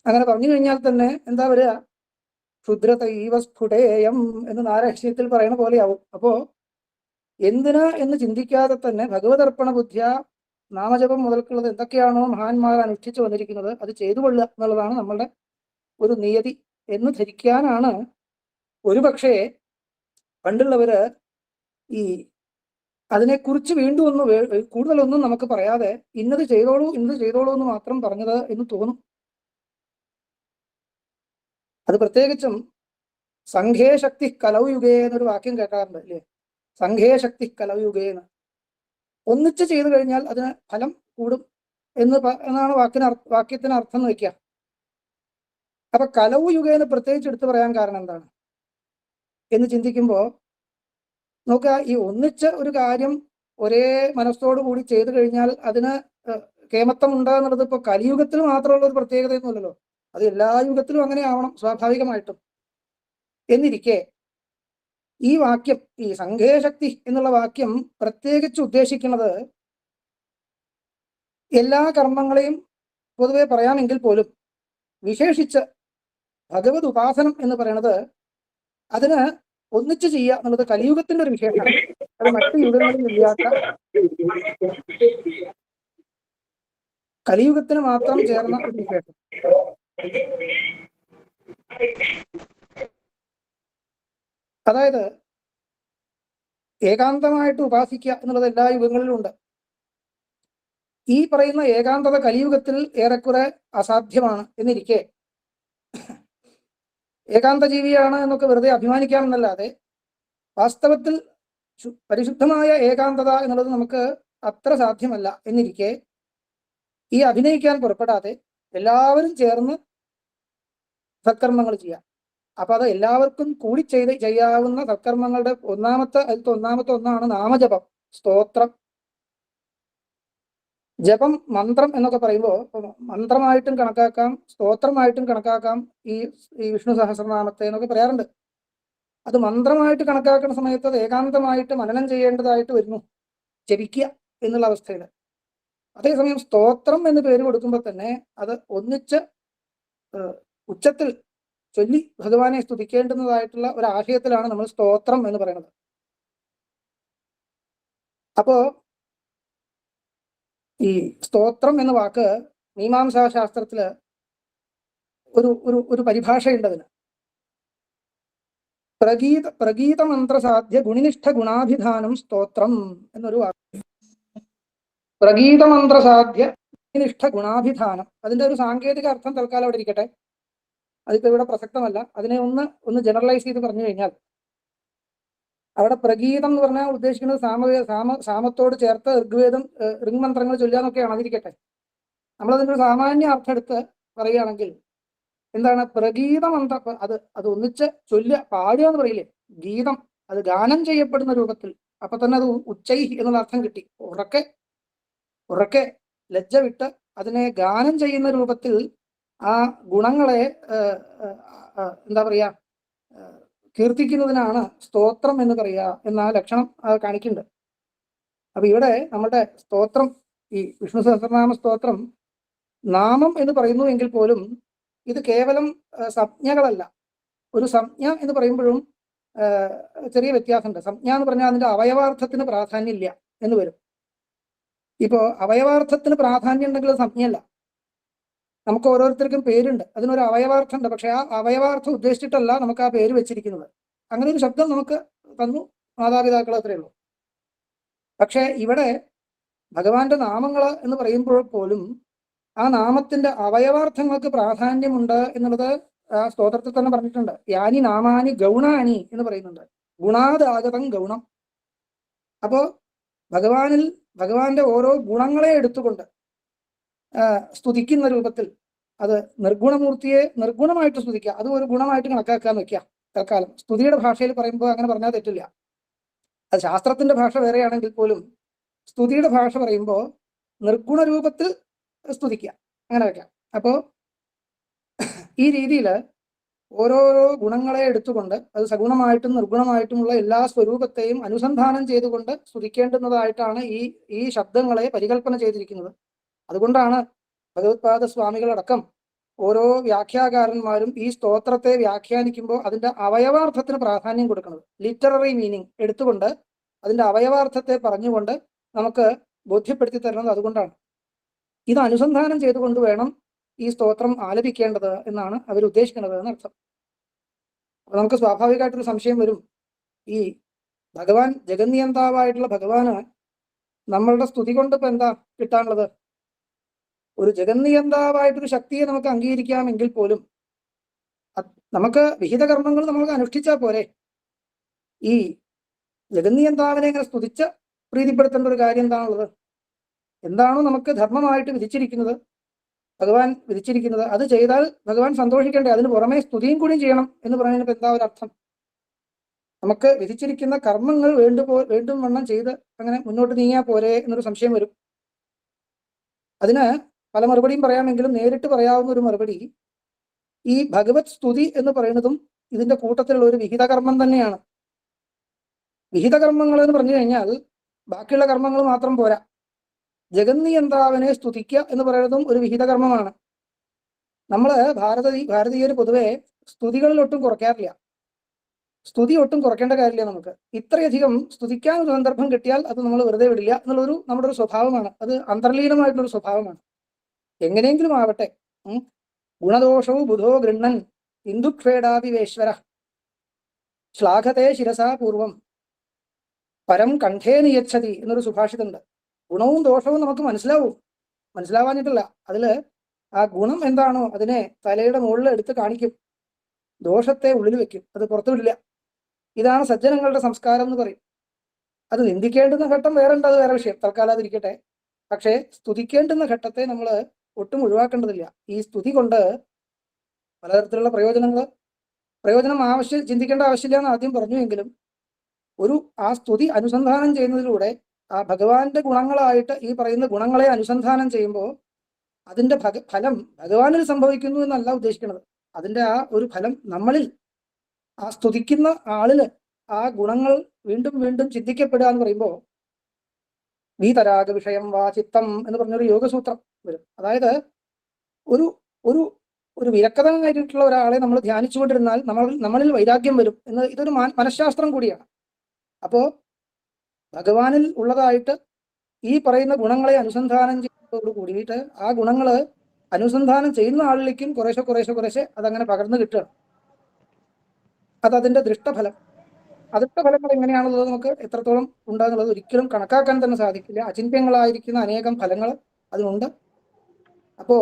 അങ്ങനെ പറഞ്ഞു കഴിഞ്ഞാൽ തന്നെ എന്താ വരിക? ക്ഷുദ്രതൈവ സ്ഫുടേയം എന്ന് നാരായണീയത്തിൽ പറയുന്ന പോലെയാവും. അപ്പോ എന്തിനാ എന്ന് ചിന്തിക്കാതെ തന്നെ ഭഗവതർപ്പണ ബുദ്ധിയ നാമജപം മുതൽക്കുള്ളത് എന്തൊക്കെയാണോ മഹാന്മാർ അനുഷ്ഠിച്ചു വന്നിരിക്കുന്നത് അത് ചെയ്തു കൊള്ളുക എന്നുള്ളതാണ് നമ്മളുടെ ഒരു നിയതി എന്ന് ധരിക്കാനാണ് ഒരുപക്ഷെ പണ്ടുള്ളവര് ഈ അതിനെക്കുറിച്ച് വീണ്ടും കൂടുതലൊന്നും നമുക്ക് പറയാതെ ഇന്നത് ചെയ്തോളൂ എന്ന് മാത്രം പറഞ്ഞത് എന്ന് തോന്നും. അത് പ്രത്യേകിച്ചും സംഘേ ശക്തി കലൗ യുഗേ എന്നൊരു വാക്യം കേൾക്കാറുണ്ട് അല്ലേ? സംഘേ ശക്തി കലൗ യുഗേന്ന്, ഒന്നിച്ച് ചെയ്തു കഴിഞ്ഞാൽ അതിന് ഫലം കൂടും എന്നാണ് വാക്യത്തിന് അർത്ഥം എന്ന് വയ്ക്കുക. അപ്പൊ കലൗ യുഗേന്ന് പ്രത്യേകിച്ച് എടുത്തു പറയാൻ കാരണം എന്താണ് എന്ന് ചിന്തിക്കുമ്പോൾ നോക്കുക, ഈ ഒന്നിച്ച് ഒരു കാര്യം ഒരേ മനസ്സോടു കൂടി ചെയ്തു കഴിഞ്ഞാൽ അതിന് കേമത്വം ഉണ്ടാകുന്നുള്ളത് ഇപ്പൊ കലിയുഗത്തിൽ മാത്രമുള്ള ഒരു പ്രത്യേകതയൊന്നുമല്ലല്ലോ, അത് എല്ലാ യുഗത്തിലും അങ്ങനെ ആവണം സ്വാഭാവികമായിട്ടും. എന്നിരിക്കെ ഈ വാക്യം, ഈ സംഘേശക്തി എന്നുള്ള വാക്യം പ്രത്യേകിച്ച് ഉദ്ദേശിക്കുന്നത് എല്ലാ കർമ്മങ്ങളെയും പൊതുവെ പറയാമെങ്കിൽ പോലും വിശേഷിച്ച് ഭഗവത് ഉപാസനം എന്ന് പറയുന്നത് അതിന് ഒന്നിച്ചു ചെയ്യുക എന്നുള്ളത് കലിയുഗത്തിന്റെ ഒരു വിശേഷമാണ്. അത് മറ്റു യുഗങ്ങളിൽ ഇല്ലാത്ത കലിയുഗത്തിന് മാത്രം ചേർന്ന ഒരു വിശേഷം. അതായത് ഏകാന്തമായിട്ട് ഉപാസിക്കുക എന്നുള്ളത് എല്ലാ യുഗങ്ങളിലും ഉണ്ട്. ഈ പറയുന്ന ഏകാന്തത കലിയുഗത്തിൽ ഏറെക്കുറെ അസാധ്യമാണ് എന്നിരിക്കെ ഏകാന്ത ജീവിയാണ് എന്നൊക്കെ വെറുതെ അഭിമാനിക്കാമെന്നല്ലാതെ വാസ്തവത്തിൽ പരിശുദ്ധമായ ഏകാന്തത എന്നുള്ളത് നമുക്ക് അത്ര സാധ്യമല്ല എന്നിരിക്കെ ഈ അഭിനയിക്കാൻ പുറപ്പെടാതെ എല്ലാവരും ചേർന്ന് സത്കർമ്മങ്ങൾ ചെയ്യാം. അപ്പൊ അത് എല്ലാവർക്കും കൂടി ചെയ്യാവുന്ന സത്കർമ്മങ്ങളുടെ ഒന്നാമത്തെ ഒന്നാണ് നാമജപം, സ്തോത്രം. ജപം, മന്ത്രം എന്നൊക്കെ പറയുമ്പോൾ മന്ത്രമായിട്ടും കണക്കാക്കാം, സ്തോത്രമായിട്ടും കണക്കാക്കാം ഈ വിഷ്ണു സഹസ്രനാമത്തെ എന്നൊക്കെ പറയാറുണ്ട്. അത് മന്ത്രമായിട്ട് കണക്കാക്കുന്ന സമയത്ത് അത് ഏകാന്തമായിട്ട് മനനം ചെയ്യേണ്ടതായിട്ട് വരുന്നു, ജപിക്കുക എന്നുള്ള അവസ്ഥയിൽ. അതേസമയം സ്തോത്രം എന്ന് പേര് കൊടുക്കുമ്പോൾ തന്നെ അത് ഒന്നിച്ച് ഉച്ചത്തിൽ ചൊല്ലി ഭഗവാനെ സ്തുതിക്കേണ്ടുന്നതായിട്ടുള്ള ഒരു ആശയത്തിലാണ് നമ്മൾ സ്തോത്രം എന്ന് പറയുന്നത്. അപ്പോ ഈ സ്തോത്രം എന്ന വാക്ക് മീമാംസാ ശാസ്ത്രത്തില് ഒരു പരിഭാഷയുണ്ട് അതിന്. പ്രഗീത മന്ത്രസാധ്യ ഗുണിനിഷ്ഠ ഗുണാഭിധാനം സ്തോത്രം എന്നൊരു വാക്ക്. പ്രഗീത മന്ത്രസാധ്യ ഗുണിനിഷ്ഠ ഗുണാഭിധാനം, അതിന്റെ ഒരു സാങ്കേതിക അർത്ഥം തൽക്കാലം അവിടെ ഇരിക്കട്ടെ, അതിപ്പോ ഇവിടെ പ്രസക്തമല്ല. അതിനെ ഒന്ന് ജനറലൈസ് ചെയ്ത് പറഞ്ഞു കഴിഞ്ഞാൽ അവിടെ പ്രഗീതം എന്ന് പറഞ്ഞാൽ ഉദ്ദേശിക്കുന്നത് സാമത്തോട് ചേർത്ത് ഋഗ് മന്ത്രങ്ങൾ ചൊല്ലാന്നൊക്കെയാണ്. അതിരിക്കട്ടെ, നമ്മളതിൻ്റെ ഒരു സാമാന്യ അർത്ഥം എടുത്ത് പറയുകയാണെങ്കിൽ എന്താണ് പ്രഗീത മന്ത്ര, അത് ഒന്നിച്ച് പാടുക എന്ന് പറയില്ലേ, ഗീതം, അത് ഗാനം ചെയ്യപ്പെടുന്ന രൂപത്തിൽ. അപ്പൊ തന്നെ അത് ഉച്ചൈ എന്നുള്ള അർത്ഥം കിട്ടി. ഉറക്കെ ലജ്ജ വിട്ട് അതിനെ ഗാനം ചെയ്യുന്ന രൂപത്തിൽ ആ ഗുണങ്ങളെ എന്താ പറയാ കീർത്തിക്കുന്നതിനാണ് സ്തോത്രം എന്ന് പറയുക എന്ന ലക്ഷണം കാണിക്കുന്നുണ്ട്. അപ്പൊ ഇവിടെ നമ്മുടെ സ്തോത്രം, ഈ വിഷ്ണു സഹസ്രനാമ സ്തോത്രം നാമം എന്ന് പറയുന്നു എങ്കിൽ പോലും ഇത് കേവലം സംജ്ഞകളല്ല. ഒരു സംജ്ഞ എന്ന് പറയുമ്പോഴും ചെറിയ വ്യത്യാസമുണ്ട്. സംജ്ഞ എന്ന് പറഞ്ഞാൽ അതിന്റെ അവയവാർത്ഥത്തിന് പ്രാധാന്യം ഇല്ല എന്ന് വരും. ഇപ്പോ അവയവാർത്ഥത്തിന് പ്രാധാന്യം ഉണ്ടെങ്കിൽ അത് സംജ്ഞയല്ല. നമുക്ക് ഓരോരുത്തർക്കും പേരുണ്ട്, അതിനൊരു അവയവാർത്ഥം ഉണ്ട്. പക്ഷെ ആ അവയവാർത്ഥം ഉദ്ദേശിച്ചിട്ടല്ല നമുക്ക് ആ പേര് വെച്ചിരിക്കുന്നത്. അങ്ങനെ ഒരു ശബ്ദം നമുക്ക് തന്നു മാതാപിതാക്കൾ, അത്രയേ ഉള്ളൂ. പക്ഷെ ഇവിടെ ഭഗവാന്റെ നാമങ്ങൾ എന്ന് പറയുമ്പോൾ പോലും ആ നാമത്തിന്റെ അവയവാർത്ഥങ്ങൾക്ക് പ്രാധാന്യമുണ്ട് എന്നുള്ളത് ആ സ്തോത്രത്തിൽ തന്നെ പറഞ്ഞിട്ടുണ്ട്. യാനി നാമാനി ഗൗണാനി എന്ന് പറയുന്നുണ്ട്. ഗുണാദാഗതം ഗൗണം. അപ്പോ ഭഗവാന്റെ ഓരോ ഗുണങ്ങളെ എടുത്തുകൊണ്ട് സ്തുതിക്കുന്ന രൂപത്തിൽ, അത് നിർഗുണമൂർത്തിയെ നിർഗുണമായിട്ട് സ്തുതിക്കുക, അത് ഒരു ഗുണമായിട്ട് കണക്കാക്കാൻ വെക്കുക തൽക്കാലം. സ്തുതിയുടെ ഭാഷയിൽ പറയുമ്പോൾ അങ്ങനെ പറഞ്ഞാൽ തെറ്റില്ല. അത് ശാസ്ത്രത്തിന്റെ ഭാഷ വേറെയാണെങ്കിൽ പോലും സ്തുതിയുടെ ഭാഷ പറയുമ്പോൾ നിർഗുണ രൂപത്തിൽ സ്തുതിക്കുക, അങ്ങനെ വെക്കാം. അപ്പോ ഈ രീതിയിൽ ഓരോരോ ഗുണങ്ങളെ എടുത്തുകൊണ്ട് അത് സഗുണമായിട്ടും നിർഗുണമായിട്ടുമുള്ള എല്ലാ സ്വരൂപത്തെയും അനുസന്ധാനം ചെയ്തുകൊണ്ട് സ്തുതിക്കേണ്ടുന്നതായിട്ടാണ് ഈ ശബ്ദങ്ങളെ പരികൽപ്പന ചെയ്തിരിക്കുന്നത്. അതുകൊണ്ടാണ് ഭഗവത്പാദ സ്വാമികളടക്കം ഓരോ വ്യാഖ്യാകാരന്മാരും ഈ സ്തോത്രത്തെ വ്യാഖ്യാനിക്കുമ്പോൾ അതിന്റെ അവയവാർത്ഥത്തിന് പ്രാധാന്യം കൊടുക്കുന്നത്. ലിറ്റററി മീനിങ് എടുത്തുകൊണ്ട് അതിന്റെ അവയവാർത്ഥത്തെ പറഞ്ഞുകൊണ്ട് നമുക്ക് ബോധ്യപ്പെടുത്തി തരുന്നത് അതുകൊണ്ടാണ്. ഇത് അനുസന്ധാനം ചെയ്തുകൊണ്ട് വേണം ഈ സ്തോത്രം ആലപിക്കേണ്ടത് എന്നാണ് അവർ ഉദ്ദേശിക്കുന്നത് എന്നർത്ഥം. അപ്പൊ നമുക്ക് സ്വാഭാവികമായിട്ടൊരു സംശയം വരും, ഈ ഭഗവാൻ ജഗന്നിയന്താവായിട്ടുള്ള ഭഗവാന് നമ്മളുടെ സ്തുതി കൊണ്ട് ഇപ്പൊ എന്താ കിട്ടാനുള്ളത്? ഒരു ജഗന്നിയന്താവായിട്ടൊരു ശക്തിയെ നമുക്ക് അംഗീകരിക്കാമെങ്കിൽ പോലും നമുക്ക് വിഹിത കർമ്മങ്ങൾ നമ്മൾക്ക് അനുഷ്ഠിച്ചാൽ പോരെ? ഈ ജഗന്നിയന്താവിനെ ഇങ്ങനെ സ്തുതിച്ച് പ്രീതിപ്പെടുത്തേണ്ട ഒരു കാര്യം എന്താണുള്ളത്? എന്താണോ നമുക്ക് ധർമ്മമായിട്ട് വിധിച്ചിരിക്കുന്നത്, ഭഗവാൻ വിധിച്ചിരിക്കുന്നത്, അത് ചെയ്താൽ ഭഗവാൻ സന്തോഷിക്കണ്ടേ? അതിന് പുറമെ സ്തുതിയും കൂടിയും ചെയ്യണം എന്ന് പറയുന്നതിന് എന്താ ഒരു അർത്ഥം? നമുക്ക് വിധിച്ചിരിക്കുന്ന കർമ്മങ്ങൾ വേണ്ടും വണ്ണം ചെയ്ത് അങ്ങനെ മുന്നോട്ട് നീങ്ങിയാൽ പോരെ എന്നൊരു സംശയം വരും. അതിന് പല മറുപടിയും പറയാമെങ്കിലും നേരിട്ട് പറയാവുന്ന ഒരു മറുപടി, ഈ ഭഗവത് സ്തുതി എന്ന് പറയുന്നതും ഇതിന്റെ കൂട്ടത്തിലുള്ള ഒരു വിഹിതകർമ്മം തന്നെയാണ്. വിഹിതകർമ്മങ്ങൾ എന്ന് പറഞ്ഞു കഴിഞ്ഞാൽ ബാക്കിയുള്ള കർമ്മങ്ങൾ മാത്രം പോരാ. ജഗന്നിയന്താവിനെ സ്തുതിക്കുക എന്ന് പറയുന്നതും ഒരു വിഹിതകർമ്മമാണ്. നമ്മള് ഭാരതീയർ പൊതുവെ സ്തുതികളിൽ ഒട്ടും കുറയ്ക്കാറില്ല. സ്തുതി ഒട്ടും കുറയ്ക്കേണ്ട കാര്യമില്ല. നമുക്ക് ഇത്രയധികം സ്തുതിക്കാൻ ഒരു സന്ദർഭം കിട്ടിയാൽ അത് നമ്മൾ വെറുതെ വിടില്ല എന്നുള്ളൊരു നമ്മുടെ ഒരു സ്വഭാവമാണ്. അത് അന്തർലീനമായിട്ടുള്ളൊരു സ്വഭാവമാണ്. എങ്ങനെയെങ്കിലും ആവട്ടെ. ഗുണദോഷവും ബുധോ ഗൃണ്ണൻ ഇന്ദുക്ഷേടാതിവേശ്വര ശ്ലാഘത്തെ ശിരസാ പൂർവം പരം കണ്ഠേ നിയച്ഛതി എന്നൊരു സുഭാഷിതമുണ്ട്. ഗുണവും ദോഷവും നമുക്ക് മനസ്സിലാവാഞ്ഞിട്ടില്ല. അതില് ആ ഗുണം എന്താണോ അതിനെ തലയുടെ മുകളിൽ എടുത്ത് കാണിക്കും, ദോഷത്തെ ഉള്ളിൽ വെക്കും, അത് പുറത്തു വിടില്ല. ഇതാണ് സജ്ജനങ്ങളുടെ സംസ്കാരം എന്ന് പറയും. അത് നിന്ദിക്കേണ്ടുന്ന ഘട്ടം വേറെ ഉണ്ട്, അത് വേറെ വിഷയം, തൽക്കാലം അതിരിക്കട്ടെ. പക്ഷേ സ്തുതിക്കേണ്ടുന്ന ഘട്ടത്തെ നമ്മൾ ഒട്ടും ഒഴിവാക്കേണ്ടതില്ല. ഈ സ്തുതി കൊണ്ട് പലതരത്തിലുള്ള പ്രയോജനം ചിന്തിക്കേണ്ട ആവശ്യമില്ല എന്ന് ആദ്യം പറഞ്ഞു. എങ്കിലും ആ സ്തുതി അനുസന്ധാനം ചെയ്യുന്നതിലൂടെ ആ ഭഗവാന്റെ ഗുണങ്ങളായിട്ട് ഈ പറയുന്ന ഗുണങ്ങളെ അനുസന്ധാനം ചെയ്യുമ്പോൾ അതിന്റെ ഫലം ഭഗവാനിൽ സംഭവിക്കുന്നു എന്നല്ല ഉദ്ദേശിക്കുന്നത്. അതിന്റെ ആ ഒരു ഫലം നമ്മളിൽ, ആ സ്തുതിക്കുന്ന ആളില് ആ ഗുണങ്ങൾ വീണ്ടും വീണ്ടും ചിന്തിക്കപ്പെടുക എന്ന് പറയുമ്പോൾ വീതരാഗ വിഷയം വാ ചിത്തം എന്ന് പറഞ്ഞൊരു യോഗസൂത്രം വരും. അതായത് ഒരു ഒരു ഒരു വിരക്തനായിട്ടുള്ള ഒരാളെ നമ്മൾ ധ്യാനിച്ചുകൊണ്ടിരുന്നാൽ നമ്മളിൽ വൈരാഗ്യം വരും എന്ന് ഇതൊരു മനഃശാസ്ത്രം കൂടിയാണ്. അപ്പോ ഭഗവാനിൽ ഉള്ളതായിട്ട് ഈ പറയുന്ന ഗുണങ്ങളെ അനുസന്ധാനം ചെയ്യുന്നതോട് കൂടിയിട്ട് ആ ഗുണങ്ങള് അനുസന്ധാനം ചെയ്യുന്ന ആളിലേക്കും കുറേശ്ശെ അതങ്ങനെ പകർന്നു കിട്ടുകയാണ്. അതതിന്റെ ദൃഷ്ടഫലം. അദൃഷ്ടഫലങ്ങൾ എങ്ങനെയാണുള്ളത് നമുക്ക് എത്രത്തോളം ഉണ്ടാകുന്നുള്ളത് ഒരിക്കലും കണക്കാക്കാൻ തന്നെ സാധിക്കില്ല. അചിന്ത്യങ്ങളായിരിക്കുന്ന അനേകം ഫലങ്ങൾ അതിനുണ്ട്. അപ്പോ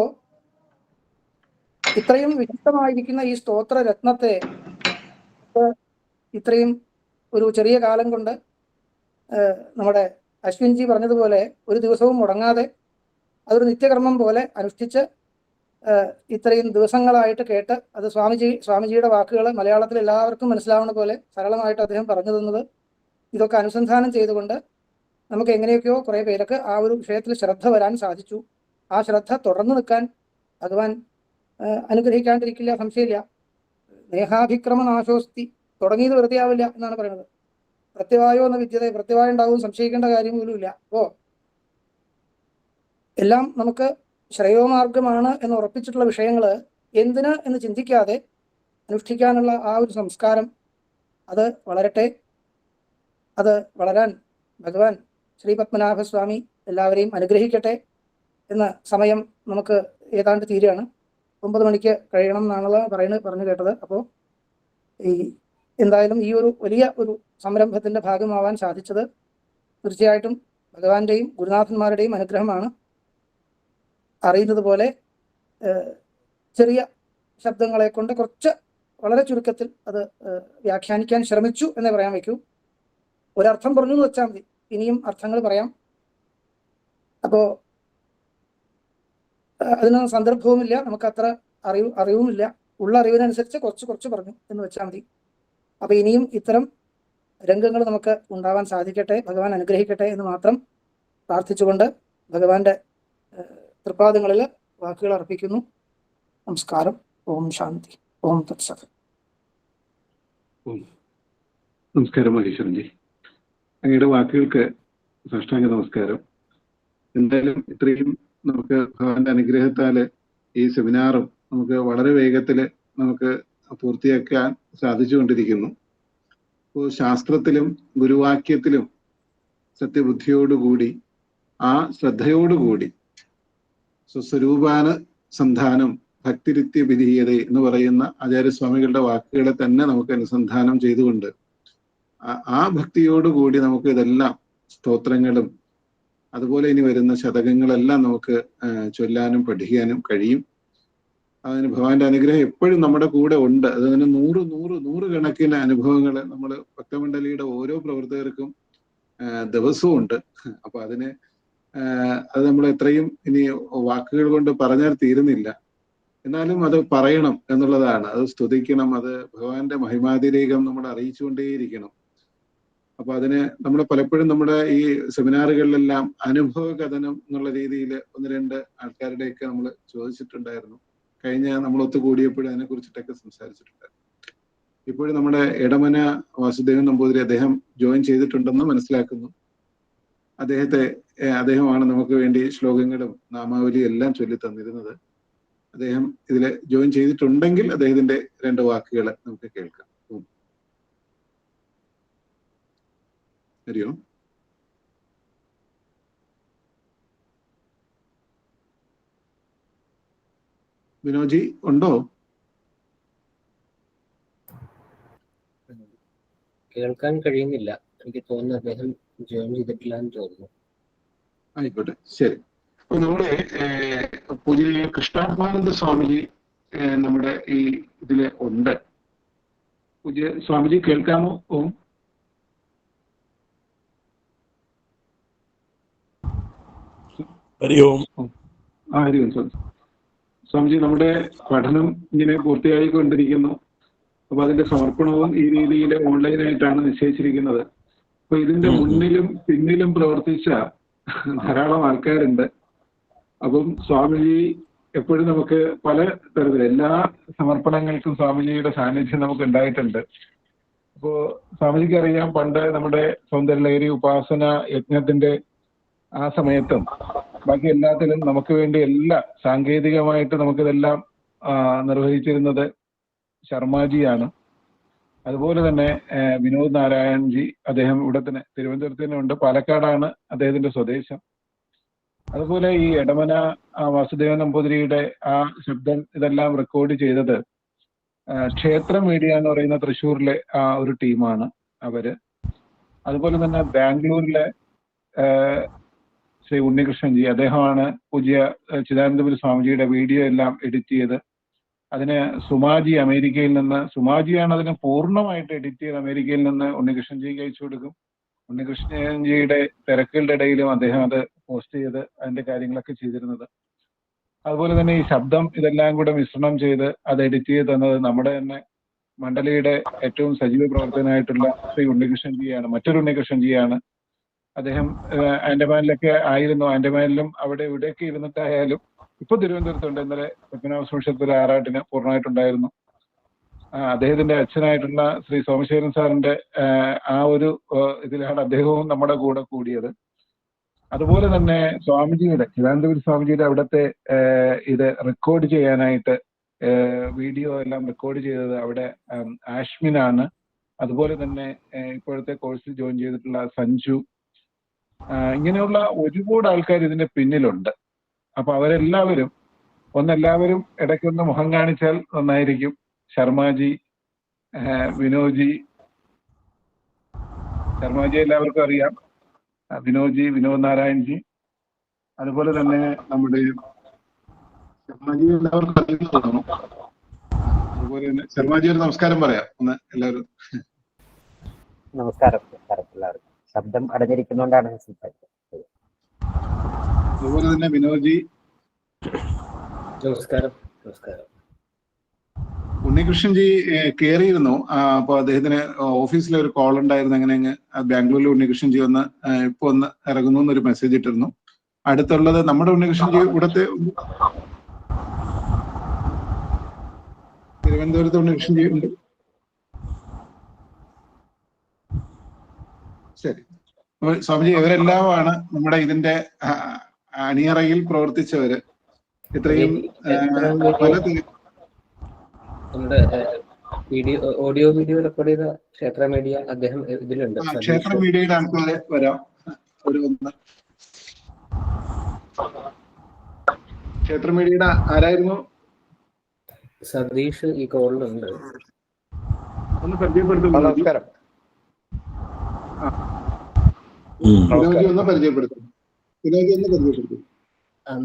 ഇത്രയും വിശുദ്ധമായിരിക്കുന്ന ഈ സ്തോത്ര രത്നത്തെ ഇത്രയും ഒരു ചെറിയ കാലം കൊണ്ട് നമ്മുടെ അശ്വിൻജി പറഞ്ഞതുപോലെ ഒരു ദിവസവും മുടങ്ങാതെ അതൊരു നിത്യകർമ്മം പോലെ അനുഷ്ഠിച്ച് ഇത്രയും ദിവസങ്ങളായിട്ട് കേട്ട് അത് സ്വാമിജിയുടെ വാക്കുകൾ മലയാളത്തിൽ എല്ലാവർക്കും മനസ്സിലാവുന്ന പോലെ സരളമായിട്ട് അദ്ദേഹം പറഞ്ഞു തന്നത്, ഇതൊക്കെ അനുസന്ധാനം ചെയ്തുകൊണ്ട് നമുക്ക് എങ്ങനെയൊക്കെയോ കുറെ പേർക്ക് ആ ഒരു വിഷയത്തിൽ ശ്രദ്ധ വരാൻ സാധിച്ചു. ആ ശ്രദ്ധ തുടർന്നു നിൽക്കാൻ ഭഗവാൻ അനുഗ്രഹിക്കാണ്ടിരിക്കില്ല, സംശയമില്ല. നേഹാഭിക്രമ നാശോസ്തി, തുടങ്ങിയത് വെറുതെ ആവില്ല എന്നാണ് പറയുന്നത്. പ്രത്യവായോ എന്ന വിദ്യത, പ്രത്യവായം ഉണ്ടാവും, സംശയിക്കേണ്ട കാര്യം പോലുമില്ല. അപ്പോ എല്ലാം നമുക്ക് ശ്രേയോമാർഗമാണ് എന്ന് ഉറപ്പിച്ചിട്ടുള്ള വിഷയങ്ങൾ എന്തിന് എന്ന് ചിന്തിക്കാതെ അനുഷ്ഠിക്കാനുള്ള ആ ഒരു സംസ്കാരം അത് വളരട്ടെ. അത് വളരാൻ ഭഗവാൻ ശ്രീ പത്മനാഭസ്വാമി എല്ലാവരെയും അനുഗ്രഹിക്കട്ടെ. എന്ന സമയം നമുക്ക് ഏതാണ്ട് തീരുകയാണ്. 9 മണിക്ക് കഴിയണം എന്നാണല്ലോ പറഞ്ഞു കേട്ടത്. അപ്പോൾ എന്തായാലും ഈ ഒരു വലിയ ഒരു സംരംഭത്തിന്റെ ഭാഗമാവാൻ സാധിച്ചത് തീർച്ചയായിട്ടും ഭഗവാന്റെയും ഗുരുനാഥന്മാരുടെയും അനുഗ്രഹമാണ്. അറിയുന്നത് പോലെ ചെറിയ ശബ്ദങ്ങളെ കൊണ്ട് വളരെ ചുരുക്കത്തിൽ അത് വ്യാഖ്യാനിക്കാൻ ശ്രമിച്ചു എന്നേ പറയാൻ വയ്ക്കൂ. ഒരർത്ഥം പറഞ്ഞു എന്ന് വെച്ചാൽ മതി, ഇനിയും അർത്ഥങ്ങൾ പറയാം. അപ്പോ അതിന് സന്ദർഭവുമില്ല, നമുക്ക് അത്ര അറിവുമില്ല. ഉള്ള അറിവിനനുസരിച്ച് കുറച്ച് പറഞ്ഞു എന്ന് വെച്ചാൽ മതി. അപ്പൊ ഇനിയും ഇത്തരം രംഗങ്ങൾ നമുക്ക് ഉണ്ടാവാൻ സാധിക്കട്ടെ, ഭഗവാൻ അനുഗ്രഹിക്കട്ടെ എന്ന് മാത്രം പ്രാർത്ഥിച്ചുകൊണ്ട് ഭഗവാന്റെ തൃപ്പാദങ്ങളിൽ വാക്കുകൾ അർപ്പിക്കുന്നു. നമസ്കാരം. ഓം ശാന്തി. ഓം തത്സത്. നമസ്കാരം മഹേശ്വരൻജി, അങ്ങയുടെ വാക്കുകൾക്ക് സാഷ്ടാംഗ നമസ്കാരം. എന്തായാലും ഇത്രയും നമുക്ക് ഭഗവാന്റെ അനുഗ്രഹത്താല് ഈ സെമിനാറും നമുക്ക് വളരെ വേഗത്തില് നമുക്ക് പൂർത്തിയാക്കാൻ സാധിച്ചുകൊണ്ടിരിക്കുന്നു. അപ്പോൾ ശാസ്ത്രത്തിലും ഗുരുവാക്യത്തിലും സത്യബുദ്ധിയോടുകൂടി ആ ശ്രദ്ധയോടുകൂടി സ്വസ്വരൂപാന സന്ധാനം ഭക്തിരിത്യ വിധീയത എന്ന് പറയുന്ന ആചാര്യസ്വാമികളുടെ വാക്കുകളെ തന്നെ നമുക്ക് അനുസന്ധാനം ചെയ്തുകൊണ്ട് ആ ഭക്തിയോടുകൂടി നമുക്ക് ഇതെല്ലാം സ്തോത്രങ്ങളും അതുപോലെ ഇനി വരുന്ന ശതകങ്ങളെല്ലാം നമുക്ക് ചൊല്ലാനും പഠിക്കാനും കഴിയും. അതിന് ഭഗവാന്റെ അനുഗ്രഹം എപ്പോഴും നമ്മുടെ കൂടെ ഉണ്ട്. അതിന് നൂറ് കണക്കിന് അനുഭവങ്ങൾ നമ്മൾ ഭക്തമണ്ഡലിയുടെ ഓരോ പ്രവർത്തകർക്കും ദിവസവും ഉണ്ട്. അപ്പൊ അത് നമ്മൾ എത്രയും ഇനി വാക്കുകൾ കൊണ്ട് പറഞ്ഞാൽ തീരുന്നില്ല. എന്നാലും അത് പറയണം എന്നുള്ളതാണ്, അത് സ്തുതിക്കണം, അത് ഭഗവാന്റെ മഹിമാതിരേകം നമ്മൾ അറിയിച്ചുകൊണ്ടേയിരിക്കണം. അപ്പൊ അതിന് നമ്മൾ പലപ്പോഴും നമ്മുടെ ഈ സെമിനാറുകളിലെല്ലാം അനുഭവ കഥനം എന്നുള്ള രീതിയിൽ 1-2 ആൾക്കാരുടെയൊക്കെ നമ്മൾ ചോദിച്ചിട്ടുണ്ടായിരുന്നു. കഴിഞ്ഞ നമ്മൾ ഒത്തുകൂടിയപ്പോഴും അതിനെ കുറിച്ചിട്ടൊക്കെ സംസാരിച്ചിട്ടുണ്ടായിരുന്നു. ഇപ്പോഴും നമ്മുടെ എടമന വാസുദേവൻ നമ്പൂതിരി അദ്ദേഹം ജോയിൻ ചെയ്തിട്ടുണ്ടെന്ന് മനസ്സിലാക്കുന്നു. അദ്ദേഹമാണ് നമുക്ക് വേണ്ടി ശ്ലോകങ്ങളും നാമാവലിയും എല്ലാം ചൊല്ലി തന്നിരുന്നത്. അദ്ദേഹം ഇതിൽ ജോയിൻ ചെയ്തിട്ടുണ്ടെങ്കിൽ അദ്ദേഹത്തിന്റെ 2 വാക്കുകൾ നമുക്ക് കേൾക്കാം. ഹരിയോ. വിനോജി ഉണ്ടോ? കേൾക്കാൻ കഴിയുന്നില്ല. എനിക്ക് തോന്നുന്നു അദ്ദേഹം ജോയിൻ ചെയ്തിട്ടില്ല എന്ന് തോന്നുന്നു. ആയിക്കോട്ടെ, ശരി. അപ്പൊ നമ്മുടെ പുതിയ കൃഷ്ണാത്മാനന്ദ സ്വാമിജി നമ്മുടെ ഈ ഇതില് ഉണ്ട്. പുതിയ സ്വാമിജി കേൾക്കാമോ? ഓം. ഹരി ഓം. ഹരി ഓം. സ്വാമിജി, നമ്മുടെ പഠനം ഇങ്ങനെ പൂർത്തിയായിക്കൊണ്ടിരിക്കുന്നു. അപ്പൊ അതിന്റെ സമർപ്പണവും ഈ രീതിയിൽ ഓൺലൈനായിട്ടാണ് നിശ്ചയിച്ചിരിക്കുന്നത്. അപ്പൊ ഇതിന്റെ മുന്നിലും പിന്നിലും പ്രവർത്തിച്ച ധാരാളം ആൾക്കാരുണ്ട്. അപ്പം സ്വാമിജി എപ്പോഴും നമുക്ക് പല തരത്തിൽ എല്ലാ സമർപ്പണങ്ങൾക്കും സ്വാമിജിയുടെ സാന്നിധ്യം നമുക്ക് ഉണ്ടായിട്ടുണ്ട്. അപ്പോ സ്വാമിജിക്ക് അറിയാം, പണ്ട് നമ്മുടെ സൗന്ദര്യലഹരി ഉപാസന യജ്ഞത്തിന്റെ ആ സമയത്തും ബാക്കി എല്ലാത്തിലും നമുക്ക് വേണ്ടി സാങ്കേതികമായിട്ട് നമുക്കിതെല്ലാം നിർവഹിച്ചിരുന്നത് ശർമാജിയാണ്. അതുപോലെ തന്നെ വിനോദ് നാരായൺജി, അദ്ദേഹം ഇവിടെ തന്നെ തിരുവനന്തപുരത്ത് തന്നെ ഉണ്ട്, പാലക്കാടാണ് അദ്ദേഹത്തിന്റെ സ്വദേശം. അതുപോലെ ഈ എടമന വാസുദേവൻ നമ്പൂതിരിയുടെ ആ ശബ്ദം ഇതെല്ലാം റെക്കോർഡ് ചെയ്തത് ക്ഷേത്ര മീഡിയ എന്ന് പറയുന്ന തൃശ്ശൂരിലെ ആ ഒരു ടീമാണ് അവര്. അതുപോലെ തന്നെ ബാംഗ്ലൂരിലെ ശ്രീ ഉണ്ണികൃഷ്ണൻജി, അദ്ദേഹമാണ് പൂജ്യ ചിദാനന്ദപുരി സ്വാമിജിയുടെ വീഡിയോ എല്ലാം എഡിറ്റ് ചെയ്ത് അതിന് സുമാജി അമേരിക്കയിൽ നിന്ന്, സുമാജിയാണ് അതിനെ പൂർണ്ണമായിട്ട് എഡിറ്റ് ചെയ്ത് അമേരിക്കയിൽ നിന്ന് ഉണ്ണികൃഷ്ണൻജിക്ക് അയച്ചു കൊടുക്കും. ഉണ്ണികൃഷ്ണൻജിയുടെ തിരക്കുകളുടെ ഇടയിലും അദ്ദേഹം അത് പോസ്റ്റ് ചെയ്ത് അതിന്റെ കാര്യങ്ങളൊക്കെ ചെയ്തിരുന്നത്. അതുപോലെ തന്നെ ഈ ശബ്ദം ഇതെല്ലാം കൂടെ മിശ്രണം ചെയ്ത് അത് എഡിറ്റ് ചെയ്ത് തന്നത് നമ്മുടെ തന്നെ മണ്ഡലിയുടെ ഏറ്റവും സജീവ പ്രവർത്തകനായിട്ടുള്ള ശ്രീ ഉണ്ണികൃഷ്ണൻജിയാണ്, മറ്റൊരു ഉണ്ണികൃഷ്ണൻജിയാണ്. അദ്ദേഹം ആൻഡമാനിലൊക്കെ ആയിരുന്നു. ആൻഡമാനിലും അവിടെ ഇവിടെയൊക്കെ ഇരുന്നിട്ടായാലും ഇപ്പൊ തിരുവനന്തപുരത്തുണ്ട്. ഇന്നലെ പത്മനാഭസ്വാമി ആറാട്ടിന് പൂർണ്ണമായിട്ടുണ്ടായിരുന്നു. അദ്ദേഹത്തിന്റെ അച്ഛനായിട്ടുള്ള ശ്രീ സോമശേഖരൻ സാറിന്റെ ആ ഒരു ഇതിലാണ് അദ്ദേഹവും നമ്മുടെ കൂടെ കൂടിയത്. അതുപോലെ തന്നെ സ്വാമിജിയുടെ, ചിദാനന്ദപുരി സ്വാമിജിയുടെ അവിടുത്തെ ഇത് റെക്കോർഡ് ചെയ്യാനായിട്ട് വീഡിയോ എല്ലാം റെക്കോർഡ് ചെയ്തത് അവിടെ ആഷ്മിനാണ്. അതുപോലെ തന്നെ ഇപ്പോഴത്തെ കോഴ്സിൽ ജോയിൻ ചെയ്തിട്ടുള്ള സഞ്ജു, ഇങ്ങനെയുള്ള ഒരുപാട് ആൾക്കാർ ഇതിന്റെ പിന്നിലുണ്ട്. അപ്പൊ അവരെല്ലാവരും എല്ലാവരും ഇടയ്ക്കൊന്ന് മുഖം കാണിച്ചാൽ നന്നായിരിക്കും. ശർമാജി, വിനോജി എല്ലാവർക്കും അറിയാം. വിനോദ് നാരായൺജി, അതുപോലെ തന്നെ നമ്മുടെ ശർമാജി എല്ലാവർക്കും അറിയുന്നു തോന്നുന്നു. അതുപോലെ തന്നെ ശർമാജി ഒരു നമസ്കാരം പറയാം ഒന്ന് എല്ലാവരും. നമസ്കാരം എല്ലാവർക്കും. ശബ്ദം അടഞ്ഞിരിക്കുന്നോണ്ടാണ് സംസാരിച്ചത്. അതുപോലെ തന്നെ വിനോജി. നമസ്കാരം. ഉണ്ണികൃഷ്ണൻജി കയറിയിരുന്നു. അപ്പൊ അദ്ദേഹത്തിന് ഓഫീസിലെ ഒരു കോൾ ഉണ്ടായിരുന്നു. അങ്ങനെ ബാംഗ്ലൂരിലെ ഉണ്ണികൃഷ്ണൻജി ഇപ്പൊ ഒന്ന് ഇറങ്ങുന്നു എന്നൊരു മെസ്സേജ് ഇട്ടിരുന്നു. അടുത്തുള്ളത് നമ്മുടെ ഉണ്ണികൃഷ്ണൻജി ഇവിടുത്തെ തിരുവനന്തപുരത്ത് ഉണ്ണികൃഷ്ണൻജി ഉണ്ട്. ശരി. അപ്പൊ സ്വാമിജി, ഇവരെല്ലാമാണ് നമ്മുടെ ഇതിന്റെ അണിയറയിൽ പ്രവർത്തിച്ചവര്. ഇത്രയും നമ്മുടെ ഓഡിയോ വീഡിയോ റെക്കോർഡ് ചെയ്ത ക്ഷേത്ര മീഡിയ അദ്ദേഹം ഇതിലുണ്ട്. ക്ഷേത്ര മീഡിയയുടെ ആൾക്കാരെ വരാം. ക്ഷേത്ര മീഡിയയുടെ ആരായിരുന്നു? സതീഷ് ഈ കോളിലുണ്ട്. ഒന്ന് പരിചയപ്പെടുത്തും. നമസ്കാരം.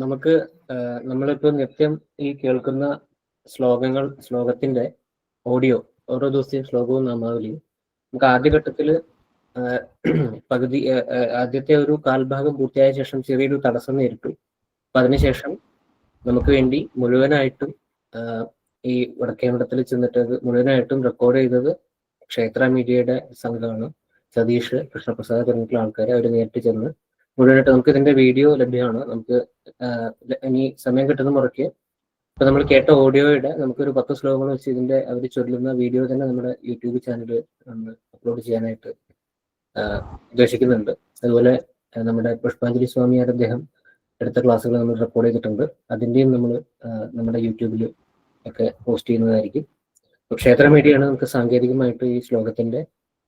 നമുക്ക് നമ്മളിപ്പോ നിത്യം ഈ കേൾക്കുന്ന ശ്ലോകത്തിന്റെ ഓഡിയോ, ഓരോ ദിവസത്തെയും ശ്ലോകവും നാമാവലിയും നമുക്ക് ആദ്യഘട്ടത്തില് ആദ്യത്തെ ഒരു കാൽഭാഗം പൂർത്തിയായ ശേഷം ചെറിയൊരു തടസ്സം നേരിട്ടു. അപ്പൊ അതിനുശേഷം നമുക്ക് വേണ്ടി മുഴുവനായിട്ടും ഈ വടക്കേമഠത്തിൽ ചെന്നിട്ട് മുഴുവനായിട്ടും റെക്കോർഡ് ചെയ്തത് ക്ഷേത്ര മീഡിയയുടെ സംഘമാണ്. സതീഷ്, കൃഷ്ണപ്രസാദ് തുടങ്ങിയിട്ടുള്ള ആൾക്കാരെ അവർ നേരിട്ട് ചെന്ന് മുഴുവനായിട്ട് നമുക്ക് ഇതിന്റെ വീഡിയോ ലഭ്യമാണ്. നമുക്ക് ഇനി സമയം കിട്ടുന്ന മുറയ്ക്ക് ഇപ്പൊ നമ്മൾ കേട്ട ഓഡിയോയുടെ നമുക്കൊരു 10 ശ്ലോകങ്ങൾ വെച്ച് ഇതിന്റെ അവർ ചൊല്ലുന്ന വീഡിയോ തന്നെ നമ്മുടെ യൂട്യൂബ് ചാനലിൽ അപ്ലോഡ് ചെയ്യാനായിട്ട് ഉദ്ദേശിക്കുന്നുണ്ട്. അതുപോലെ നമ്മുടെ പുഷ്പാഞ്ജലി സ്വാമിയാർ അദ്ദേഹം എടുത്ത ക്ലാസ്സുകൾ നമ്മൾ റെക്കോർഡ് ചെയ്തിട്ടുണ്ട്. അതിന്റെയും നമ്മൾ നമ്മുടെ യൂട്യൂബിൽ ഒക്കെ പോസ്റ്റ് ചെയ്യുന്നതായിരിക്കും. ക്ഷേത്ര മീഡിയയാണ് നമുക്ക് സാങ്കേതികമായിട്ട് ഈ ശ്ലോകത്തിന്റെ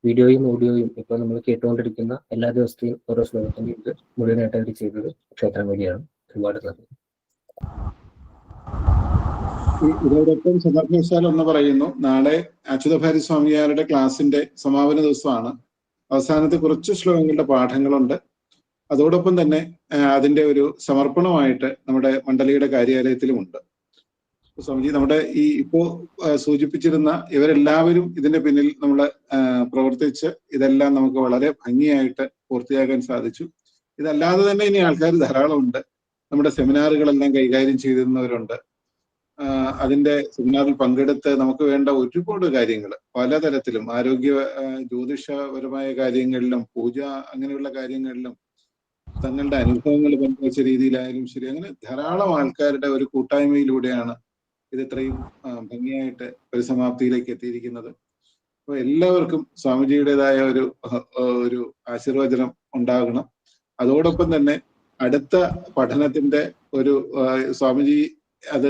വീഡിയോയും ഓഡിയോയും ഇപ്പോൾ നമ്മൾ കേട്ടുകൊണ്ടിരിക്കുന്ന എല്ലാ ദിവസത്തെയും ഓരോ ശ്ലോകത്തിന്റെയും ഇത് മുഴുവനായിട്ട് അവർ ചെയ്തത് ക്ഷേത്ര മീഡിയയാണ്. ഒരുപാട് നന്ദി. ഇതോടൊപ്പം സന്ദർഭവശാൽ ഒന്ന് പറയുന്നു, നാളെ അച്യുതഭാരി സ്വാമിയാരുടെ ക്ലാസിന്റെ സമാപന ദിവസമാണ്. അവസാനത്തെ കുറച്ച് ശ്ലോകങ്ങളുടെ പാഠങ്ങളുണ്ട്. അതോടൊപ്പം തന്നെ അതിന്റെ ഒരു സമർപ്പണമായിട്ട് നമ്മുടെ മണ്ഡലിയുടെ കാര്യാലയത്തിലുമുണ്ട്. സ്വാമിജി, നമ്മുടെ ഈ ഇപ്പോ സൂചിപ്പിച്ചിരുന്ന ഇവരെല്ലാവരും ഇതിന്റെ പിന്നിൽ നമ്മൾ പ്രവർത്തിച്ച് ഇതെല്ലാം നമുക്ക് വളരെ ഭംഗിയായിട്ട് പൂർത്തിയാക്കാൻ സാധിച്ചു. ഇതല്ലാതെ തന്നെ ഇനി ആൾക്കാർ ധാരാളം ഉണ്ട്. നമ്മുടെ സെമിനാറുകളെല്ലാം കൈകാര്യം ചെയ്തിരുന്നവരുണ്ട്. അതിന്റെ സെമിനാറിൽ പങ്കെടുത്ത് നമുക്ക് വേണ്ട ഒരുപാട് കാര്യങ്ങൾ പലതരത്തിലും ആരോഗ്യ ജ്യോതിഷപരമായ കാര്യങ്ങളിലും പൂജ അങ്ങനെയുള്ള കാര്യങ്ങളിലും തങ്ങളുടെ അനുഭവങ്ങൾ പങ്കുവച്ച രീതിയിലായാലും ശരി, അങ്ങനെ ധാരാളം ആൾക്കാരുടെ ഒരു കൂട്ടായ്മയിലൂടെയാണ് ഇത് ഇത്രയും ഭംഗിയായിട്ട് പരിസമാപ്തിയിലേക്ക് എത്തിയിരിക്കുന്നത്. അപ്പൊ എല്ലാവർക്കും സ്വാമിജിയുടേതായ ഒരു ആശീർവചനം ഉണ്ടാകണം. അതോടൊപ്പം തന്നെ അടുത്ത പഠനത്തിന്റെ ഒരു സ്വാമിജി അത്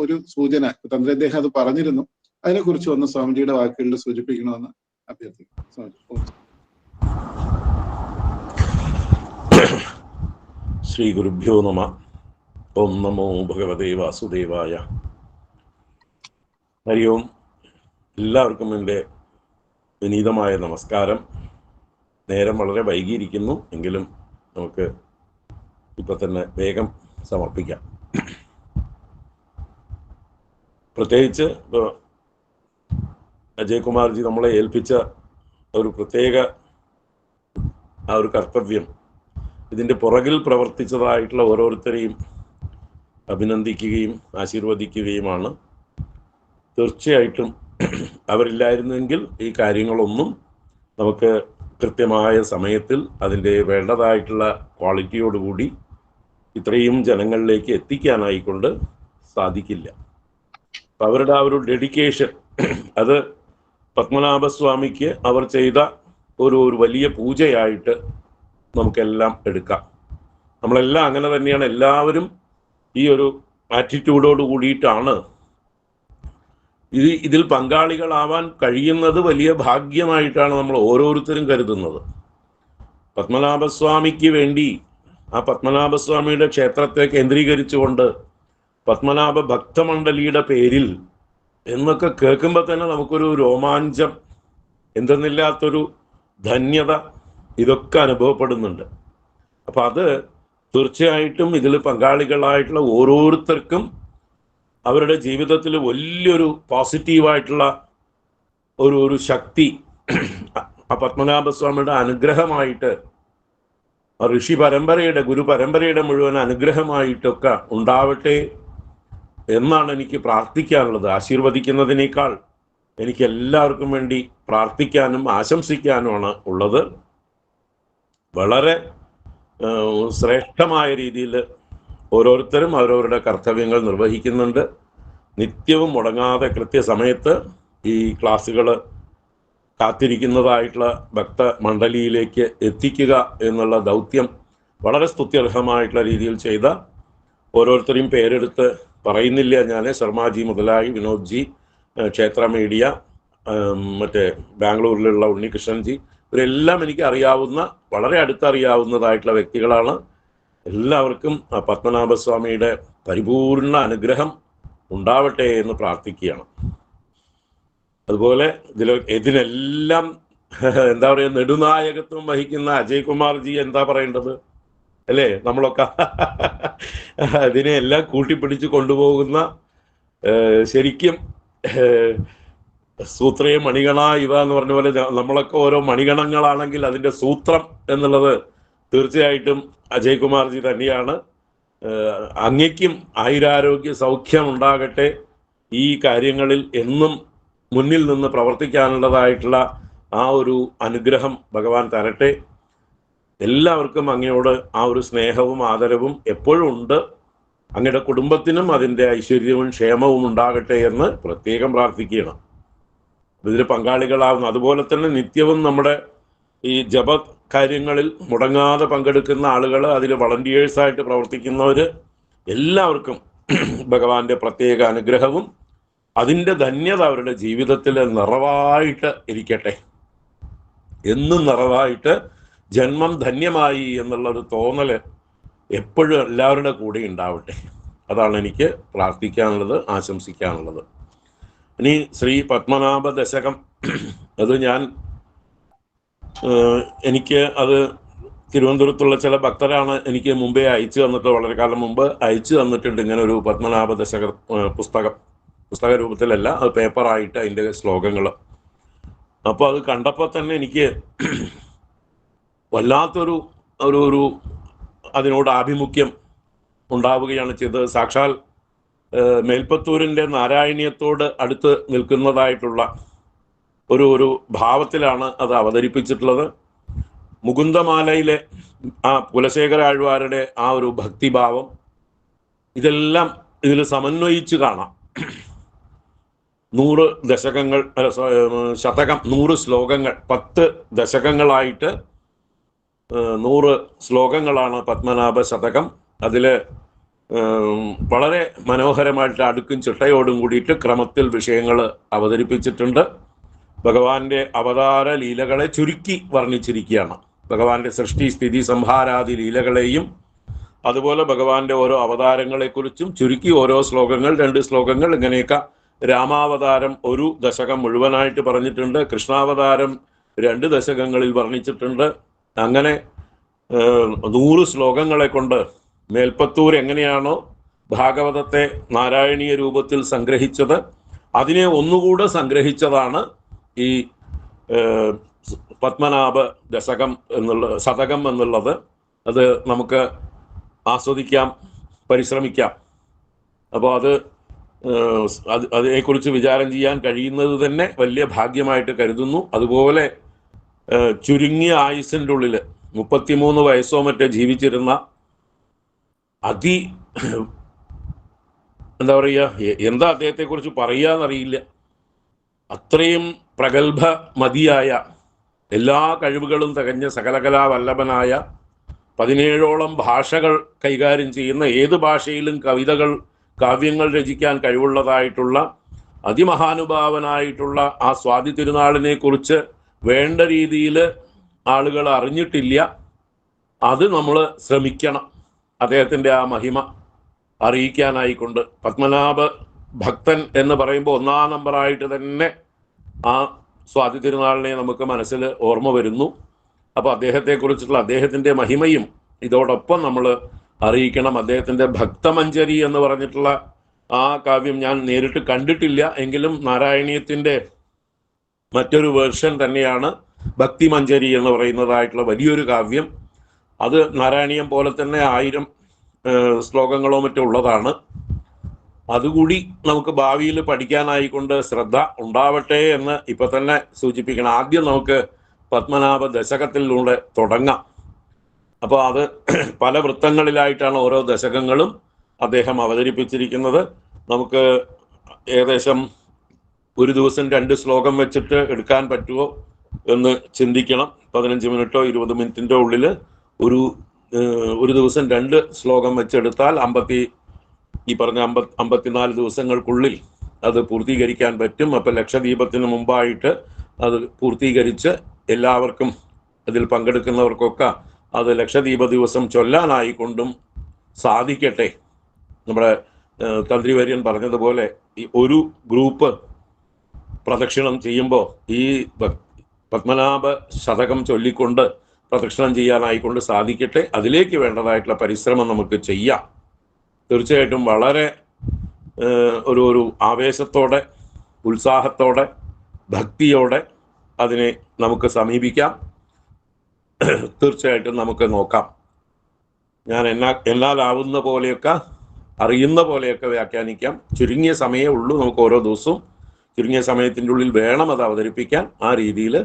ഒരു സൂചന തന്ത്രദ്ദേഹം അത് പറഞ്ഞിരുന്നു. അതിനെക്കുറിച്ച് ഒന്ന് സ്വാമിജിയുടെ വാക്കുകളിൽ സൂചിപ്പിക്കണമെന്ന് അഭ്യർത്ഥിക്കുന്നു. ശ്രീ ഗുരുഭ്യോ നമ. ഓം നമോ ഭഗവതേ വാസുദേവായ. ഹരി ഓം. എല്ലാവർക്കും എൻ്റെ വിനീതമായ നമസ്കാരം. നേരം വളരെ വൈകിയിരിക്കുന്നു, എങ്കിലും നമുക്ക് ഇപ്പം തന്നെ വേഗം സമർപ്പിക്കാം. പ്രത്യേകിച്ച് ഇപ്പോൾ അജയ്കുമാർജി നമ്മളെ ഏൽപ്പിച്ച ഒരു പ്രത്യേക ആ ഒരു കർത്തവ്യം, ഇതിൻ്റെ പുറകിൽ പ്രവർത്തിച്ചതായിട്ടുള്ള ഓരോരുത്തരെയും അഭിനന്ദിക്കുകയും ആശീർവദിക്കുകയുമാണ്. തീർച്ചയായിട്ടും അവരില്ലായിരുന്നെങ്കിൽ ഈ കാര്യങ്ങളൊന്നും നമുക്ക് കൃത്യമായ സമയത്തിൽ അതിൻ്റെ വേണ്ടതായിട്ടുള്ള ക്വാളിറ്റിയോടുകൂടി ഇത്രയും ജനങ്ങളിലേക്ക് എത്തിക്കാനായിക്കൊണ്ട് സാധിക്കില്ല. അപ്പം അവരുടെ ആ ഒരു ഡെഡിക്കേഷൻ, അത് പത്മനാഭസ്വാമിക്ക് അവർ ചെയ്ത ഒരു വലിയ പൂജയായിട്ട് നമുക്കെല്ലാം എടുക്കാം. നമ്മളെല്ലാം അങ്ങനെ തന്നെയാണ്. എല്ലാവരും ഈ ഒരു ആറ്റിറ്റ്യൂഡോട് കൂടിയിട്ടാണ് ഇതിൽ പങ്കാളികളാവാൻ കഴിയുന്നത്. വലിയ ഭാഗ്യമായിട്ടാണ് നമ്മൾ ഓരോരുത്തരും കരുതുന്നത്. പത്മനാഭസ്വാമിക്ക് വേണ്ടി ആ പത്മനാഭസ്വാമിയുടെ ക്ഷേത്രത്തെ കേന്ദ്രീകരിച്ചുകൊണ്ട് പത്മനാഭ ഭക്തമണ്ഡലിയുടെ പേരിൽ എന്നൊക്കെ കേൾക്കുമ്പോൾ തന്നെ നമുക്കൊരു രോമാഞ്ചം, എന്തെന്നില്ലാത്തൊരു ധന്യത ഇതൊക്കെ അനുഭവപ്പെടുന്നുണ്ട്. അപ്പം അത് തീർച്ചയായിട്ടും ഇതിൽ പങ്കാളികളായിട്ടുള്ള ഓരോരുത്തർക്കും അവരുടെ ജീവിതത്തിൽ വലിയൊരു പോസിറ്റീവായിട്ടുള്ള ഒരു ശക്തി ആ പത്മനാഭസ്വാമിയുടെ അനുഗ്രഹമായിട്ട്, ഋഷി പരമ്പരയുടെ ഗുരു പരമ്പരയുടെ മുഴുവൻ അനുഗ്രഹമായിട്ടൊക്കെ ഉണ്ടാവട്ടെ എന്നാണ് എനിക്ക് പ്രാർത്ഥിക്കാനുള്ളത്. ആശീർവദിക്കുന്നതിനേക്കാൾ എനിക്ക് എല്ലാവർക്കും വേണ്ടി പ്രാർത്ഥിക്കാനും ആശംസിക്കാനുമാണ് ഉള്ളത്. വളരെ ശ്രേഷ്ഠമായ രീതിയിൽ ഓരോരുത്തരും അവരവരുടെ കർത്തവ്യങ്ങൾ നിർവഹിക്കുന്നുണ്ട്. നിത്യവും മുടങ്ങാതെ കൃത്യസമയത്ത് ഈ ക്ലാസ്സുകൾ കാത്തിരിക്കുന്നതായിട്ടുള്ള ഭക്തമണ്ഡലിയിലേക്ക് എത്തിക്കുക എന്നുള്ള ദൗത്യം വളരെ സ്തുത്യർഹമായിട്ടുള്ള രീതിയിൽ ചെയ്ത ഓരോരുത്തരെയും പേരെടുത്ത് പറയുന്നില്ല ഞാൻ. ശർമാജി മുതലായി, വിനോദ്ജി, ക്ഷേത്ര മീഡിയ, മറ്റേ ബാംഗ്ലൂരിലുള്ള ഉണ്ണികൃഷ്ണൻജി, ഇവരെല്ലാം എനിക്ക് അറിയാവുന്ന, വളരെ അടുത്തറിയാവുന്നതായിട്ടുള്ള വ്യക്തികളാണ്. എല്ലാവർക്കും പത്മനാഭസ്വാമിയുടെ പരിപൂർണ അനുഗ്രഹം ഉണ്ടാവട്ടെ എന്ന് പ്രാർത്ഥിക്കുകയാണ്. അതുപോലെ ഇതിനെല്ലാം എന്താ പറയുക, നെടുനായകത്വം വഹിക്കുന്ന അജയ്കുമാർജി എന്താ പറയേണ്ടത് അല്ലേ? നമ്മളൊക്കെ അതിനെല്ലാം കൂട്ടിപ്പിടിച്ച് കൊണ്ടുപോകുന്ന, ശരിക്കും സൂത്രയെ മണികണ ഇവ എന്ന് പറഞ്ഞ പോലെ നമ്മളൊക്കെ ഓരോ മണികണങ്ങളാണെങ്കിൽ അതിൻ്റെ സൂത്രം എന്നുള്ളത് തീർച്ചയായിട്ടും അജയ്കുമാർജി തന്നെയാണ്. അങ്ങയ്ക്കും ആയുരാരോഗ്യ സൗഖ്യം ഉണ്ടാകട്ടെ. ഈ കാര്യങ്ങളിൽ എന്നും മുന്നിൽ നിന്ന് പ്രവർത്തിക്കാനുള്ളതായിട്ടുള്ള ആ ഒരു അനുഗ്രഹം ഭഗവാൻ തരട്ടെ. എല്ലാവർക്കും അങ്ങയോട് ആ ഒരു സ്നേഹവും ആദരവും എപ്പോഴും ഉണ്ട്. അങ്ങയുടെ കുടുംബത്തിനും അതിൻ്റെ ഐശ്വര്യവും ക്ഷേമവും ഉണ്ടാകട്ടെ എന്ന് പ്രത്യേകം പ്രാർത്ഥിക്കുകയാണ്. ഇതിൽ പങ്കാളികളാവുന്നു. അതുപോലെ തന്നെ നിത്യവും നമ്മുടെ ഈ ജപ കാര്യങ്ങളിൽ മുടങ്ങാതെ പങ്കെടുക്കുന്ന ആളുകൾ, അതിൽ വളണ്ടിയേഴ്സായിട്ട് പ്രവർത്തിക്കുന്നവർ, എല്ലാവർക്കും ഭഗവാന്റെ പ്രത്യേക അനുഗ്രഹവും അതിൻ്റെ ധന്യത അവരുടെ ജീവിതത്തിൽ നിറവായിട്ട് ഇരിക്കട്ടെ. എന്നും നിറവായിട്ട് ജന്മം ധന്യമായി എന്നുള്ളൊരു തോന്നൽ എപ്പോഴും എല്ലാവരുടെ കൂടെ ഉണ്ടാവട്ടെ. അതാണ് എനിക്ക് പ്രാർത്ഥിക്കാനുള്ളത്, ആശംസിക്കാനുള്ളത്. ഇനി ശ്രീ പത്മനാഭ ദശകം, അത് എനിക്ക് അത് തിരുവനന്തപുരത്തുള്ള ചില ഭക്തരാണ് എനിക്ക് മുമ്പേ അയച്ചു തന്നിട്ട്, വളരെ കാലം മുമ്പ് അയച്ചു തന്നിട്ടുണ്ട് ഇങ്ങനെ ഒരു പത്മനാഭ ദശക പുസ്തക രൂപത്തിലല്ല, അത് പേപ്പറായിട്ട് അതിൻ്റെ ശ്ലോകങ്ങൾ. അപ്പോൾ അത് കണ്ടപ്പോൾ തന്നെ എനിക്ക് വല്ലാത്തൊരു ഒരു അതിനോട് ആഭിമുഖ്യം ഉണ്ടാവുകയാണ് ചെയ്തത്. സാക്ഷാൽ മേൽപ്പത്തൂരിൻ്റെ നാരായണീയത്തോട് അടുത്ത് നിൽക്കുന്നതായിട്ടുള്ള ഒരു ഭാവത്തിലാണ് അത് അവതരിപ്പിച്ചിട്ടുള്ളത്. മുകുന്ദമാലയിലെ ആ കുലശേഖര ആഴ്വാരുടെ ആ ഒരു ഭക്തിഭാവം, ഇതെല്ലാം ഇതിൽ സമന്വയിച്ച് കാണാം. 100 ദശകങ്ങൾ, ശതകം, 100 ശ്ലോകങ്ങൾ, 10 ദശകങ്ങളായിട്ട് 100 ശ്ലോകങ്ങളാണ് പത്മനാഭ ശതകം. അതിൽ വളരെ മനോഹരമായിട്ട് അടുക്കും ചിട്ടയോടും കൂടിയിട്ട് ക്രമത്തിൽ വിഷയങ്ങൾ അവതരിപ്പിച്ചിട്ടുണ്ട്. ഭഗവാന്റെ അവതാര ലീലകളെ ചുരുക്കി വർണ്ണിച്ചിരിക്കുകയാണ്. ഭഗവാന്റെ സൃഷ്ടി, സ്ഥിതി, സംഹാരാദി ലീലകളെയും അതുപോലെ ഭഗവാന്റെ ഓരോ അവതാരങ്ങളെക്കുറിച്ചും ചുരുക്കി ഓരോ ശ്ലോകങ്ങൾ, 2 ശ്ലോകങ്ങൾ, ഇങ്ങനെയൊക്കെ. രാമാവതാരം 1 ദശകം മുഴുവനായിട്ട് പറഞ്ഞിട്ടുണ്ട്. കൃഷ്ണാവതാരം 2 ദശകങ്ങളിൽ വർണ്ണിച്ചിട്ടുണ്ട്. അങ്ങനെ 100 ശ്ലോകങ്ങളെ കൊണ്ട് മേൽപ്പത്തൂർ എങ്ങനെയാണോ ഭാഗവതത്തെ നാരായണീയ രൂപത്തിൽ സംഗ്രഹിച്ചത്, അതിനെ ഒന്നുകൂടെ സംഗ്രഹിച്ചതാണ് ഈ പത്മനാഭ ദശകം ശതകം എന്നുള്ളത്. അത് നമുക്ക് ആസ്വദിക്കാം, പരിശ്രമിക്കാം. അപ്പോൾ അതിനെക്കുറിച്ച് വിചാരം ചെയ്യാൻ കഴിയുന്നത് തന്നെ വലിയ ഭാഗ്യമായിട്ട് കരുതുന്നു. അതുപോലെ ചുരുങ്ങിയ ആയുസിൻ്റെ ഉള്ളിൽ 33 വയസ്സോ മറ്റോ ജീവിച്ചിരുന്ന എന്താ പറയുക, എന്താ അദ്ദേഹത്തെക്കുറിച്ച് പറയുകയെന്നറിയില്ല, അത്രയും പ്രഗത്ഭ മതിയായ, എല്ലാ കഴിവുകളും തികഞ്ഞ, സകലകലാവല്ലഭനായ, 17ഓളം ഭാഷകൾ കൈകാര്യം ചെയ്യുന്ന, ഏത് ഭാഷയിലും കവിതകൾ, കാവ്യങ്ങൾ രചിക്കാൻ കഴിവുള്ളതായിട്ടുള്ള അതിമഹാനുഭാവനായിട്ടുള്ള ആ സ്വാതി തിരുനാളിനെ കുറിച്ച് വേണ്ട രീതിയിൽ ആളുകൾ അറിഞ്ഞിട്ടില്ല. അത് നമ്മൾ ശ്രമിക്കണം, അദ്ദേഹത്തിൻ്റെ ആ മഹിമ അറിയിക്കാനായിക്കൊണ്ട്. പത്മനാഭ ഭക്തൻ എന്ന് പറയുമ്പോൾ 1-ാം നമ്പറായിട്ട് തന്നെ ആ സ്വാതി തിരുനാളിനെ നമുക്ക് മനസ്സിൽ ഓർമ്മ വരുന്നു. അപ്പോൾ അദ്ദേഹത്തെക്കുറിച്ചുള്ള അദ്ദേഹത്തിൻ്റെ മഹിമയും ഇതോടൊപ്പം നമ്മൾ അറിയിക്കണം. അദ്ദേഹത്തിൻ്റെ ഭക്തമഞ്ജരി എന്ന് പറഞ്ഞിട്ടുള്ള ആ കാവ്യം ഞാൻ നേരിട്ട് കണ്ടിട്ടില്ല, എങ്കിലും നാരായണീയത്തിൻ്റെ മറ്റൊരു വേർഷൻ തന്നെയാണ് ഭക്തിമഞ്ജരി എന്ന് പറയുന്നതായിട്ടുള്ള വലിയൊരു കാവ്യം. അത് നാരായണീയം പോലെ തന്നെ 1000 ശ്ലോകങ്ങളോ മറ്റോ ഉള്ളതാണ്. അതുകൂടി നമുക്ക് ഭാവിയിൽ പഠിക്കാനായിക്കൊണ്ട് ശ്രദ്ധ ഉണ്ടാവട്ടെ എന്ന് ഇപ്പം തന്നെ സൂചിപ്പിക്കണം. ആദ്യം നമുക്ക് പത്മനാഭ ദശകത്തിലൂടെ തുടങ്ങാം. അപ്പോൾ അത് പല വൃത്തങ്ങളിലായിട്ടാണ് ഓരോ ദശകങ്ങളും അദ്ദേഹം അവതരിപ്പിച്ചിരിക്കുന്നത്. നമുക്ക് ഏകദേശം ഒരു ദിവസം 2 ശ്ലോകം വെച്ചിട്ട് എടുക്കാൻ പറ്റുമോ എന്ന് ചിന്തിക്കണം. 15 മിനിറ്റോ 20 മിനിറ്റിൻ്റെ ഉള്ളിൽ ഒരു ദിവസം 2 ശ്ലോകം വെച്ചെടുത്താൽ ഈ പറഞ്ഞ 54 ദിവസങ്ങൾക്കുള്ളിൽ അത് പൂർത്തീകരിക്കാൻ പറ്റും. അപ്പം ലക്ഷദീപത്തിന് മുമ്പായിട്ട് അത് പൂർത്തീകരിച്ച് എല്ലാവർക്കും, അതിൽ പങ്കെടുക്കുന്നവർക്കൊക്കെ അത് ലക്ഷദീപ ദിവസം ചൊല്ലാനായിക്കൊണ്ടും സാധിക്കട്ടെ. നമ്മുടെ തന്ത്രിവര്യൻ പറഞ്ഞതുപോലെ ഈ ഒരു ഗ്രൂപ്പ് പ്രദക്ഷിണം ചെയ്യുമ്പോൾ ഈ പത്മനാഭ ശതകം ചൊല്ലിക്കൊണ്ട് പ്രദക്ഷിണം ചെയ്യാനായിക്കൊണ്ട് സാധിക്കട്ടെ. അതിലേക്ക് വേണ്ടതായിട്ടുള്ള പരിശ്രമം നമുക്ക് ചെയ്യാം. തീർച്ചയായിട്ടും വളരെ ഒരു ആവേശത്തോടെ, ഉത്സാഹത്തോടെ, ഭക്തിയോടെ അതിനെ നമുക്ക് സമീപിക്കാം. തീർച്ചയായിട്ടും നമുക്ക് നോക്കാം. ഞാൻ എന്നാലാവുന്ന പോലെയൊക്കെ, അറിയുന്ന പോലെയൊക്കെ വ്യാഖ്യാനിക്കാം. ചുരുങ്ങിയ സമയമേ ഉള്ളൂ നമുക്ക് ഓരോ ദിവസവും. ചുരുങ്ങിയ സമയത്തിൻ്റെ ഉള്ളിൽ വേണം അത് അവതരിപ്പിക്കാൻ. ആ രീതിയിൽ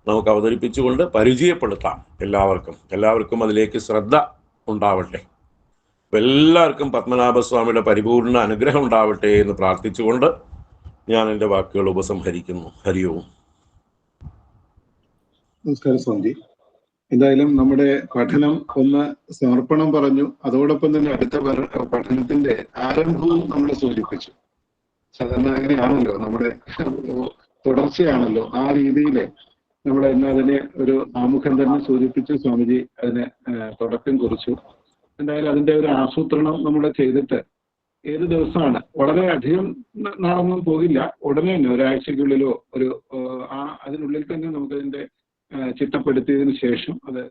നമുക്ക് അവതരിപ്പിച്ചുകൊണ്ട് പരിചയപ്പെടുത്താം എല്ലാവർക്കും അതിലേക്ക് ശ്രദ്ധ ഉണ്ടാവട്ടെ. എല്ലാവർക്കും പത്മനാഭസ്വാമിയുടെ പരിപൂർണ അനുഗ്രഹം ഉണ്ടാവട്ടെ എന്ന് പ്രാർത്ഥിച്ചുകൊണ്ട് ഞാൻ എൻ്റെ വാക്കുകൾ ഉപസംഹരിക്കുന്നു. ഹരി ഓം. നമസ്കാരം സ്വാമി. എന്തായാലും നമ്മുടെ പഠനം ഒന്ന് സമർപ്പണം പറഞ്ഞു, അതോടൊപ്പം തന്നെ അടുത്ത പഠനത്തിന്റെ ആരംഭവും നമ്മൾ സൂചിപ്പിച്ചു. സാധാരണ അങ്ങനെയാണല്ലോ, നമ്മുടെ തുടർച്ചയാണല്ലോ. ആ രീതിയിൽ നമ്മൾ ഇന്ന് അതിനെ ഒരു ആമുഖം തന്നെ സൂചിപ്പിച്ച് സ്വാമിജി അതിന് തുടക്കം കുറിച്ചു. എന്തായാലും അതിന്റെ ഒരു ആസൂത്രണം നമ്മൾ ചെയ്തിട്ട് ഏത് ദിവസമാണ്, വളരെ അധികം നാളൊന്നും പോകില്ല, ഉടനെ തന്നെ ഒരാഴ്ചക്കുള്ളിലോ അതിനുള്ളിൽ തന്നെ നമുക്കതിന്റെ ചിട്ടപ്പെടുത്തിയതിനു ശേഷം അത്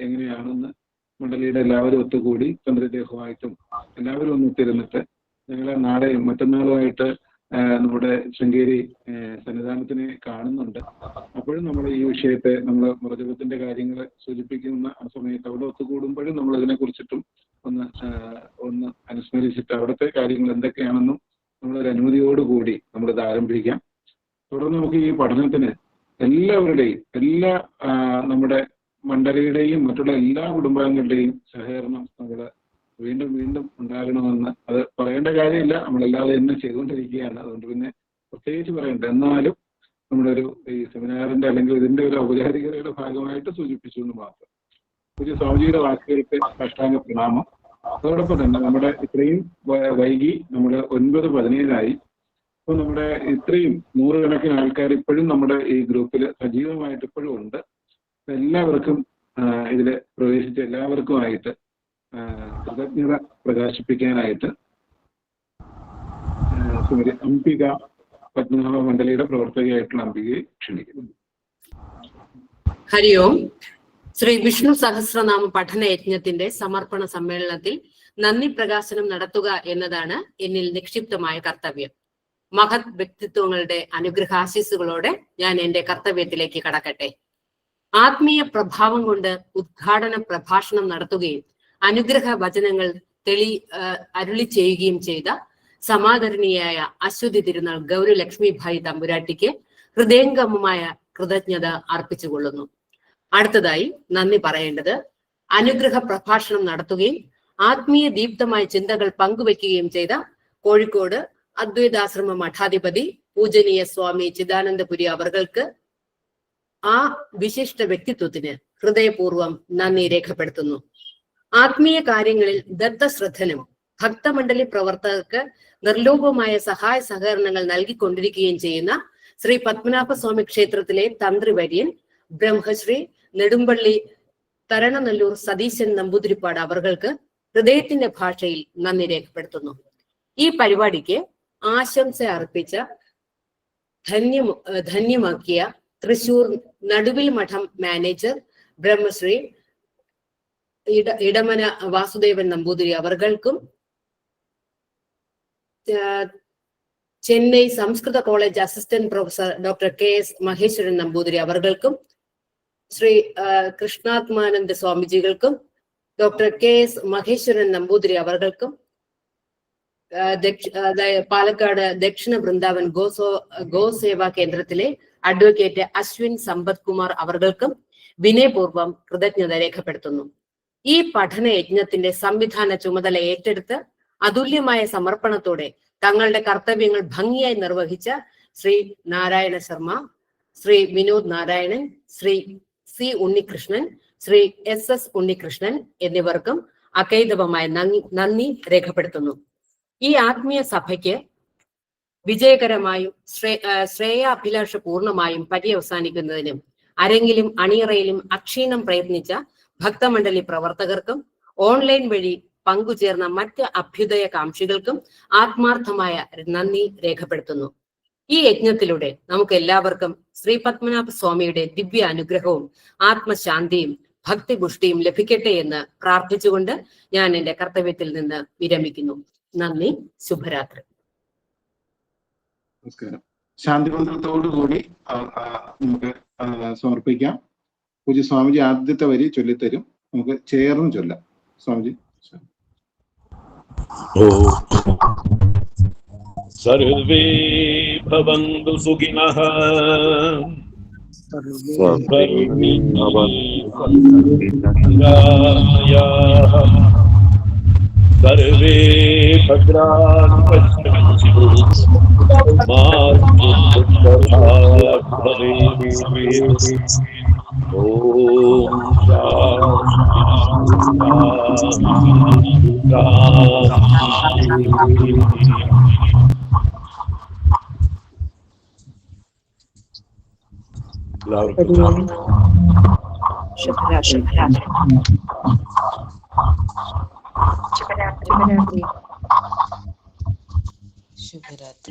എങ്ങനെയാണെന്ന് മണ്ഡലിയുടെ എല്ലാവരും ഒത്തുകൂടി ചന്ദ്രദേഹമായിട്ടും എല്ലാവരും ഒന്നിരുന്നിട്ട് ഞങ്ങൾ നാളെയും മറ്റന്നാളുമായിട്ട് നമ്മുടെ ശൃംഗേരി സന്നിധാനത്തിനെ കാണുന്നുണ്ട്. അപ്പോഴും നമ്മൾ ഈ വിഷയത്തെ നമ്മൾ മുറജപത്തിന്റെ കാര്യങ്ങൾ സൂചിപ്പിക്കുന്ന ആ സമയത്ത് അവിടെ ഒത്തുകൂടുമ്പോഴും നമ്മൾ ഇതിനെ കുറിച്ചിട്ടും ഒന്ന് അനുസ്മരിച്ചിട്ട് അവിടുത്തെ കാര്യങ്ങൾ എന്തൊക്കെയാണെന്നും നമ്മളൊരു അനുമതിയോടുകൂടി നമ്മളിത് ആരംഭിക്കാം. തുടർന്ന് നമുക്ക് ഈ പഠനത്തിന് എല്ലാവരുടെയും നമ്മുടെ മണ്ഡലിയുടെയും മറ്റുള്ള എല്ലാ കുടുംബാംഗങ്ങളുടെയും സഹകരണം നമ്മൾ വീണ്ടും വീണ്ടും ഉണ്ടാകണമെന്ന് അത് പറയേണ്ട കാര്യമില്ല, നമ്മളല്ലാതെ തന്നെ ചെയ്തുകൊണ്ടിരിക്കുകയാണ്. അതുകൊണ്ട് പിന്നെ പ്രത്യേകിച്ച് പറയണ്ട. എന്നാലും നമ്മുടെ ഈ സെമിനാറിന്റെ അല്ലെങ്കിൽ ഇതിന്റെ ഒരു ഔപചാരികതയുടെ ഭാഗമായിട്ട് സൂചിപ്പിച്ചു എന്ന് മാത്രം. പുതിയ സ്വാമിജിയുടെ വാക്കുകൾക്ക് സാഷ്ടാംഗ പ്രണാമം. അതോടൊപ്പം തന്നെ നമ്മുടെ ഇത്രയും വൈകി നമ്മൾ 9:15 അപ്പോൾ നമ്മുടെ ഇത്രയും 100 കണക്കിന് ആൾക്കാർ ഇപ്പോഴും നമ്മുടെ ഈ ഗ്രൂപ്പിൽ സജീവമായിട്ട് ഇപ്പോഴും ഉണ്ട്. എല്ലാവർക്കും ഇതിൽ പ്രവേശിച്ച എല്ലാവർക്കുമായിട്ട് കൃതജ്ഞത പ്രകാശിപ്പിക്കാനായിട്ട് ശ്രീമതി അംബിക പത്മനാഭ മണ്ഡലിയുടെ പ്രവർത്തകയായിട്ടുള്ള അംബികയെ ക്ഷണിക്കുന്നു. ഹരി ഓം. ശ്രീ വിഷ്ണു സഹസ്രനാമ പഠന യജ്ഞത്തിന്റെ സമർപ്പണ സമ്മേളനത്തിൽ നന്ദി പ്രകാശനം നടത്തുക എന്നതാണ് എന്നിൽ നിക്ഷിപ്തമായ കർത്തവ്യം. മഹത് വ്യക്തിത്വങ്ങളുടെ അനുഗ്രഹാശിസുകളോടെ ഞാൻ എന്റെ കർത്തവ്യത്തിലേക്ക് കടക്കട്ടെ. ആത്മീയ പ്രഭാവം കൊണ്ട് ഉദ്ഘാടന പ്രഭാഷണം നടത്തുകയും അനുഗ്രഹ വചനങ്ങൾ അരുളി ചെയ്യുകയും ചെയ്ത സമാദരണീയായ അശ്വതി തിരുനാൾ ഗൗരലക്ഷ്മിഭായി തമ്പുരാട്ടിക്ക് ഹൃദയംഗമമായ കൃതജ്ഞത അർപ്പിച്ചുകൊള്ളുന്നു. അടുത്തതായി നന്ദി പറയേണ്ടത് അനുഗ്രഹ പ്രഭാഷണം നടത്തുകയും ആത്മീയ ദീപ്തമായ ചിന്തകൾ പങ്കുവെക്കുകയും ചെയ്ത കോഴിക്കോട് അദ്വൈതാശ്രമ മഠാധിപതി പൂജനീയ സ്വാമി ചിദാനന്ദപുരി അവർക്ക് ആ വിശിഷ്ട വ്യക്തിത്വത്തിന് ഹൃദയപൂർവ്വം നന്ദി രേഖപ്പെടുത്തുന്നു. ആത്മീയ കാര്യങ്ങളിൽ ദത്തശ്രദ്ധനും ഭക്തമണ്ഡലി പ്രവർത്തകർക്ക് നിർലോഭമായ സഹായ സഹകരണങ്ങൾ നൽകിക്കൊണ്ടിരിക്കുകയും ചെയ്യുന്ന ശ്രീ പത്മനാഭസ്വാമി ക്ഷേത്രത്തിലെ തന്ത്രിവര്യൻ ബ്രഹ്മശ്രീ നെടുമ്പള്ളി തരണനല്ലൂർ സതീശൻ നമ്പൂതിരിപ്പാട് അവർക്ക് ഹൃദയത്തിന്റെ ഭാഷയിൽ നന്ദി രേഖപ്പെടുത്തുന്നു. ഈ പരിപാടിക്ക് ആശംസ അർപ്പിച്ച ധന്യമാക്കിയ തൃശൂർ നടുവിൽ മഠം മാനേജർ ബ്രഹ്മശ്രീ ഇടമന വാസുദേവൻ നമ്പൂതിരി അവർക്കും ചെന്നൈ സംസ്കൃത college assistant professor doctor KS Maheshwaran Namboothiri അവർക്കും ശ്രീ കൃഷ്ണാത്മാനന്ദ സ്വാമിജികൾക്കും ഡോക്ടർ KS മഹേശ്വരൻ നമ്പൂതിരി അവർക്കും പാലക്കാട് ദക്ഷിണ വൃന്ദാവൻ ഗോസേവാ കേന്ദ്രത്തിലെ അഡ്വക്കേറ്റ് അശ്വിൻ സമ്പത് കുമാർ അവർക്കും വിനയപൂർവ്വം കൃതജ്ഞത രേഖപ്പെടുത്തുന്നു. ഈ പഠന യജ്ഞത്തിന്റെ സംവിധാന ചുമതല ഏറ്റെടുത്ത് അതുല്യമായ സമർപ്പണത്തോടെ തങ്ങളുടെ കർത്തവ്യങ്ങൾ ഭംഗിയായി നിർവഹിച്ച ശ്രീ നാരായണ ശർമ്മ, ശ്രീ വിനോദ് നാരായണൻ, ശ്രീ C ഉണ്ണികൃഷ്ണൻ, ശ്രീ SS ഉണ്ണികൃഷ്ണൻ എന്നിവർക്കും അകൈതവമായ നന്ദി രേഖപ്പെടുത്തുന്നു. ഈ ആത്മീയ സഭയ്ക്ക് വിജയകരമായും ശ്രേയാഭിലാഷ പൂർണ്ണമായും പര്യവസാനിക്കുന്നതിനും അരങ്ങിലും അണിയറയിലും അക്ഷീണം പ്രയത്നിച്ച ഭക്തമണ്ഡലി പ്രവർത്തകർക്കും ഓൺലൈൻ വഴി പങ്കുചേർന്ന മറ്റ് അഭ്യുദയകാംക്ഷികൾക്കും ആത്മാർത്ഥമായ നന്ദി രേഖപ്പെടുത്തുന്നു. ഈ യജ്ഞത്തിലൂടെ നമുക്ക് എല്ലാവർക്കും ശ്രീ പത്മനാഭ സ്വാമിയുടെ ദിവ്യ അനുഗ്രഹവും ആത്മശാന്തിയും ഭക്തിപുഷ്ടിയും ലഭിക്കട്ടെ എന്ന് പ്രാർത്ഥിച്ചുകൊണ്ട് ഞാൻ എന്റെ കർത്തവ്യത്തിൽ നിന്ന് വിരമിക്കുന്നു. നന്ദി. ശുഭരാത്രി. നമസ്കാരം. ശാന്തിമന്ത്രത്തോടുകൂടി നമുക്ക് സമർപ്പിക്കാം. പൂജ്യ സ്വാമിജി ആദ്യത്തെ വരി ചൊല്ലിത്തരും. നമുക്ക് ചേർന്ന് ചൊല്ലാം. സ്വാമിജി. സർവേ ഭവന്തു സുഖിനഃ സർവേ ഭദ്രാണി പശ്യന്തു മാ ഭവേത്. ഓം ശുഭരാത്രി.